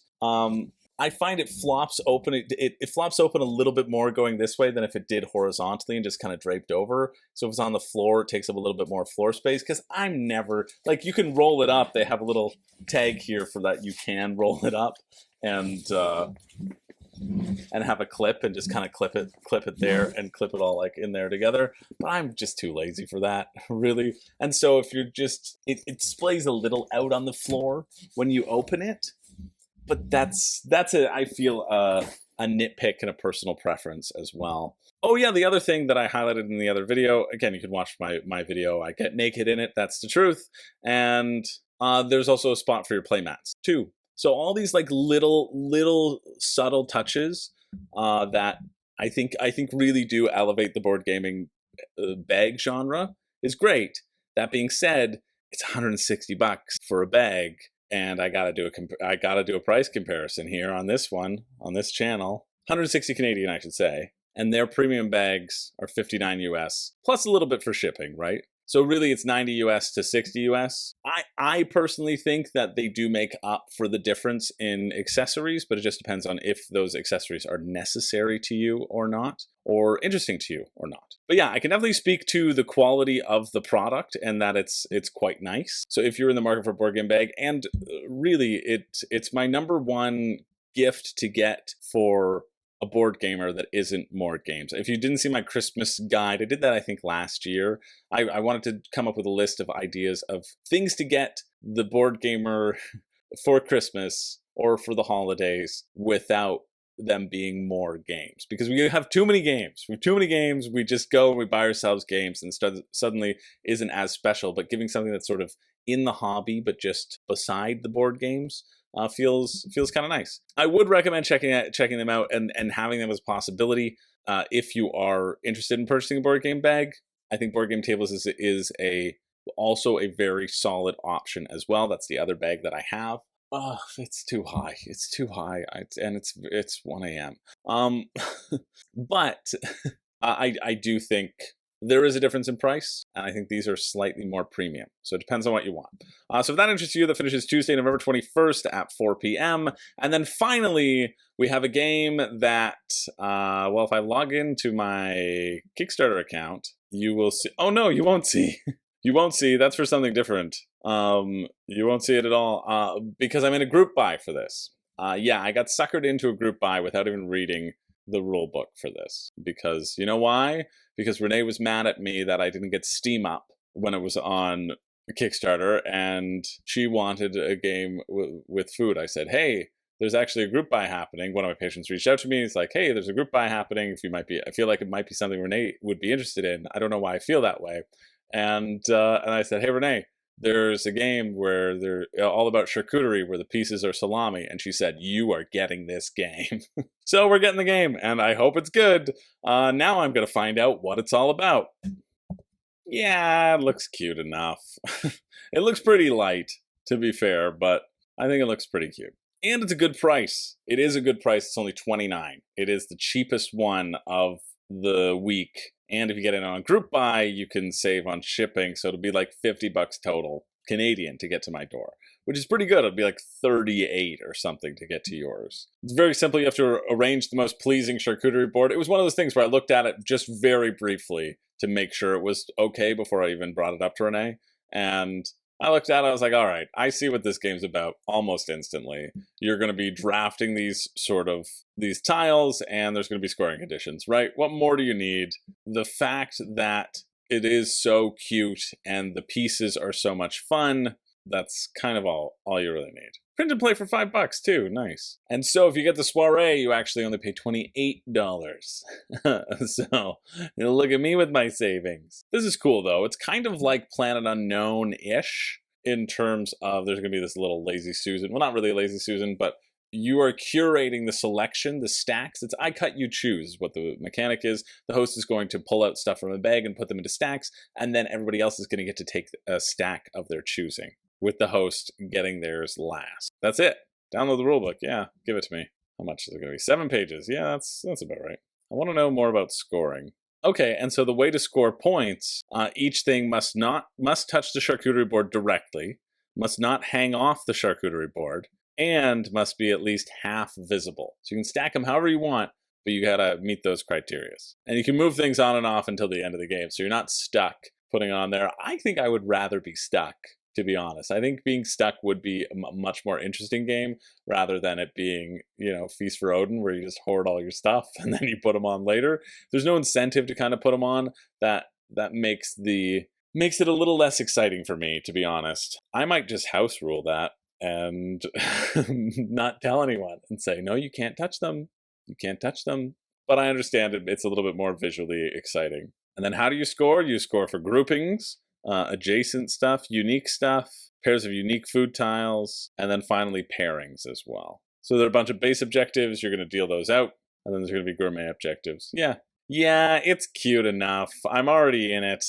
I find it flops open. It flops open a little bit more going this way than if it did horizontally and just kind of draped over. So if it's on the floor, it takes up a little bit more floor space. Because I'm never, like, you can roll it up. They have a little tag here for that. You can roll it up and have a clip and just kind of clip it there and clip it all like in there together. But I'm just too lazy for that, really. And so if you're just, it displays a little out on the floor when you open it. But that's I feel a nitpick and a personal preference as well. Oh yeah, the other thing that I highlighted in the other video, again, you can watch my video, I get naked in it, that's the truth. And there's also a spot for your playmats too. So all these like little subtle touches that I think really do elevate the board gaming bag genre is great. That being said, it's $160 for a bag. And I gotta do a price comparison here on this channel. 160 Canadian, I should say. And their premium bags are $59 US, plus a little bit for shipping, right? So really it's 90 US to 60 US. I personally think that they do make up for the difference in accessories, but it just depends on if those accessories are necessary to you or not, or interesting to you or not. But yeah, I can definitely speak to the quality of the product and that it's quite nice. So if you're in the market for a board game bag, and really it's my number one gift to get for a board gamer that isn't more games. If you didn't see my Christmas guide, I did that I think last year. I wanted to come up with a list of ideas of things to get the board gamer for Christmas or for the holidays without them being more games, because we have too many games. We have too many games. We just go and we buy ourselves games, and suddenly isn't as special. But giving something that's sort of in the hobby, but just beside the board games, feels kind of nice. I would recommend checking them out and having them as a possibility if you are interested in purchasing a board game bag. I think Board Game Tables is also a very solid option as well. That's the other bag that I have. Oh, it's too high. It's too high, and it's 1 a.m. But I do think there is a difference in price, and I think these are slightly more premium. So it depends on what you want. So if that interests you, that finishes Tuesday, November 21st at 4 p.m. And then finally, we have a game that, well, if I log into my Kickstarter account, you will see. Oh no, you won't see. You won't see. That's for something different. You won't see it at all because I'm in a group buy for this. Yeah, I got suckered into a group buy without even reading the rule book for this, because you know why? Because Renee was mad at me that I didn't get Steam up when it was on Kickstarter, and she wanted a game with food. I said, hey, there's actually a group buy happening. One of my patrons reached out to me. He's like, hey, there's a group buy happening. I feel like it might be something Renee would be interested in. I don't know why I feel that way. And I said, hey, Renee, there's a game where they're all about charcuterie, where the pieces are salami. And she said, you are getting this game. So we're getting the game, and I hope it's good. Now I'm going to find out what it's all about. Yeah, it looks cute enough. It looks pretty light, to be fair, but I think it looks pretty cute. And it's a good price. It is a good price. It's only $29. It is the cheapest one of the week. And if you get it on a group buy, you can save on shipping. So it'll be like $50 total Canadian to get to my door, which is pretty good. It'll be like 38 or something to get to yours. It's very simple. You have to arrange the most pleasing charcuterie board. It was one of those things where I looked at it just very briefly to make sure it was okay before I even brought it up to Renee. And I looked at it, I was like, all right, I see what this game's about almost instantly. You're going to be drafting these tiles, and there's going to be scoring conditions, right? What more do you need? The fact that it is so cute and the pieces are so much fun, that's kind of all you really need. Print and play for $5 too, nice. And so if you get the soiree, you actually only pay $28. So, look at me with my savings. This is cool though. It's kind of like Planet Unknown-ish in terms of there's going to be this little Lazy Susan. Well, not really Lazy Susan, but you are curating the selection, the stacks. It's I cut, you choose what the mechanic is. The host is going to pull out stuff from a bag and put them into stacks, and then everybody else is going to get to take a stack of their choosing, with the host getting theirs last. That's it. Download the rulebook. Yeah, give it to me. How much is it going to be? 7 pages. Yeah, that's about right. I want to know more about scoring. Okay, and so the way to score points, each thing must touch the charcuterie board directly, must not hang off the charcuterie board, and must be at least half visible. So you can stack them however you want, but you gotta meet those criteria. And you can move things on and off until the end of the game, so you're not stuck putting on there. I think I would rather be stuck, to be honest. I think being stuck would be a much more interesting game rather than it being, Feast for Odin, where you just hoard all your stuff and then you put them on later. There's no incentive to kind of put them on. That makes it a little less exciting for me, to be honest. I might just house rule that and not tell anyone and say, no, you can't touch them. You can't touch them. But I understand it's a little bit more visually exciting. And then how do you score? You score for groupings, adjacent stuff, unique stuff, pairs of unique food tiles, and then finally pairings as well. So there are a bunch of base objectives. You're going to deal those out. And then there's going to be gourmet objectives. Yeah, it's cute enough. I'm already in it,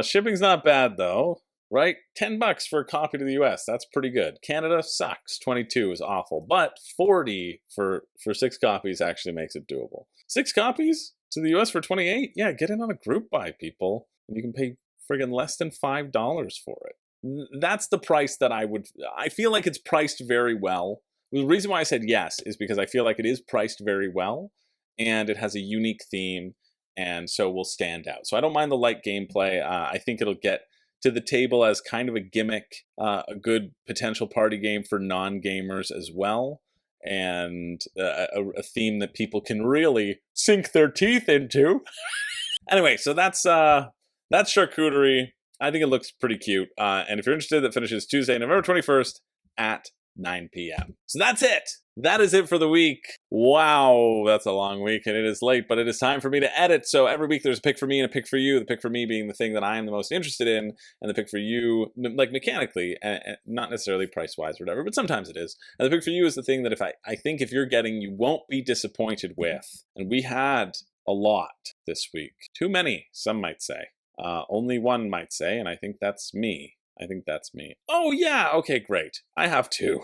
Shipping's not bad, though. Right? $10 for a copy to the US. That's pretty good. Canada sucks. 22 is awful. But 40 for 6 copies actually makes it doable. 6 copies? to the US for 28. Yeah, get in on a group buy, people. And you can pay friggin' less than $5 for it. That's the price that I feel like it's priced very well. The reason why I said yes is because I feel like it is priced very well, and it has a unique theme, and so will stand out. So I don't mind the light gameplay. I think it'll get to the table as kind of a gimmick, a good potential party game for non-gamers as well, and a theme that people can really sink their teeth into. Anyway, so that's Charcuterie. I think it looks pretty cute. And if you're interested, that finishes Tuesday, November 21st at 9 p.m. So that's it. That is it for the week. Wow, that's a long week, and it is late, but it is time for me to edit. So every week there's a pick for me and a pick for you. The pick for me being the thing that I am the most interested in, and the pick for you, like mechanically, and not necessarily price-wise or whatever, but sometimes it is. And the pick for you is the thing that I think if you're getting, you won't be disappointed with. And we had a lot this week. Too many, some might say. Only one might say, and I think that's me. Oh yeah, okay, great. I have two.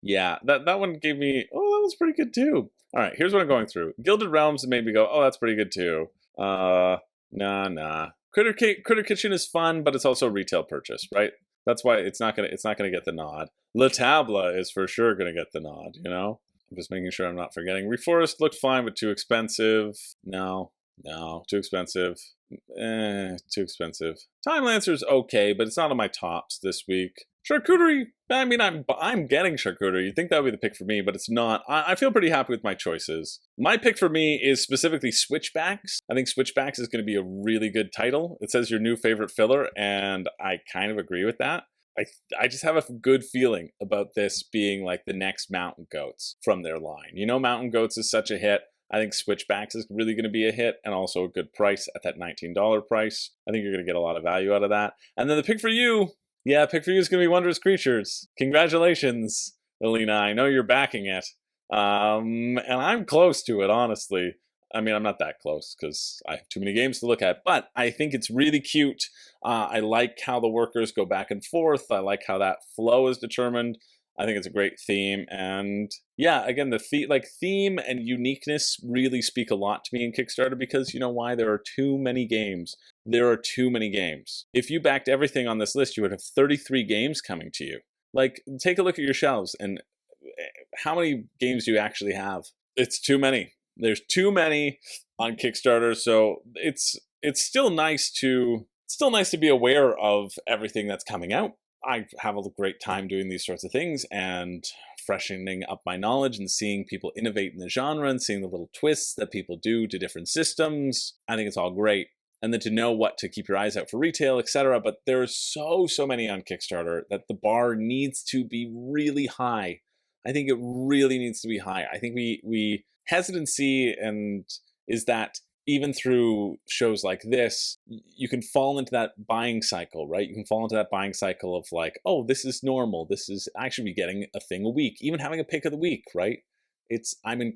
Yeah, that one gave me, oh, that was pretty good too. All right, here's what I'm going through. Gilded Realms made me go, oh, that's pretty good too. Nah. Critter Kitchen is fun, but it's also a retail purchase, right? That's why it's not gonna get the nod. La Table is for sure gonna get the nod, you know? I'm just making sure I'm not forgetting. Reforest looked fine, but too expensive. No, too expensive. Too expensive. Timelancers okay, but it's not on my tops this week. Charcuterie, I mean, I'm getting Charcuterie. You'd think that would be the pick for me, but it's not. I feel pretty happy with my choices. My pick for me is specifically Switchbacks. I think Switchbacks is going to be a really good title. It says your new favorite filler, and I kind of agree with that. I just have a good feeling about this being like the next Mountain Goats from their line. You know, Mountain Goats is such a hit. I think Switchbacks is really going to be a hit, and also a good price at that $19 price. I think you're going to get a lot of value out of that. And then the pick for you, yeah, pick for you is going to be Wondrous Creatures. Congratulations, Alina. I know you're backing it. And I'm close to it, honestly. I mean, I'm not that close because I have too many games to look at, but I think it's really cute. I like how the workers go back and forth. I like how that flow is determined. I think it's a great theme, and yeah, again, the theme and uniqueness really speak a lot to me in Kickstarter, because you know why? There are too many games. If you backed everything on this list, you would have 33 games coming to you. Like, take a look at your shelves, and how many games do you actually have? It's too many. There's too many on Kickstarter, so it's still nice to be aware of everything that's coming out. I have a great time doing these sorts of things and freshening up my knowledge and seeing people innovate in the genre and seeing the little twists that people do to different systems. I think it's all great. And then to know what to keep your eyes out for retail, etc. But there's so many on Kickstarter that the bar needs to be really high. I think it really needs to be high. I think we hesitancy and is that even through shows like this, you can fall into that buying cycle, right? You can fall into that buying cycle of like, oh, this is normal. I should be getting a thing a week, even having a pick of the week, right? I'm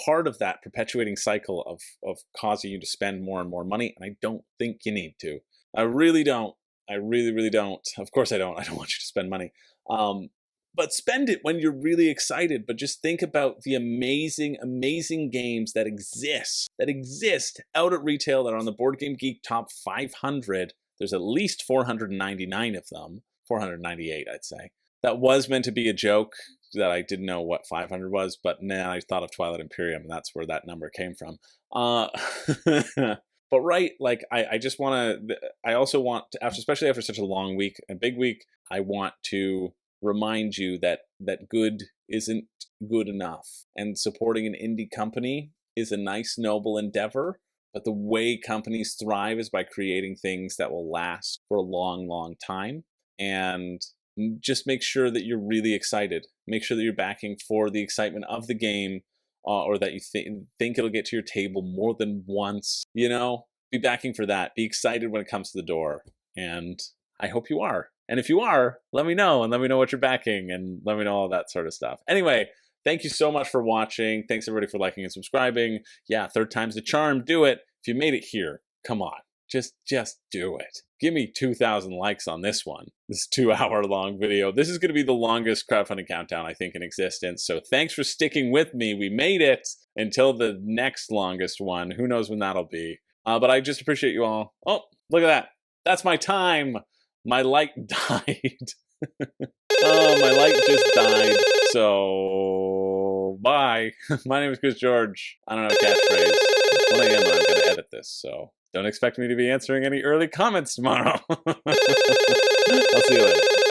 part of that perpetuating cycle of causing you to spend more and more money, and I don't think you need to. I really don't. I really don't. Of course I don't. I don't want you to spend money. But spend it when you're really excited. But just think about the amazing games that exist out at retail that are on the Board Game Geek Top 500. There's at least 499 of them, 498, I'd say. That was meant to be a joke that I didn't know what 500 was, but now I thought of Twilight Imperium, and that's where that number came from. But right, like I just want to. I also want to, especially after such a long week, a big week, I want to remind you that good isn't good enough, and supporting an indie company is a nice, noble endeavor, but the way companies thrive is by creating things that will last for a long time. And just make sure that you're really excited. Make sure that you're backing for the excitement of the game, or that you think it'll get to your table more than once. You know, be backing for that. Be excited when it comes to the door, and I hope you are. And if you are, let me know, and let me know what you're backing, and let me know all that sort of stuff. Anyway, thank you so much for watching. Thanks everybody for liking and subscribing. Yeah, third time's the charm. Do it. If you made it here, come on. Just do it. Give me 2,000 likes on this one. This 2-hour-long video. This is going to be the longest crowdfunding countdown, I think, in existence. So thanks for sticking with me. We made it until the next longest one. Who knows when that'll be. But I just appreciate you all. Oh, look at that. That's my time. My light died. Oh, my light just died. So, bye. My name is Chris George. I don't have a catchphrase. It's 1 a.m. and I'm going to edit this, so don't expect me to be answering any early comments tomorrow. I'll see you later.